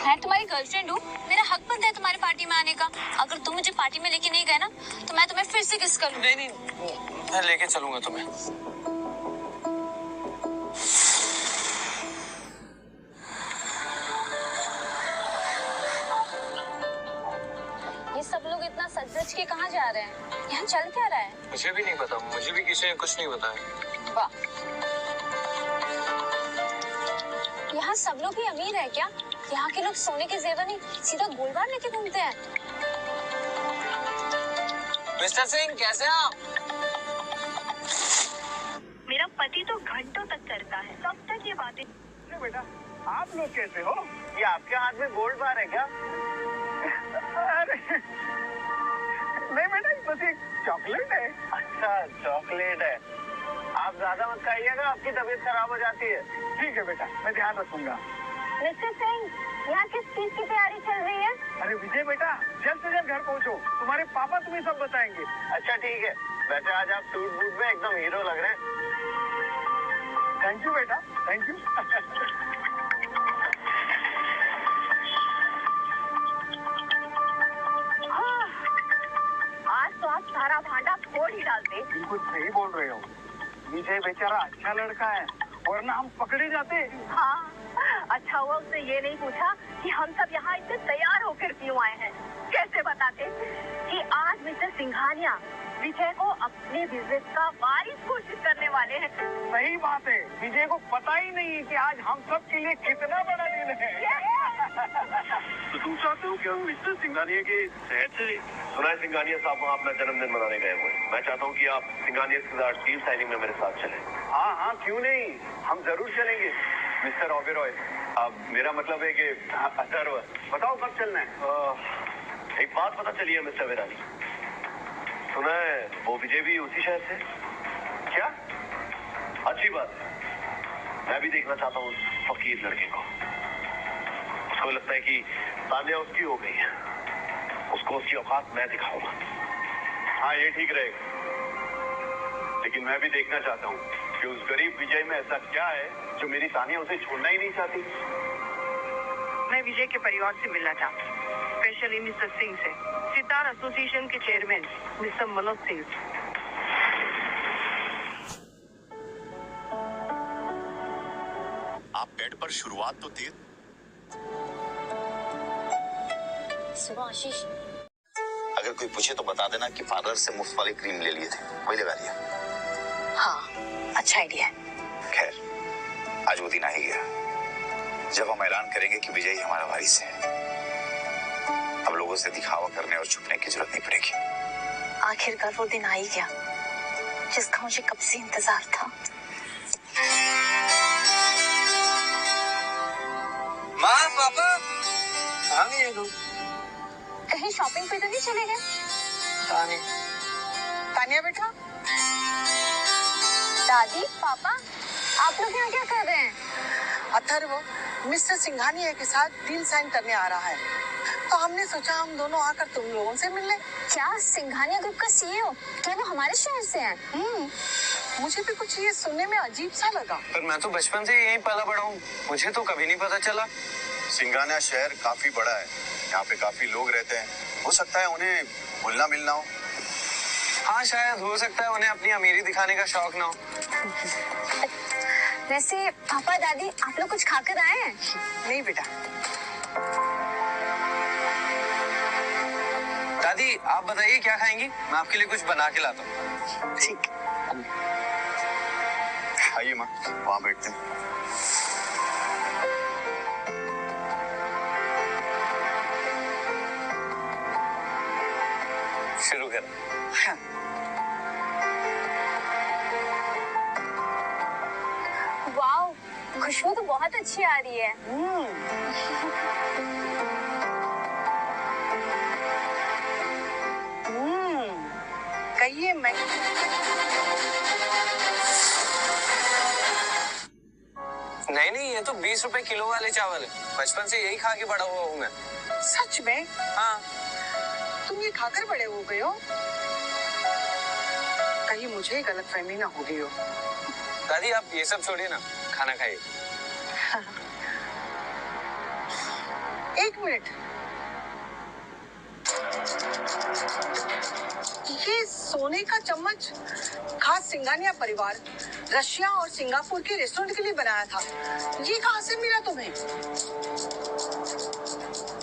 मैं तुम्हारी गर्लफ्रेंड हूँ, मेरा हक बनता है तुम्हारी पार्टी में आने का। अगर तुम मुझे पार्टी में लेके नहीं गए ना, तो मैं तुम्हें फिर से किस करूँ। नहीं, मैं लेके चलूंगा तुम्हें। ये सब लोग इतना सज के कहाँ जा रहे हैं? यहाँ चल क्या रहा है? मुझे भी नहीं पता, मुझे भी किसी ने कुछ नहीं बताया। वाह, यहाँ सब लोग ही अमीर है क्या? यहाँ के लोग सोने के जेवर नहीं, सीधा गोल्ड बार लेके घूमते हैं। मिस्टर सिंह, कैसे हैं आप? मेरा पति तो घंटों तक करता है, कब तक ये बातें? बेटा, आप लोग कैसे हो? ये आपके हाथ में गोल्ड बार है क्या? अरे नहीं बेटा, बस एक चॉकलेट है। अच्छा, चॉकलेट है। आप ज्यादा मत खाइएगा, आपकी तबीयत खराब हो जाती है। ठीक है बेटा, मैं ध्यान रखूंगा। मिस्टर सिंह, यहाँ किस चीज की तैयारी चल रही है? अरे विजय बेटा, जल्द से जल्द घर पहुँचो, तुम्हारे पापा तुम्हें सब बताएंगे। अच्छा ठीक है, वैसे आज आप सूट बूट में एकदम हीरो लग रहे हैं। थैंक यू बेटा, थैंक यू। आज तो आप सारा भांडा फोड़ ही डालते। बिल्कुल सही बोल रहे हो, विजय बेचारा अच्छा लड़का है, वरना हम पकड़े जाते। हाँ, अच्छा हुआ उसने ये नहीं पूछा कि हम सब यहाँ इतने तैयार होकर क्यों आए हैं। कैसे बताते कि आज मिस्टर सिंघानिया विजय को अपने बिजनेस का वारिस घोषित करने वाले हैं। सही बात है, विजय को पता ही नहीं है कि आज हम सब के लिए कितना बड़ा दिन है। तो तुम चाहते हो कि हम मिस्टर सिंघानिया के शहर से? सुना है सिंघानिया साहब वहाँ अपना जन्मदिन मनाने गए हुए। मैं चाहता हूँ कि आप सिंघानिया के साथ डील साइनिंग में मेरे साथ चलें। हाँ, क्यों नहीं, हम जरूर चलेंगे। मिस्टर ओबेरॉय, मेरा मतलब है कि अथर्व, बताओ कब चलना है? एक बात पता चली है मिस्टर विरानी, सुना है वो विजय भी उसी शहर से? क्या? अच्छी बात, मैं भी देखना चाहता हूँ उस फकीर लड़के को। उसको लगता है कि तानिया उसकी हो गई है, उसको उसकी औकात मैं दिखाऊंगा। हाँ, ये ठीक रहेगा, लेकिन मैं भी देखना चाहता हूँ कि उस गरीब विजय में ऐसा क्या है जो मेरी तानिया उसे छोड़ना ही नहीं चाहती। मैं विजय के परिवार से मिलना चाहती हूँ, स्पेशली मिस्टर सिंह से, सितार एसोसिएशन के चेयरमैन मिस्टर मनोज सिंह। आप बेड पर शुरुआत तो थी। सुबह आशीष, अगर कोई पूछे तो बता देना कि पार्लर से मुफ्त वाले क्रीम ले लिए थे, वही लगा लिया। हाँ, अच्छा आइडिया है। खैर, आज वो दिन आ ही गया जब हम ऐलान करेंगे कि विजय हमारा वारिस है। अब लोगों से दिखावा करने और छुपने की जरूरत नहीं पड़ेगी। आखिरकार वो दिन आ ही गया जिसका मुझे कब से इंतजार था। माँ, पापा, कहाँ गए तुम? कहीं शॉपिंग पे तो नहीं चले गए? तानिया बेटा, दादी, पापा, आप लोग यहाँ क्या कर रहे हैं? अथर्व मिस्टर सिंघानिया के साथ डील साइन करने आ रहा है, तो हमने सोचा हम दोनों आकर तुम लोगों से मिल लें। क्या सिंघानिया ग्रुप का सीईओ? क्या वो हमारे शहर से हैं? मुझे भी कुछ ये सुनने में अजीब सा लगा। पर मैं तो बचपन से यहीं पला बड़ा हूँ, मुझे तो कभी नहीं पता चला। सिंघानिया शहर काफी बड़ा है, यहाँ पे काफी लोग रहते हैं, हो सकता है उन्हें घुलना मिलना हो। हाँ शायद हो सकता है उन्हें अपनी अमीरी दिखाने का शौक ना हो। वैसे पापा दादी आप लोग कुछ खाकर आए हैं? नहीं बेटा। दादी आप बताइए क्या खाएंगी, मैं आपके लिए कुछ बना के लाता हूँ। ठीक। आइए माँ, वहाँ बैठते हैं। शुरू कर। हाँ। वाओ, खुशबू तो बहुत अच्छी आ रही है। कहिए मैं नहीं, ये तो 20 रुपए किलो वाले चावल है। बचपन से यही खा के बड़ा हुआ हूँ मैं। सच में? हाँ। तुम ये खाकर बड़े हो गए हो? कहीं मुझे गलतफहमी ना हो गई हो। दादी आप ये सब छोड़िए ना, खाना खाइए। एक मिनट, ये सोने का चम्मच खास सिंघानिया परिवार रशिया और सिंगापुर के रेस्टोरेंट के लिए बनाया था। ये कहाँ से मिला तुम्हें?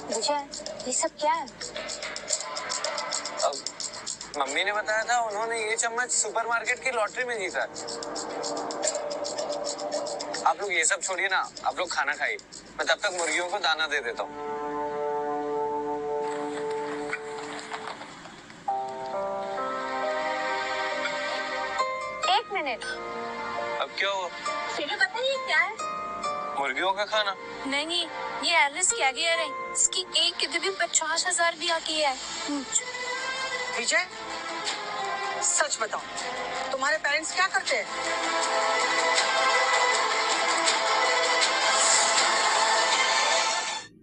विजय, ये सब क्या है? अब मम्मी ने बताया था, उन्होंने ये चम्मच सुपरमार्केट की लॉटरी में जीता। आप लोग ये सब छोड़िए ना, आप लोग खाना खाइए। मैं तब तक मुर्गियों को दाना दे देता हूँ। एक मिनट। अब क्या हुआ? फिर पता नहीं क्या है? मुर्गियों का खाना? नहीं, ये एलिस कैवियर है। इसकी एक किलो भी 50,000 भी आती है। विजय, सच बताओ, तुम्हारे पेरेंट्स क्या करते हैं?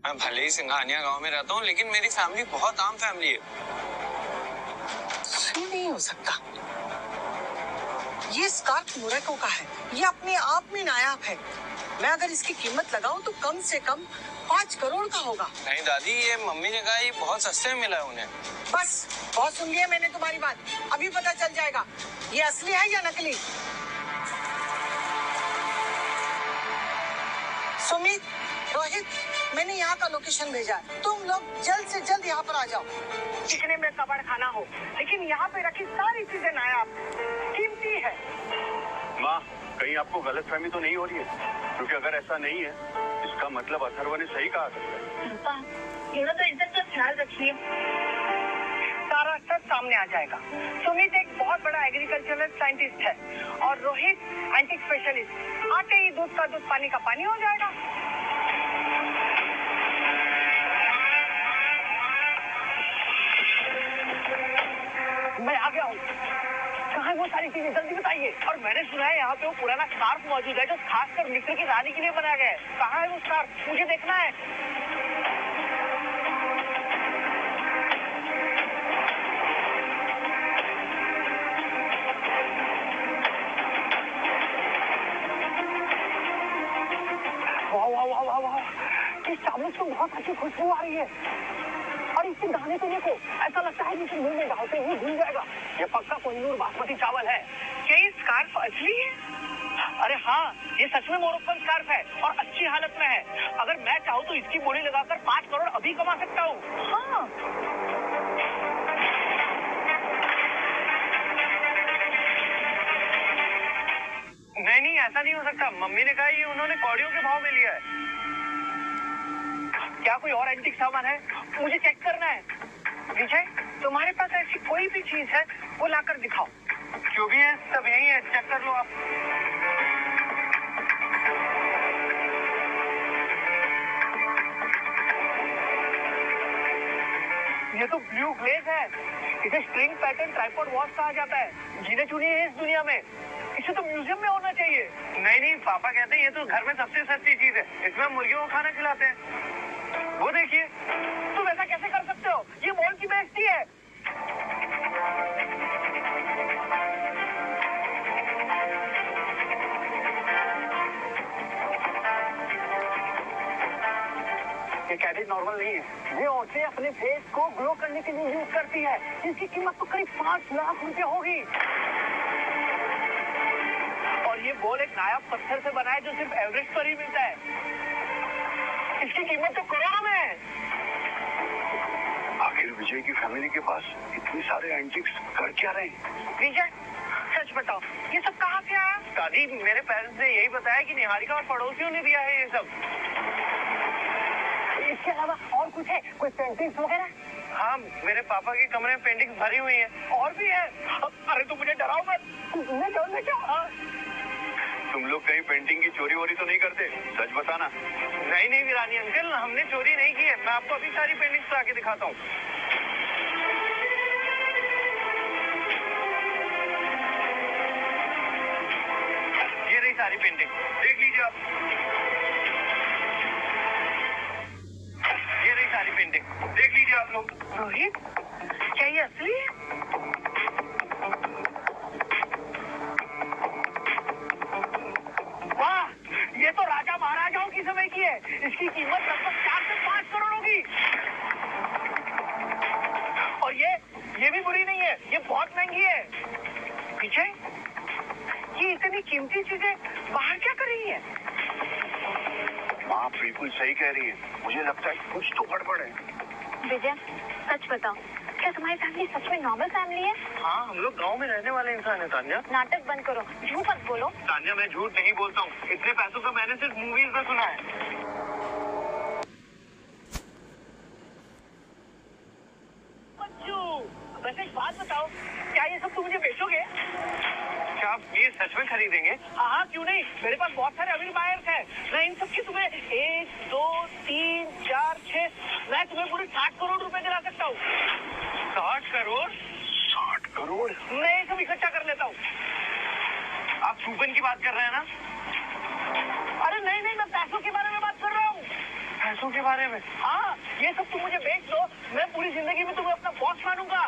मैं भले ही सिंघानिया गांव में रहता हूँ, लेकिन मेरी फैमिली बहुत आम फैमिली है। ये नहीं हो सकता। ये स्कार्फ मुरैको का है। ये अपने आप में नायाब है। मैं अगर इसकी कीमत लगाऊं तो कम से कम 5 करोड़ का होगा। नहीं दादी, ये मम्मी ने कहा ये बहुत सस्ते में मिला है उन्हें। बस, बहुत सुन लिया मैंने तुम्हारी बात। अभी पता चल जाएगा ये असली है या नकली। सुमित, रोहित, मैंने यहाँ का लोकेशन भेजा है। तुम लोग जल्द से जल्द यहाँ पर आ जाओ। दिखने में कबाड़ खाना हो, लेकिन यहाँ पे रखी सारी चीजें नायाब, कीमती है। माँ, कहीं आपको गलतफहमी तो नहीं हो रही है? क्योंकि अगर ऐसा नहीं है, इसका मतलब अथर्व ने सही कहा था। तो इज्जत का ख्याल रखिए, सारा सब सामने आ जाएगा। सुमित एक बहुत बड़ा एग्रीकल्चरल साइंटिस्ट है और रोहित एंटिक स्पेशलिस्ट। आते ही दूध का दूध, पानी का पानी हो जाएगा। मैं आ गया हूँ। कहाँ है वो सारी चीजें, जल्दी बताइए। और मैंने सुना है यहाँ पे वो पुराना स्कार्फ मौजूद है जो खासकर मिस्र की रानी के लिए बनाया गया है। कहाँ है वो स्कार्फ, मुझे देखना है। वाह वाह वाह वाह वाह, इस चावल से बहुत अच्छी खुशबू आ रही है। और इसके दाने को देखो, ऐसा लगता है जिसे मुंह में डालते ही घुल जाएगा। ये पक्का कोहिनूर बासमती चावल है। क्या ये स्कार्फ असली है? अरे हाँ, ये सच में मोरक्कन स्कार्फ है और अच्छी हालत में है। अगर मैं चाहूँ तो इसकी बोली लगाकर 5 करोड़ अभी कमा सकता हूँ। हाँ। नहीं, ऐसा नहीं हो सकता। मम्मी ने कहा ये उन्होंने कौड़ियों के भाव में लिया है। क्या कोई और एंटीक सामान है? मुझे चेक करना है। विजय, तुम्हारे पास ऐसी कोई भी चीज है वो लाकर दिखाओ। जो भी है सब यही है, चेक कर लो आप। ये तो ब्लू ग्लेज है। इसे स्ट्रिंग पैटर्न ट्राइपॉड वॉच कहा जाता है। गिने चुने है इस दुनिया में। इसे तो म्यूजियम में होना चाहिए। नहीं, पापा कहते हैं ये तो घर में सबसे सस्ती चीज है। इसमें मुर्गियों को खाना खिलाते हैं। वो देखिए। तुम ऐसा कैसे कर सकते हो? ये मॉल की बेइज्जती है। ये कैडेट नॉर्मल नहीं है। ये औरतें अपने फेस को ग्लो करने के लिए यूज करती है। इसकी कीमत तो करीब 5 लाख रुपए होगी। और ये बॉल एक नायाब पत्थर से बना है जो सिर्फ एवरेस्ट पर ही मिलता है। इसकी कीमत तो करोड़ों में है। आखिर विजय की फैमिली के पास इतने सारे एंटिक्स कर क्या रहे हैं? विजय, सच बताओ, ये सब कहाँ से आया? दादी, मेरे पेरेंट्स ने यही बताया कि निहारिका और पड़ोसियों ने दिया है ये सब। इसके अलावा और कुछ है? कोई पेंटिंग्स वगैरह? हाँ, मेरे पापा के कमरे में पेंटिंग्स भरी हुई है। और भी है? अरे तुम मुझे डराओ मत। ले जाओ। तुम लोग कहीं पेंटिंग की चोरी वोरी तो नहीं करते? सच बताना। नहीं नहीं वीरानी अंकल, हमने चोरी नहीं की है। मैं आपको अभी सारी पेंटिंग्स ला के दिखाता हूँ। ये रही सारी पेंटिंग, देख लीजिए आप। ये रही सारी पेंटिंग, देख लीजिए आप लोग। रोहित, क्या ये असली है? वाह, ये तो राजा महाराजाओं की समय की है। इसकी कीमत लगभग 4 से 5 करोड़ होगी। और ये भी बुरी नहीं है, ये बहुत महंगी है। विजय, ये इतनी कीमती चीजें बाहर क्या कर रही है? माँ बिल्कुल सही कह रही है। मुझे लगता है कुछ तो गड़बड़ है। विजय, सच बताओ, क्या तुम्हारी फैमिली सच में नॉर्मल फैमिली है? हाँ, हम लोग गांव में रहने वाले इंसान हैं तान्या। नाटक बंद करो, झूठ मत बोलो। तान्या, मैं झूठ नहीं बोलता हूँ। इतने पैसों का मैंने सिर्फ मूवीज में सुना है। वैसे एक बात बताओ, क्या ये सब तुम मुझे बेचोगे? क्या आप ये सच में खरीदेंगे? हाँ, क्यों नहीं। मेरे पास बहुत सारे अमीर बायर्स हैं। मैं इन सब की तुम्हें 1, 2, 3, 4, 6, मैं तुम्हें पूरे 60 करोड़ रुपए दिला सकता हूँ। 60 करोड़? 60 करोड़? मैं ये सब इकट्ठा कर लेता हूँ। आप कूपन की बात कर रहे हैं ना? अरे नहीं, मैं पैसों के बारे में बात कर रहा हूँ। पैसों के बारे में? हाँ, ये सब तुम मुझे बेच दो, मैं पूरी जिंदगी में तुम्हें अपना बॉस मानूंगा।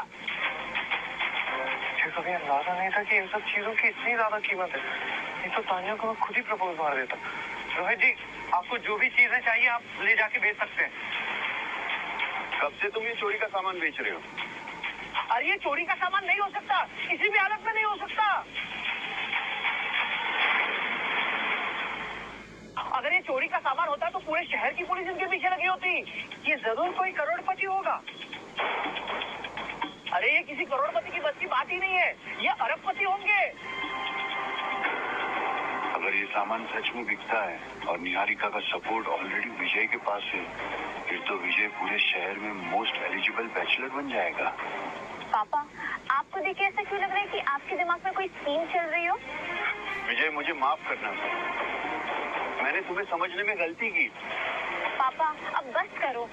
मुझे कभी अंदाजा नहीं था कि इन सब चीजों की इतनी ज्यादा कीमत है। ये तो तान्या को मैं खुद ही प्रपोज मार देता। रोहित जी, आपको जो भी चीजें चाहिए आप ले जाके बेच सकते हैं। कब से तुम ये चोरी का सामान बेच रहे हो? अरे ये चोरी का सामान नहीं हो सकता, किसी भी हालत में नहीं हो सकता। अगर ये चोरी का सामान होता तो पूरे शहर की पुलिस इनके पीछे लगी होती। ये जरूर कोई करोड़पति होगा। अरे ये किसी करोड़पति की बस की बात ही नहीं है, ये अरबपति होंगे। अगर ये सामान सच में बिकता है और निहारिका का सपोर्ट ऑलरेडी विजय के पास है, फिर तो विजय पूरे शहर में मोस्ट एलिजिबल बैचलर बन जाएगा। पापा, आपको देख के ऐसा क्यों लग रहा है कि आपके दिमाग में कोई स्कीम चल रही हो? विजय, मुझे माफ करना, मैंने तुम्हें समझने में गलती की। पापा, अब बस करो।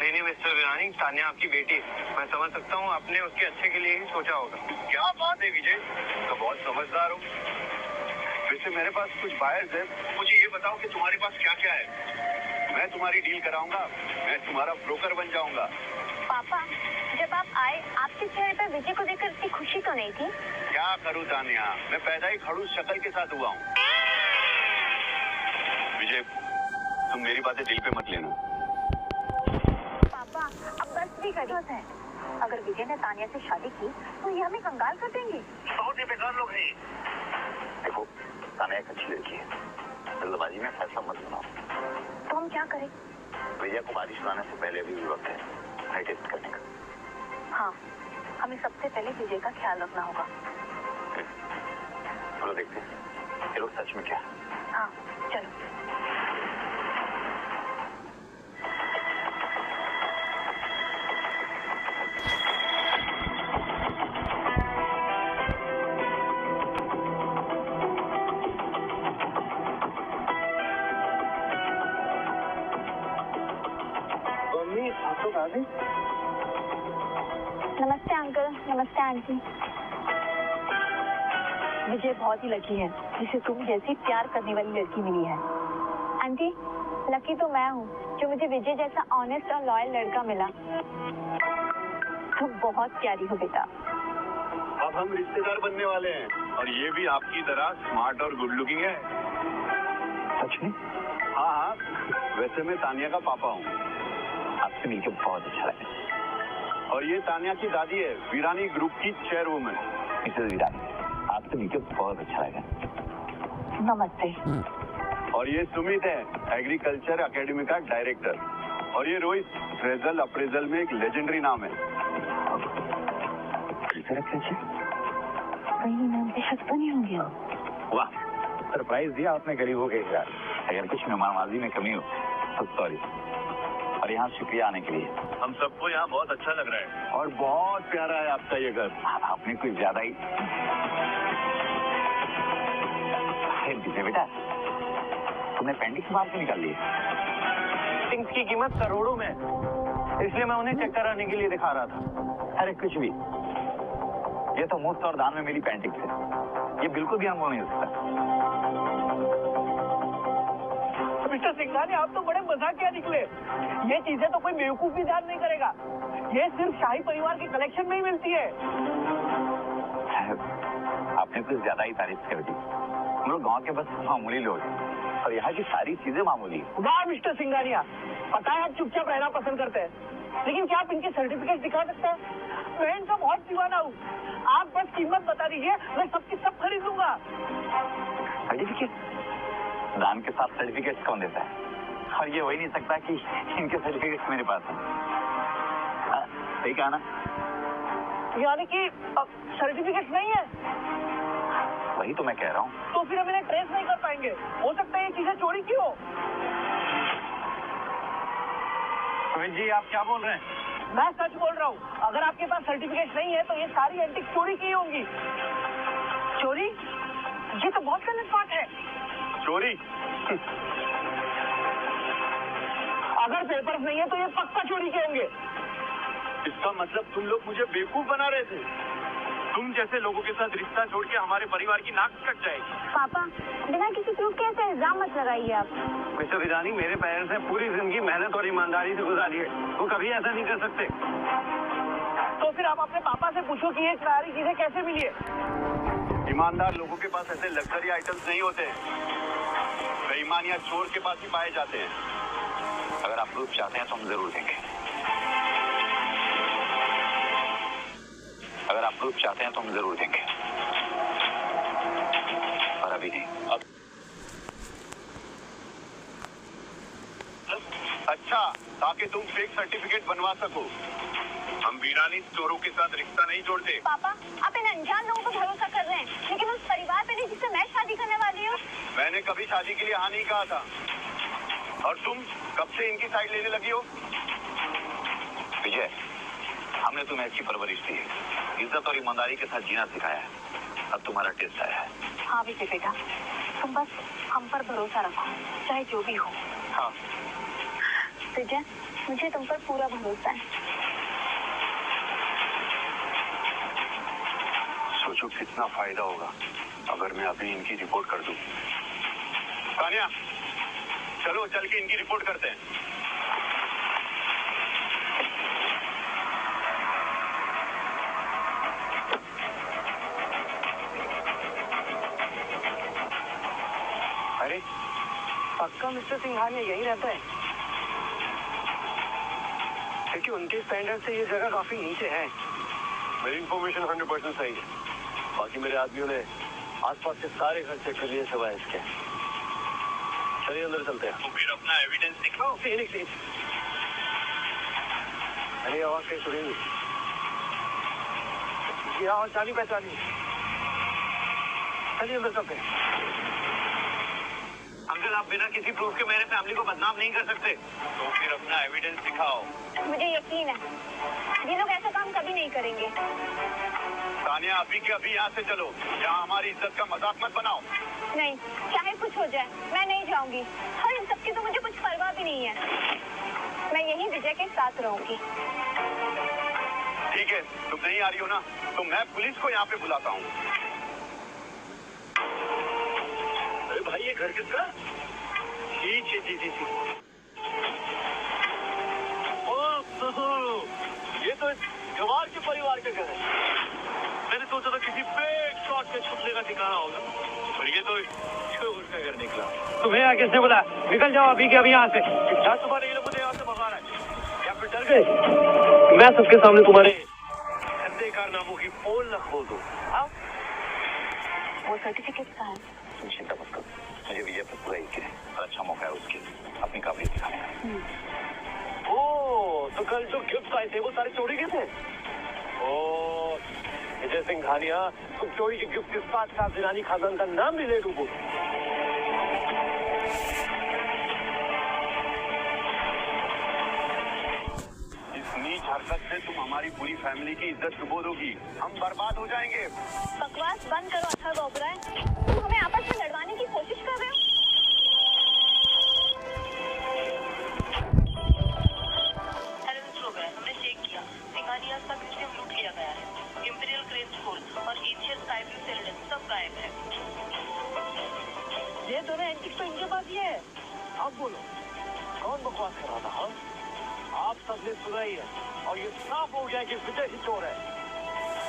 नहीं मिस्टर वीरानी, तान्या आपकी बेटी है। मैं समझ सकता हूँ आपने उसके अच्छे के लिए ही सोचा होगा। क्या बात है विजय, तो बहुत समझदार हो। वैसे मेरे पास कुछ बायर्स है, मुझे ये बताओ कि तुम्हारे पास क्या क्या है। मैं तुम्हारी डील कराऊंगा, मैं तुम्हारा ब्रोकर बन जाऊंगा। पापा, जब आप आए आपके चेहरे पर विजय को देखकर इतनी खुशी तो नहीं थी? क्या करूँ तान्या, मैं पैदा ही खड़ूस शक्ल के साथ हुआ हूँ। विजय, तुम मेरी बातें दिल पे मत लेना। पापा, अब बस भी करिए। अगर विजय ने तान्या से शादी की तो ये हमें कंगाल कर देंगे। बहुत ही बेकार लोग हैं। देखो, तान्या एक अच्छी लड़की है, जल्दबाजी में फैसला मत बनाओ। तो हम क्या करें? विजय को बारिश लाने से पहले भी वक्त है टेस्ट करने का। हाँ, हमें सबसे पहले विजय का ख्याल रखना होगा। चलो देखते हैं ये लोग सच में क्या। हाँ, चलो। आप लोग आ गए? नमस्ते अंकल, नमस्ते आंटी। विजय बहुत ही लकी है जिसे तुम जैसी प्यार करने वाली लड़की मिली है। आंटी, लकी तो मैं हूँ जो मुझे विजय जैसा ऑनेस्ट और लॉयल लड़का मिला। तुम बहुत प्यारी हो बेटा। अब हम रिश्तेदार बनने वाले हैं और ये भी आपकी तरह स्मार्ट और गुड लुकिंग है। सच में? हाँ, वैसे मैं तानिया का पापा हूँ। आपसे मिलकर बहुत अच्छा लगा। और ये तानिया की दादी है, वीरानी ग्रुप की चेयरवुमन। मिसेस वीरानी, आपसे मिलकर बहुत अच्छा लगा। नमस्ते। और ये सुमित है, एग्रीकल्चर एकेडमी का डायरेक्टर। और ये रोहित, ट्रेजल अप्रेजल में एक लेजेंडरी नाम है। कहीं नाम पे शक तो नहीं हो गया? वाह, सरप्राइज दिया आपने गरीबों के यार। अगर कुछ मेहमानबाजी में कमी हो तो सॉरी। और यहाँ शुक्रिया आने के लिए। हम सबको यहाँ बहुत अच्छा लग रहा है और बहुत प्यारा है आपका ये घर। आपने कुछ ज्यादा ही बेटा, तुमने पेंडिक्स बाहर से निकाल ली? पेंटिंग्स की कीमत करोड़ों में, इसलिए मैं उन्हें चेक कराने के लिए दिखा रहा था। अरे कुछ भी, ये तो मुफ्त और दान में मिली पेंटिंग्स है। ये बिल्कुल भी अनमोल नहीं हो सकता। मिस्टर सिंघानिया, आप तो बड़े मजाकिया निकले। ये चीजें तो कोई बेवकूफ भी दान नहीं करेगा। ये सिर्फ शाही परिवार की कलेक्शन में ही मिलती है। आपने कुछ ज्यादा ही तारीफ कर दी। हम लोग गाँव के बस मामूली लोग हैं और यहाँ की सारी चीजें मामूली। वाह मिस्टर सिंघानिया, पता है आप चुपचाप रहना पसंद करते हैं, लेकिन क्या आप इनके सर्टिफिकेट दिखा सकते हैं? मैं इनका बहुत दीवाना हूँ। आप बस कीमत बता दीजिए, मैं सबकी सब खरीद लूंगा। सर्टिफिकेट? दान के साथ सर्टिफिकेट कौन देता है? और ये हो ही नहीं सकता कि इनके सर्टिफिकेट मेरे पास हैं। सही कहा ना? यानी कि सर्टिफिकेट नहीं है? वही तो मैं कह रहा हूँ। तो फिर हम इन्हें ट्रेस नहीं कर पाएंगे। हो सकता है ये चीजें चोरी की हो। रोहित जी, आप क्या बोल रहे हैं? मैं सच बोल रहा हूँ। अगर आपके पास सर्टिफिकेट नहीं है तो ये सारी एंटीक चोरी की होंगी। चोरी? ये तो बहुत गलत बात है। चोरी? अगर पेपर्स नहीं है तो ये पक्का चोरी के होंगे। इसका मतलब तुम लोग मुझे बेवकूफ बना रहे थे। तुम जैसे लोगों के साथ रिश्ता छोड़ के हमारे परिवार की नाक कट जाएगी। पापा, बिना किसी प्रूफ के ऐसे इल्जाम मत लगाइए आप। मिस्टर वीरानी, मेरे पेरेंट्स ने पूरी जिंदगी मेहनत और ईमानदारी से गुजारी है। वो कभी ऐसा नहीं कर सकते। तो फिर आप अपने पापा से पूछो कि ये सारी चीजें कैसे मिली है। ईमानदार लोगों के पास ऐसे लग्जरी आइटम्स नहीं होते। बेईमान या चोर के पास ही पाए जाते हैं। अगर आप प्रूफ चाहते हैं तो हम जरूर देंगे। अगर आप प्रूफ चाहते हैं तो हम जरूर देंगे, और अभी नहीं। अच्छा, ताकि तुम फेक सर्टिफिकेट बनवा सको। हम वीरानी चोरों के साथ रिश्ता नहीं जोड़ते। पापा, आप इन अनजान लोगों को भरोसा कर रहे हैं, लेकिन उस परिवार पे नहीं जिससे मैं शादी करने वाली हूँ। मैंने कभी शादी के लिए हाँ नहीं कहा था। और तुम कब से इनकी साइड लेने लगी हो? विजय, हमने तुम्हें अच्छी परवरिश दी है, इज्जत और ईमानदारी के साथ जीना सिखाया है। अब तुम्हारा टेस्ट आया है। हाँ विजय बेटा, तुम बस हम पर भरोसा रखो, चाहे जो भी हो। हाँ विजय, मुझे तुम पर पूरा भरोसा है। सोचो कितना फायदा होगा अगर मैं अभी इनकी रिपोर्ट कर दूं। तानिया, चलो चल के इनकी रिपोर्ट करते हैं। अरे पक्का मिस्टर सिंघानिया यही रहता है, क्योंकि उनके स्टैंडर्ड से ये जगह काफी नीचे है। मेरी इन्फॉर्मेशन 100% सही है। बाकी मेरे आदमियों ने आसपास के सारे घर चेक कर लिए सिवाय इसके। चलिए अंदर चलते हैं। तो फिर अपना एविडेंस दिखाओ। फिनिक्स, अरे आवाज कहीं सुनेंगी? ये आवाज जानी पहचानी। चलिए अंदर चलते हैं। अंकल, आप बिना किसी प्रूफ के मेरे फैमिली को बदनाम नहीं कर सकते। तो फिर अपना एविडेंस दिखाओ। मुझे यकीन है ये लोग ऐसा काम कभी नहीं करेंगे। तानिया, अभी के अभी यहाँ से चलो। यहाँ हमारी इज्जत का मजाक मत बनाओ। नहीं, चाहे कुछ हो जाए मैं नहीं जाऊंगी, और इन सबकी तो मुझे कुछ परवाह भी नहीं है। मैं यही विजय के साथ रहूंगी। ठीक है, तुम नहीं आ रही हो ना, तो मैं पुलिस को यहाँ पे बुलाता हूँ। अरे भाई, ये घर किसका? जी। ये तो गवार के परिवार का घर है। मैंने सोचा था किसी फेक शॉट के छुपने का ठिकाना होगा। और ये तो उसका घर निकला। तुम्हें यहाँ किसने बोला? निकल जाओ अभी के अभी यहाँ से। क्या तुम्हारे ये लोग मुझे यहाँ से भगा रहा है? क्या फिर डर गए? मैं सबके सामने तुम्हारे गंदे कारनामों की पोल न खोल दूं। वो सर्टिफिकेट कहाँ है? तुम चिंता मत करो, मुझे विजय पर पूरा यकीन है और अच्छा मौका है उसके लिए अपनी काबिलियत दिखाने का। ओ, तो कल जो गिफ्ट आए थे वो सारे चोरी के थे? ओ, विजय सिंघानिया, तुम चोरी के गिफ्ट के साथ साथ जिलानी खानदान का नाम भी ले डूबो। इस नीच हरकत से तुम हमारी पूरी फैमिली की इज्जत डुबो दोगी। हम बर्बाद हो जाएंगे। बकवास बंद करो अच्छा गोबरा, तुम हमें आपस में लड़वाने की कोशिश कर रहे हो। हमने चेक किया, सिंघानिया का म्यूजियम लूट लिया गया है। इंपीरियल क्रेन स्कूल और एशियन स्काई सिलेंडर सब गायब है। ये दोनों एंटिक तो इनके पास ही है। अब बोलो, कौन बकवास कर रहा था? हाँ, आप सबने सुना ही है और ये साफ हो गया कि विजय ही चोर है।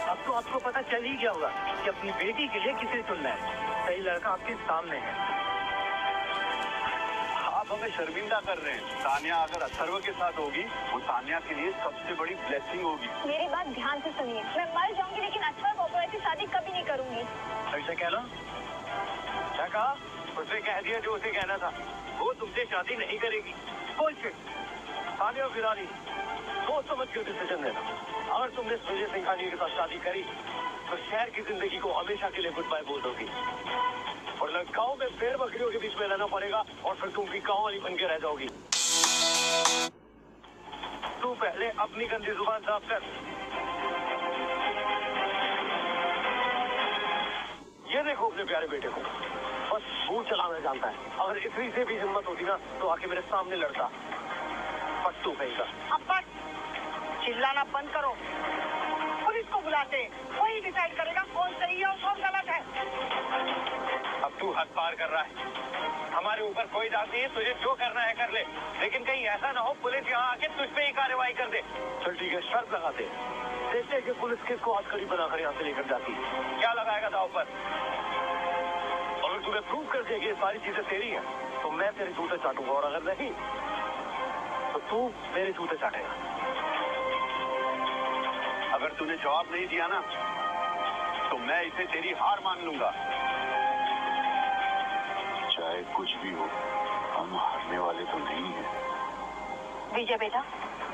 अब तो आपको पता चल ही गया होगा कि अपनी बेटी के लिए किसे चुनना है। सही लड़का आपके सामने है। आप हमें शर्मिंदा कर रहे हैं। तान्या अगर अथर्व के साथ होगी, वो तान्या के लिए सबसे बड़ी ब्लेसिंग होगी। मेरी बात ध्यान से सुनिए, मैं मर जाऊंगी लेकिन अच्छा गोबरा की शादी कभी नहीं करूंगी। ऐसे कहना? क्या कहा? उसने कह दिया जो उसे कहना था। वो तुमसे शादी नहीं करेगी। बुलशिट। तान्या फिरानी, सोच समझ के डिसीजन लेना। अगर तुमने विजय सिंघानिया के साथ शादी करी तो शहर की जिंदगी को हमेशा के लिए गुड बाय बोल दोगी और गाँव में भेड़ बकरियों के बीच में रहना पड़ेगा और फिर तुम भी गाँव वाली बन के रह जाओगी। तू पहले अपनी गंदी जुबान साफ कर। ये देखो अपने प्यारे बेटे को, बस मुंह चलाना जानता है। अगर इतनी से भी हिम्मत होती ना तो आके मेरे सामने लड़ता। पट्टू कहेगा। अब चिल्लाना बंद करो। पुलिस को बुलाते, वही डिसाइड करेगा कौन सही है और कौन गलत है। अब तू हद पार कर रहा है। हमारे ऊपर कोई दाग नहीं है, तुझे जो करना है कर ले, लेकिन कहीं ऐसा ना हो पुलिस यहाँ आके तुझ पे ही कार्रवाई कर दे। चल ठीक है, शर्त लगाते, देखते हैं कि पुलिस किसको हथकड़ी बनाकर यहाँ से लेकर जाती है। क्या लगाएगा दाव पर? अगर तुम्हें प्रूव कर दिया कि ये सारी चीजें तेरी हैं, तो मैं तेरे जूते चाटूंगा और अगर नहीं तो तू मेरे जूते चाटेगा। अगर तूने जवाब नहीं दिया ना तो मैं इसे तेरी हार मान लूंगा। चाहे कुछ भी हो, हम हारने वाले तो नहीं हैं। विजय बेटा,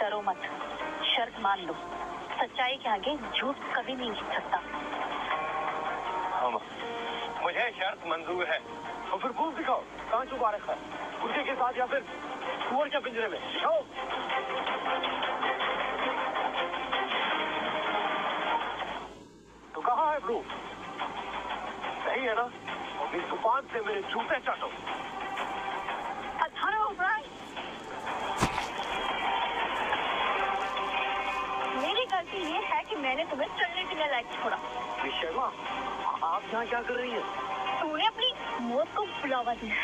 डरो मत, शर्त मान लो। सच्चाई के आगे झूठ कभी नहीं जीत सकता। हाँ, मुझे शर्त मंजूर है। तो फिर प्रूफ दिखाओ, कहाँ छुपा रखा है? कुर्सी के साथ या फिर कुंवर के पिंजरे में? दिखाओ। तो कहाँ है प्रूफ? सही है ना? अपनी जुबान से मेरे जूते चाटो। मेरी गलती ये है कि मैंने तुम्हें चलने के लिए लायक छोड़ा। शर्मा, आप यहाँ क्या कर रही है? तूने अपनी मौत को बुलावा दिया।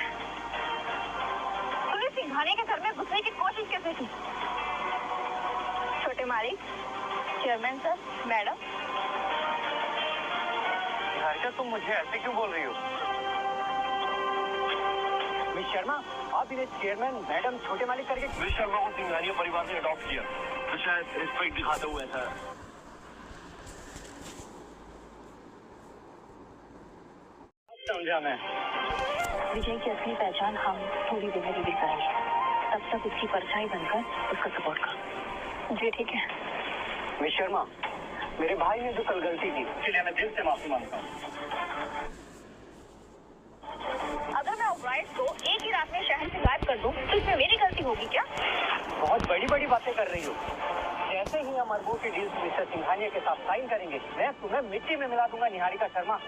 तूने सिंघानिया के घर में घुसने की कोशिश कैसे की? छोटे मालिक, चेयरमैन सर, मैडम। निहारिका, तुम मुझे ऐसे क्यों बोल रही हो? मिस शर्मा, आप इन्हें चेयरमैन, मैडम, छोटे मालिक करके मिस शर्मा को सिंघानिया परिवार ने अडॉप्ट किया, तो शायद रिस्पेक्ट दिखाते हुए ऐसा। समझा मैं। विजय की असली पहचान हम थोड़ी देर में रिवील करेंगे, तब तक उसकी परछाई बनकर उसका सपोर्ट करो। जी ठीक है। मिस शर्मा, मेरे भाई ने जो कल गलती की उसके लिए मैं दिल से माफी मांगता हूँ। अगर मैं ऑब्राइट को एक ही रात में शहर से गायब कर दूं, तो इसमें मेरी गलती होगी क्या? बहुत बड़ी बड़ी बातें कर रही हो। जैसे ही हम अरबों की डील मिस्टर सिंघानिया के साथ साइन करेंगे, मैं तुम्हें मिट्टी में मिला दूंगा। निहारिका शर्मा,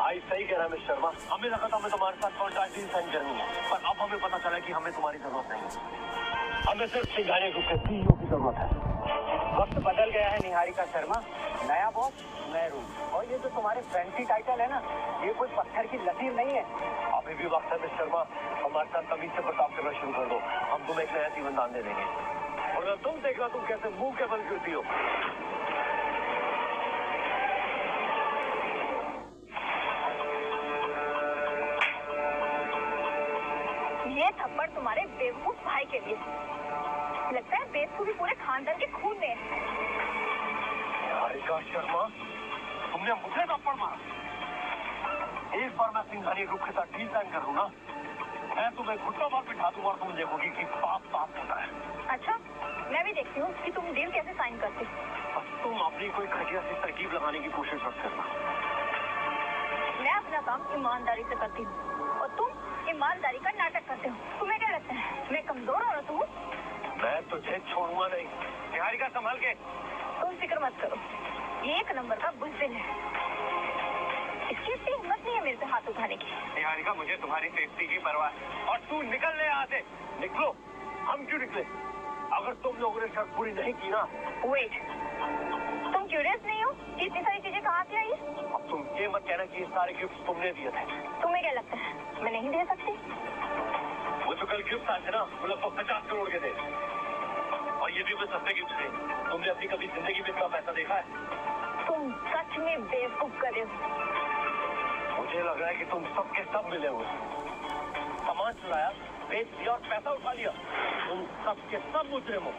आई सही कह रहा है मिस शर्मा। हमें लगा था हमें तुम्हारे साथ कॉन्ट्रैक्ट डील साइन करनी है, पर अब हमें पता चला कि हमें तुम्हारी जरूरत नहीं है। हमें सिर्फ सिंघानिया ग्रुप के सीईओ की जरूरत है। वक्त बदल गया है निहारिका शर्मा, नया बॉस, नए रूल। और ये जो तुम्हारे फैंसी टाइटल है ना, ये कोई पत्थर की लकीर नहीं है। अभी भी वक्त है मिस शर्मा, हमारे साथ तमीज से बर्ताव करना शुरू कर दो। हम तुम्हें एक नया जीवन दान दे देंगे और तुम देखना तुम कैसे मुंह के बल गिरती हो। ये थप्पड़ तुम्हारे बेवकूफ भाई के लिए। लगता है बेवकूफी पूरे खानदान के खून में है। निहारिका शर्मा, तुमने मुझे थप्पड़ मारा। एक बार मैं सिंघानिया ग्रुप के साथ डील साइन कर दूं ना, मैं तुम्हें घुटनों पर बिठा दूंगा और तुम देखोगी कि पाप पाप होता है। अच्छा, मैं भी देखती हूँ कि तुम डील कैसे साइन करते। बस तुम अपनी कोई घटिया सी तरकीब लगाने की कोशिश मत करना। मैं अपना काम ईमानदारी से करती हूँ और तुम ईमानदारी का नाटक करते हो। तुम्हें क्या लगता है मैं कमजोर औरत हूँ? मैं तुझे छोड़ूंगा नहीं। निहारिका संभल के। तुम फिक्र मत करो, ये एक नंबर का बुज़दिल है। इसकी इतनी हिम्मत नहीं है मेरे पे हाथ उठाने की। निहारिका, मुझे तुम्हारी सेफ्टी की परवाह है और तू निकल ले यहाँ से। निकलो। हम क्यों निकले? अगर तुम लोगों ने शर्त पूरी नहीं की ना। वेट, तुम क्यूरियस नहीं हो कि इतनी सारी चीजें कहाँ से आई? अब तुम ये मत कहना कि ये सारे गिफ्ट तुमने दिए थे। तुम्हें क्या लगता है मैं नहीं दे सकती? वो जो कल गिफ्ट आए थे ना, वो लगभग 50 करोड़ के थे और ये भी सस्ते गिफ्ट थे। तुमने अपनी कभी जिंदगी में इतना पैसा देखा है? तुम सच में बेवकूफ कर रहे हो। मुझे लग रहा है कि तुम सबके सब मिले हुए। सामान चुराया, बेच दिया और पैसा उठा लिया। तुम सबके सब मुजरिम हो।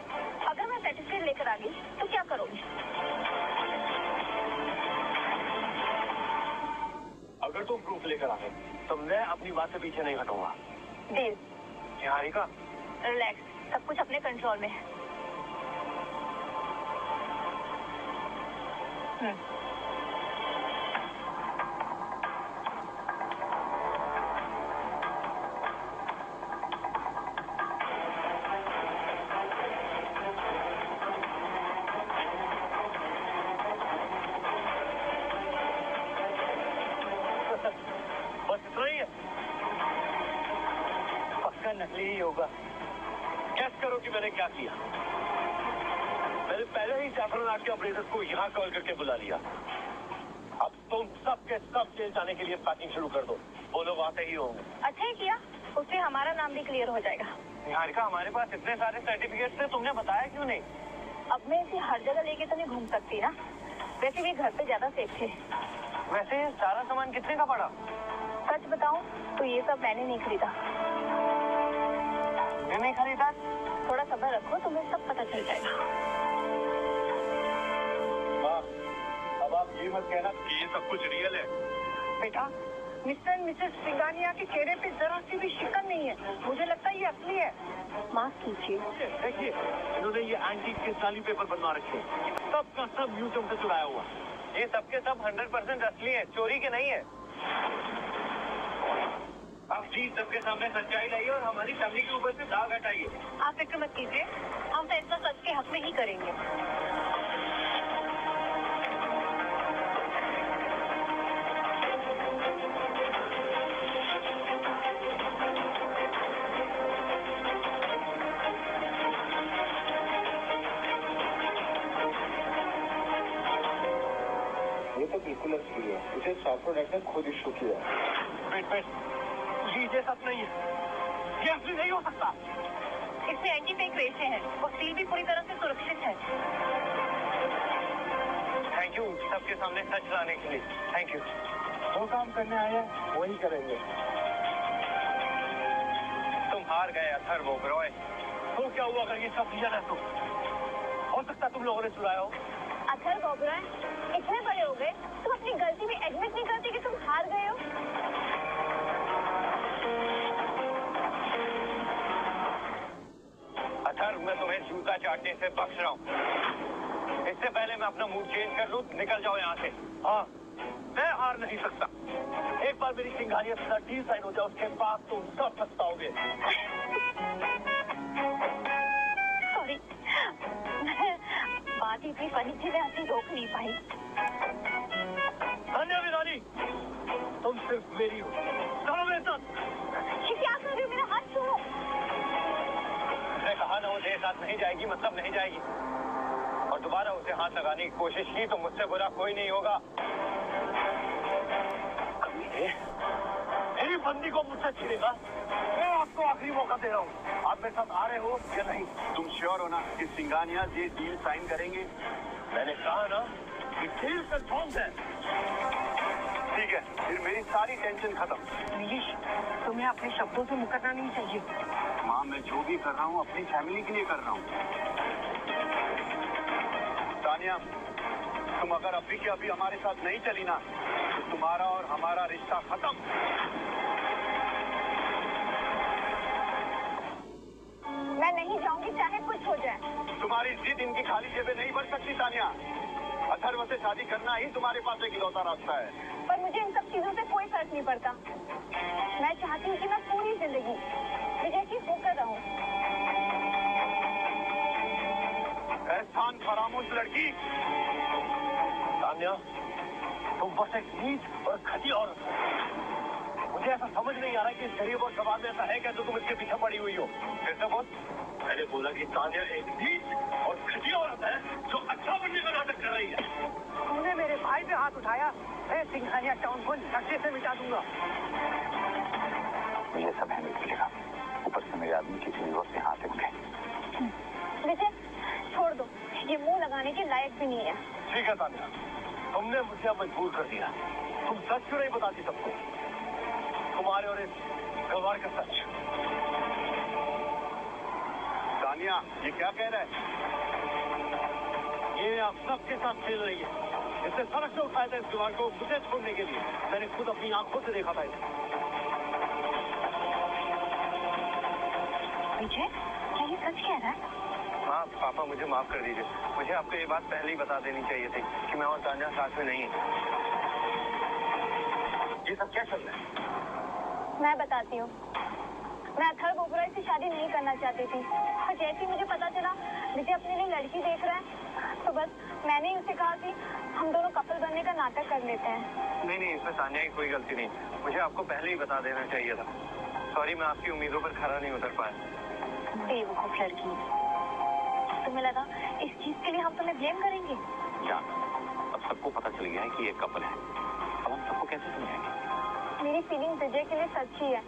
अगर मैं सर्टिफिकेट लेकर आ गई तो क्या करोगे? अगर तुम प्रूफ लेकर आ गए तो मैं अपनी बात से पीछे नहीं हटूंगा। डील। निहारिका, रिलैक्स, सब कुछ अपने कंट्रोल में है। बस इतना ही है? पक्का नकली ही होगा। कैस करो कि मैंने क्या किया। मैंने पहले ही सैफरन आर्ट के ऑपरेटर्स को यहाँ कॉल करके बुला लिया। अब तुम सब के सब जेल जाने के लिए पैकिंग शुरू कर दो। वो लोग आते ही होंगे। अच्छा ही किया, उससे हमारा नाम भी क्लियर हो जाएगा। निहारिका, हमारे पास इतने सारे सर्टिफिकेट थे, तुमने बताया क्यों नहीं? अब मैं इसे हर जगह लेके तो नहीं घूम सकती ना। वैसे भी घर पे ज्यादा सेफ थे। वैसे सारा सामान कितने का पड़ा? सच बताऊं तो ये सब मैंने नहीं खरीदा। मैं नहीं खरीदा? थोड़ा सब्र रखो, तुम्हें सब पता चल जाएगा। अब आप ये मत कहना कि ये सब कुछ रियल है। बेटा, मिस्टर एंड मिसेस सिंघानिया के चेहरे पे जरा सी भी शिकन नहीं है। मुझे लगता है ये असली है। माफ कीजिए। देखिए, इन्होंने ये एंटीक के जाली पेपर बनवा रखे हैं। सब का सब म्यूजियम से चुराया हुआ। ये सबके सब 100% असली है, चोरी के नहीं है। आप जी सबके सामने सच्चाई लाइए और हमारी फैमिली के ऊपर से दाग हटाइए। आप फिक्र मत कीजिए, हम फैसला सच के हक में ही करेंगे। ये तो बिल्कुल असली है। इसे सॉफ्टवेयर ने खुद इशू किया। वेट, ये सब नहीं है, ये असली नहीं हो सकता। इसमें एंटी फेक रेशे हैं और सील भी पूरी तरह से सुरक्षित है। थैंक यू सबके सामने सच लाने के लिए। Thank you. वो काम करने आए हैं वही करेंगे। तुम हार गए अथर्व ओबरॉय। तो क्या हुआ अगर ये सब रियल है? तो हो सकता तुम लोगों ने चुराया हो। अथर्व ओबरॉय इतने बड़े हो गए, तुम अपनी गलती भी एडमिट नहीं करते कि तुम हार गए हो। अथर्व, मैं तुम्हें जूता चाटने से बख्श रहा हूँ। इससे पहले मैं अपना मूड चेंज कर लूं, निकल जाओ यहाँ से। हाँ, मैं हार नहीं सकता। एक बार मेरी सिंघानिया के साथ डील साइन हो जाए, उसके बाद तुम सब पछताओगे। सॉरी, बात इतनी फनी थी, मैं अपनी रोक नहीं पाई। धन्य विरानी, तुम सिर्फ मेरी हो। चलो मेरे साथ। ये क्या कर रहे हो? मेरा हाथ छोड़ो। मैंने कहा ना, वो देर साथ नहीं जाएगी, मतलब नहीं जाएगी। और दोबारा उसे हाथ लगाने की कोशिश की तो मुझसे बुरा कोई नहीं होगा। मेरी बंदी को मुझसे छीनेगा? मैं आपको आखिरी मौका दे रहा हूँ। आप मेरे साथ आ रहे हो या नहीं? तुम श्योर हो ना कि सिंघानिया ये डील साइन करेंगे? मैंने कहा ना कि डील कंफर्म है। ठीक है, फिर मेरी सारी टेंशन खत्म। नीलिश, तुम्हें अपने शब्दों से मुकरना नहीं चाहिए। माँ, मैं जो भी कर रहा हूँ अपनी फैमिली के लिए कर रहा हूँ। तानिया, तुम अगर अभी के अभी हमारे साथ नहीं चली ना, तो तुम्हारा और हमारा रिश्ता खत्म। मैं नहीं जाऊंगी चाहे कुछ हो जाए। तुम्हारी जिद इनकी खाली जेबें नहीं भर सकती तानिया। अथर्व से शादी करना ही तुम्हारे पास एक इकलौता रास्ता है। पर मुझे इन सब चीजों से कोई फर्क नहीं पड़ता। मैं चाहती हूँ कि मैं पूरी जिंदगी विजय की होकर रहूं। एहसान फरामोश लड़की। तान्या, तुम बस एक नीच और घटिया औरत हो। मुझे ऐसा समझ नहीं आ रहा कि इस गरीब और सवाल में ऐसा है क्या जो तुम इसके पीछे पड़ी हुई हो। कैसे बोल? मैंने बोला कि तान्या एक नीच और घटिया औरत है जो अच्छा बनने का नाटक कर रही है। तुमने मेरे भाई पे हाथ उठाया, मैं सिंघानिया टाउन को नक्शे से मिटा दूंगा। ये सब है मिलेगा, ऊपर से मेरे आदमी किसी और से हाथ होंगे। विजय, छोड़ दो, ये मुंह लगाने के लायक भी नहीं है। ठीक है तान्या, तुमने मुझे अब मजबूर कर दिया। तुम सच क्यों नहीं बताती सबको? तुम्हारे और इस गवार का सच। तानिया, ये क्या कह रहा है? ये आप सबके साथ खेल रही है। इसने सड़क से उठाया था इस गवार को मुझे छोड़ने के लिए। मैंने खुद अपनी आंखों से देखा था इसे। विजय, क्या ये सच कह रहा है? हाँ पापा, मुझे माफ कर दीजिए। मुझे आपको ये बात पहले ही बता देनी चाहिए थी कि मैं और तान्या साथ में नहीं है। ये सब क्या चल रहा है? मैं बताती हूँ। मैं अथर्व ओबराय से शादी नहीं करना चाहती थी, और जैसे मुझे पता चला विजय अपने लिए लड़की देख रहा है, तो बस मैंने ही उसे कहा कि हम दोनों कपल बनने का नाटक कर लेते हैं। नहीं, इसमें तान्या की कोई गलती नहीं। मुझे आपको पहले ही बता देना चाहिए था। सॉरी, मैं आपकी उम्मीदों पर खरा नहीं उतर पाया। बेवकूफ लड़की। तुम्हें लगा इस चीज के लिए हम तुम्हें ब्लेम करेंगे? जान, अब सबको पता चल गया है कि ये कपल है। अब हम सबको कैसे समझाएंगे? मेरी फीलिंग विजय के लिए सच्ची है।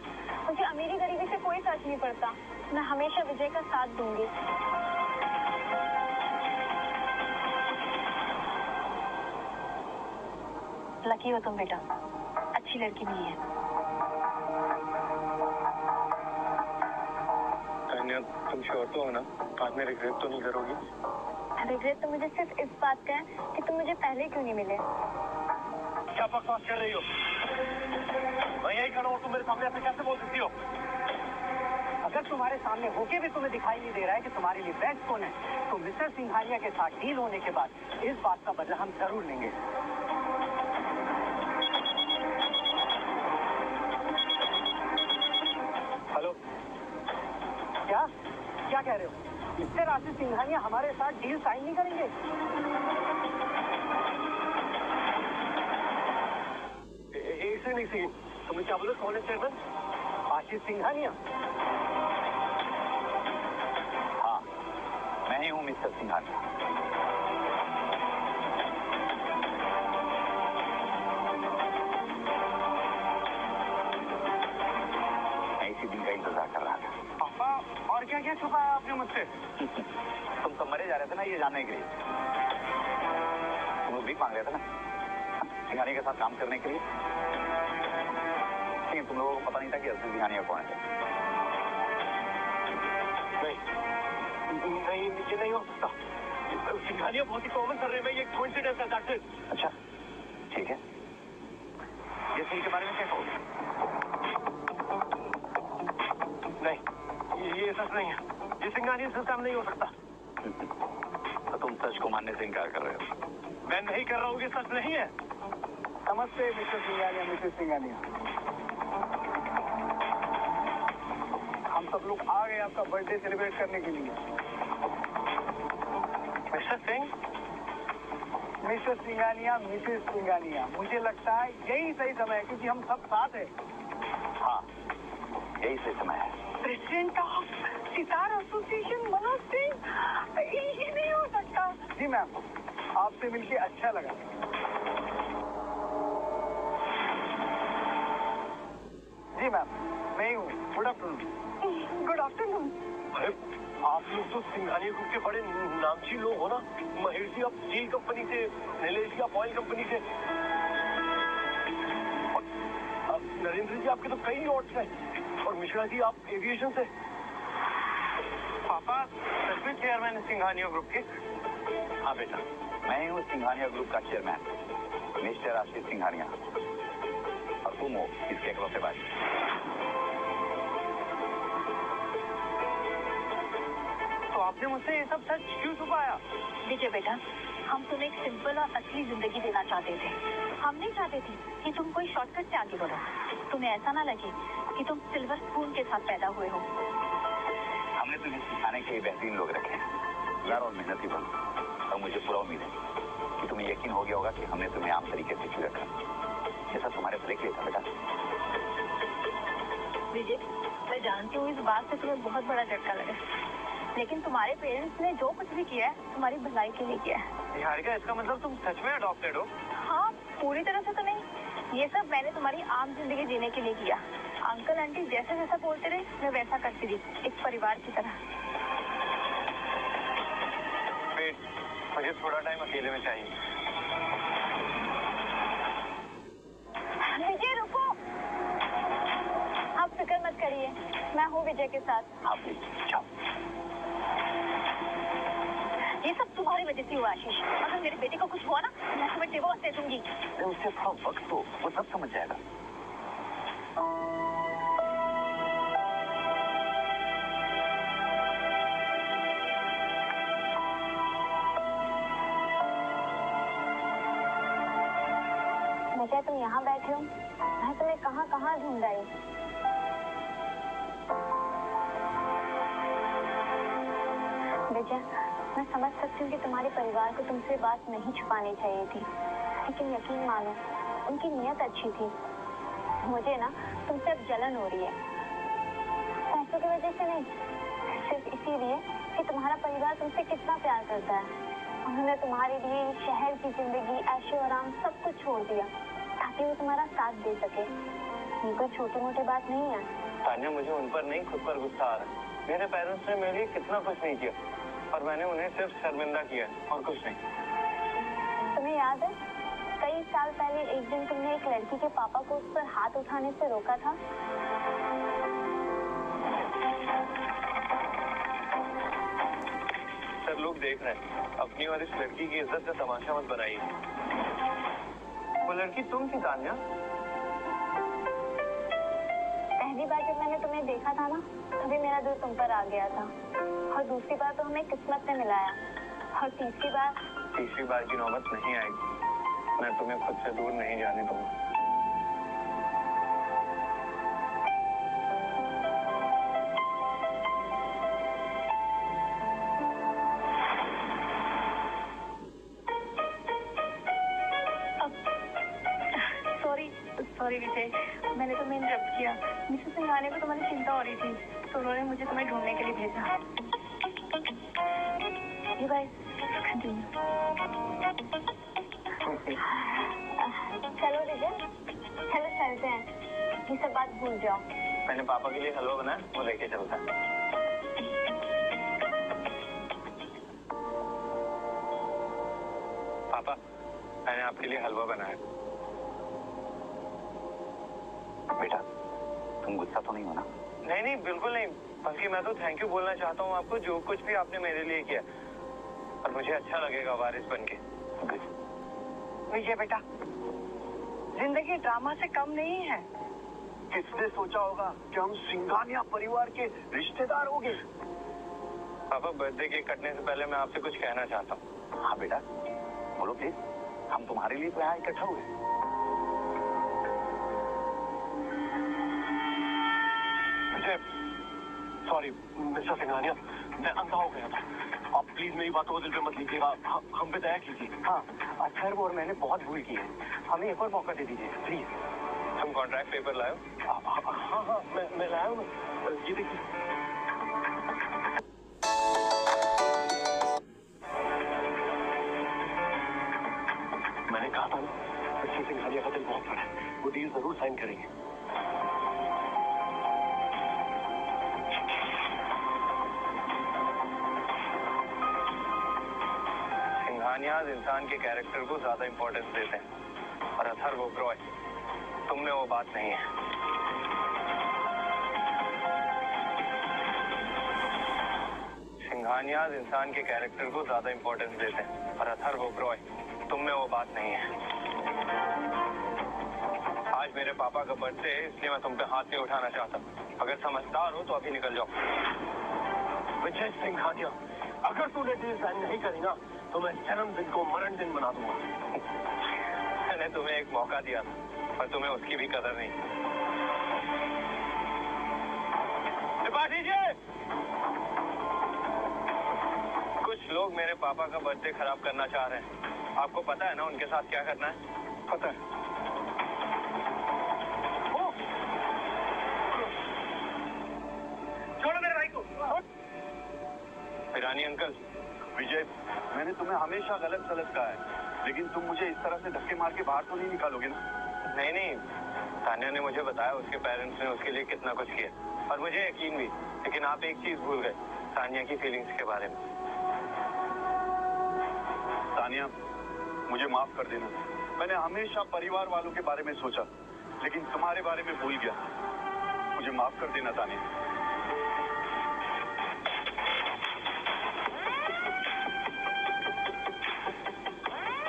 मुझे अमीरी गरीबी से कोई फर्क नहीं पड़ता। मैं हमेशा विजय का साथ दूंगी। लकी हो तुम बेटा, अच्छी लड़की मिली है। तान्या, तुम श्योर तो हो ना? बाद में रिग्रेट तो नहीं करोगी? रिग्रेट तो मुझे सिर्फ इस बात का है कि तुम मुझे पहले क्यों नहीं मिले। क्या बकवास कर रही हो? मैं यही खड़ा हूँ, तुम मेरे सामने ऐसे कैसे बोल सकती हो? अगर तुम्हारे सामने होके भी तुम्हें दिखाई नहीं दे रहा है कि तुम्हारे लिए बेस्ट कौन है, तो मिस्टर सिंघानिया के साथ डील होने के बाद इस बात का बदला हम जरूर लेंगे। हेलो, क्या कह रहे हो? मिस्टर आशीष सिंघानिया हमारे साथ डील साइन नहीं करेंगे? इसे नहीं सही। तुमने क्या बोला? कौन है चेयरमैन? आशीष सिंघानिया? हाँ, मैं ही हूँ मिस्टर सिंघानिया। मैं इसी दिन का इंतजार कर रहा था। पापा, और क्या क्या छुपाया आपने मुझसे? तुम सब मरे जा रहे थे ना ये जानने के लिए। तुम भीख मांग रहे थे ना सिंघानिया के साथ काम करने के लिए। लेकिन तुम लोगों को पता नहीं था कि असली सिंघानिया कौन है। नहीं, ये नहीं हो सकता। सिंघानिया बहुत ही कॉमन कर रहे हैं। ये कोइंसिडेंस है, दैट्स इट। अच्छा, ठीक है। ये सीन के बारे में क्या कहोगे? नहीं, ये सच नहीं है। ये सिंघानिया से काम नहीं हो सकता। तो तुम सच को मानने से इनकार कर रहे हो? मैं नहीं कर रहा हूँ, ये सच नहीं है। नमस्ते मिस्टर सिंघानिया, मिसेस सिंघानिया। हम सब लोग आ गए आपका बर्थडे सेलिब्रेट करने के लिए। Mister Singh, mister Singhania, Mrs Singhania, मुझे लगता है यही सही समय है क्योंकि हम सब साथ हैं। हाँ, यही सही समय है। President of sitar association Manoj Singh, ये नहीं हो सकता। जी मैम, आपसे मिलके अच्छा लगा। जी मैम, मैं ही हूँ। Good afternoon. Good afternoon. अरे आप लोग तो सिंघानिया ग्रुप के बड़े नामची लोग हो ना। महेश जी आप स्टील कंपनी से, नीलेश जी आप ऑयल कंपनी से। राजेंद्र जी आपके तो कई ऑर्ड्स हैं, और मिश्रा जी आप एविएशन से। पापा सच में चेयरमैन सिंघानिया ग्रुप के? हाँ बेटा, मैं ही हूँ सिंघानिया ग्रुप का चेयरमैन, मिस्टर आशीष सिंघानिया, और तुम हो इसके इकलौते बाजी। तो आपने मुझसे ये सब सच क्यों छुपाया? विजय बेटा, हम तुम्हें एक सिंपल और असली जिंदगी देना चाहते थे। हम नहीं चाहते थे कि तुम कोई शॉर्टकट से आगे बढ़ो। तुम्हें ऐसा ना लगे कि तुम सिल्वर स्पून के साथ पैदा हुए हो। हमने तुम्हें सिखाने के बेहतरीन लोग रखे हैं, यार, और मेहनती बनो। और मुझे पूरा उम्मीद है कि तुम्हें यकीन हो गया होगा कि हमने तुम्हें आम तरीके से क्यों रखा, जैसा तुम्हारे भले के लिए था बेटा। विजय, मैं जानती हूँ इस बात से तुम्हें बहुत बड़ा झटका लगा, लेकिन तुम्हारे पेरेंट्स ने जो कुछ भी किया है तुम्हारी भलाई के लिए किया है। निहारिका, इसका मतलब तुम सच में अडॉप्टेड हो? हाँ, पूरी तरह से तो नहीं। ये सब मैंने तुम्हारी आम जिंदगी जीने के लिए किया। अंकल आंटी जैसे जैसा बोलते रहे मैं वैसा करती रही, एक परिवार की तरह। वेट, मुझे थोड़ा टाइम अकेले में चाहिए। विजय रुको, आप फिक्र मत करिए, मैं हूँ विजय के साथ। आप जाओ। ये सब तुम्हारी वजह से हुआ आशीष। अगर मेरे बेटे को कुछ हुआ ना, मैं तुम्हें डिवोर्स दे दूंगी। उससे थोड़ा वक्त दो, वो सब समझ जाएगा। विजय, तुम यहाँ बैठे हो, मैं तुम्हें कहाँ कहाँ ढूंढ रही। विजय, मैं समझ सकती हूँ कि तुम्हारे परिवार को तुमसे बात नहीं छुपानी चाहिए थी, लेकिन यकीन मानो उनकी नीयत अच्छी थी। मुझे ना तुमसे अब जलन हो रही है, पैसों की वजह से नहीं, सिर्फ इसीलिए कि तुम्हारा परिवार तुमसे कितना प्यार करता है। उन्होंने तुम्हारे लिए शहर की जिंदगी, ऐशो आराम सब कुछ छोड़ दिया ताकि वो तुम्हारा साथ दे सके। ये कोई छोटी मोटी बात नहीं है। तान्या, मुझे उन पर नहीं, खुद पर गुस्सा आ रहा है। मेरे पेरेंट्स ने मेरे लिए कितना कुछ नहीं किया, और मैंने उन्हें सिर्फ शर्मिंदा किया और कुछ नहीं। तुम्हें याद है, कई साल पहले एक दिन तुमने एक लड़की के पापा को उस पर हाथ उठाने से रोका था। सर, लोग देख रहे हैं, अपनी और इस लड़की की इज्जत का तमाशा मत बनाइए। वो लड़की तुम थी तान्या? पहली बार जब मैंने तुम्हें देखा था ना, तभी मेरा दिल तुम पर आ गया था, और दूसरी बार तो हमें किस्मत ने मिलाया, और तीसरी बार की नौबत नहीं आएगी। मैं तुम्हें खुद से दूर नहीं जाने दूंगा। सॉरी विजय, मैंने तुम्हें इंटरप्ट किया। मिसेस सिंघानिया को तुम्हारी चिंता हो रही थी, तो उन्होंने मुझे तुम्हें ढूंढने के लिए भेजा। You guys, continue. चलो विजय, चलो चलते हैं, ये सब बात भूल जाओ। मैंने पापा के लिए हलवा बनाया, वो लेके चलता। पापा, मैंने आपके लिए हलवा बनाया। बेटा, तुम गुस्सा तो नहीं हो ना? नहीं नहीं, बिल्कुल नहीं, बल्कि मैं तो थैंक यू बोलना चाहता हूँ आपको, जो कुछ भी आपने मेरे लिए किया, और मुझे अच्छा लगेगा वारिस बनके। विजय बेटा, जिंदगी ड्रामा से कम नहीं है। किसने सोचा होगा कि हम सिंघानिया परिवार के रिश्तेदार होंगे? पापा, बर्थडे केक कटने से पहले मैं आपसे कुछ कहना चाहता हूँ। हाँ बेटा, बोलो प्लीज। हम तुम्हारे लिए तो यहाँ इकट्ठा हुए। सॉरी मिस्टर सिंघानिया, मैं अंधा हो गया था। आप प्लीज मेरी बातों को दिल पे मत लीजिएगा, हम पे दया कीजिए। हाँ, अक्षर और मैंने बहुत भूल की है, हमें एक और मौका दे दीजिए प्लीज। तुम कॉन्ट्रैक्ट पेपर लाओ? हाँ, मैं लाया हूँ। ये देखिए। मैंने कहा था ना, मिस्टर सिंघानिया का दिल बहुत बड़ा है, वो डील जरूर साइन करेंगे। सिंघानियाज इंसान के कैरेक्टर को ज्यादा इंपॉर्टेंस देते हैं, और अथर्व ओबरॉय, तुम में वो बात नहीं है। सिंघानियाज इंसान के कैरेक्टर को ज्यादा इंपॉर्टेंस देते हैं और अथर्व ओबरॉय तुम में वो बात नहीं है। आज मेरे पापा का बर्थडे है, इसलिए मैं तुम पे हाथ नहीं उठाना चाहता। अगर समझदार हो तो अभी निकल जाओ। विजय सिंघानिया, अगर तूने डील साइन नहीं करी ना तो मैं जन्मदिन को मरण दिन बना दूंगा। मैंने तुम्हें एक मौका दिया था पर तुम्हें उसकी भी कदर नहीं। कुछ लोग मेरे पापा का बर्थडे खराब करना चाह रहे हैं। आपको पता है ना उनके साथ क्या करना है? पता है। छोड़ो मेरे भाई को। ईरानी अंकल। विजय, मैंने तुम्हें हमेशा गलत सलत कहा है, लेकिन तुम मुझे इस तरह से धक्के मार के बाहर तो नहीं निकालोगे ना? नहीं नहीं, तान्या ने मुझे बताया उसके पेरेंट्स ने उसके लिए कितना कुछ किया और मुझे यकीन भी। लेकिन आप एक चीज भूल गए, तान्या की फीलिंग्स के बारे में। तान्या, मुझे माफ कर देना। मैंने हमेशा परिवार वालों के बारे में सोचा, लेकिन तुम्हारे बारे में भूल गया। मुझे माफ कर देना तान्या।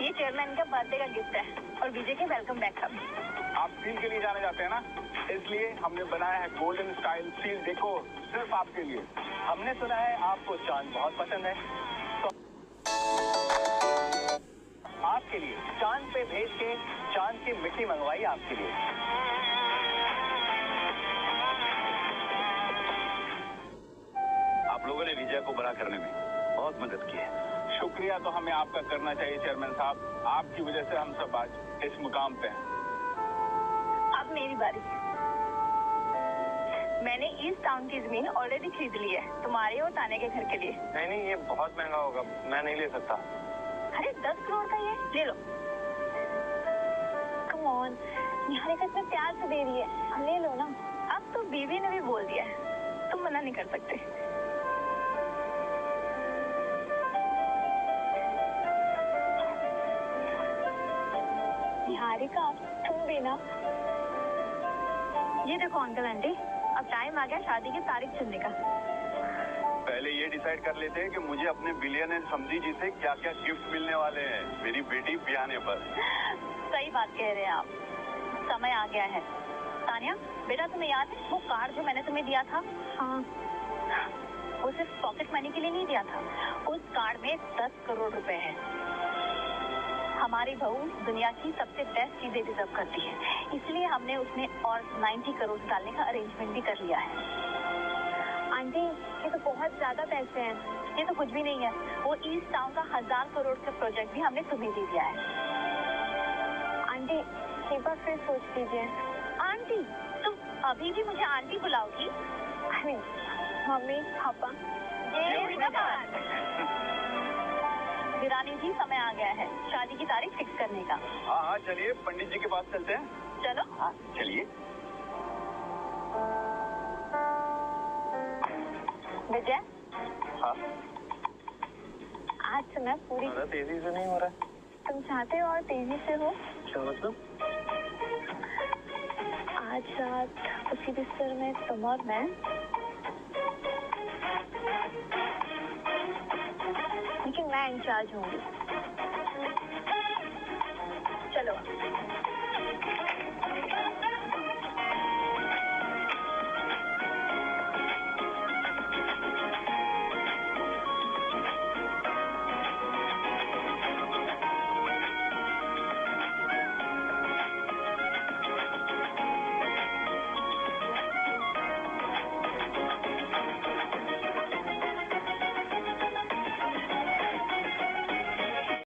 ये चेयरमैन का बर्थडे का गिफ्ट है और विजय के वेलकम बैक का भी। आप सील के लिए जाने जाते हैं ना, इसलिए हमने बनाया है गोल्डन स्टाइल सील। देखो, सिर्फ आपके लिए। हमने सुना है आपको चांद बहुत पसंद है, तो आपके लिए चांद पे भेज के चांद की मिट्टी मंगवाई आपके लिए। आप लोगों ने विजय को बड़ा करने में बहुत मदद की है। शुक्रिया तो हमें आपका करना चाहिए चेयरमैन साहब। आपकी वजह से हम सब आज इस मुकाम पे हैं। अब मेरी बारी। मैंने ईस्ट टाउन की जमीन ऑलरेडी खरीद ली है तुम्हारे और ताने के घर के लिए। नहीं नहीं, ये बहुत महंगा होगा, मैं नहीं ले सकता। अरे 10 करोड़ का ये ले लो। कम ऑन, निहारिका इतने प्यार से दे रही है, ले लो ना। अब तो बीवी ने भी बोल दिया है, तुम मना नहीं कर सकते। निहारिका तुम भी ना। ये देखो अंकल आंटी, अब टाइम आ गया शादी की तारीख चुनने का। पहले ये डिसाइड कर लेते हैं कि मुझे अपने बिलियनर समझी जी से क्या क्या गिफ्ट मिलने वाले हैं मेरी बेटी ब्याने पर। सही बात कह रहे हैं आप, समय आ गया है। तान्या बेटा, तुम्हें याद है वो कार्ड जो मैंने तुम्हें दिया था? हाँ, वो सिर्फ पॉकेट मनी के लिए नहीं दिया था। उस कार्ड में 10 करोड़ रुपए है। हमारी बहू दुनिया की सबसे बेस्ट चीजें डिजर्व करती है, इसलिए हमने उसमें और 90 करोड़ डालने का अरेंजमेंट भी कर लिया है। आंटी, ये तो बहुत ज्यादा पैसे हैं। ये तो कुछ भी नहीं है। वो ईस्ट टाउन का 1000 करोड़ का प्रोजेक्ट भी हमने तुम्हें दे दिया है। आंटी एक बार फिर सोच लीजिए। आंटी, तुम अभी भी मुझे आंटी बुलाओगी? मम्मी पापा, वीरानी जी समय आ गया है शादी की तारीख फिक्स करने का। हाँ हाँ, चलिए पंडित जी के पास चलते हैं। चलो। हाँ चलिए। विजय, हाँ, आज समय पूरी तेजी से नहीं हो रहा है। तुम चाहते हो और तेजी से हो। क्या मतलब? आज रात उसी बिस्तर में तुम और मैं। लेकिन मैं इंचार्ज होंगी। चलो।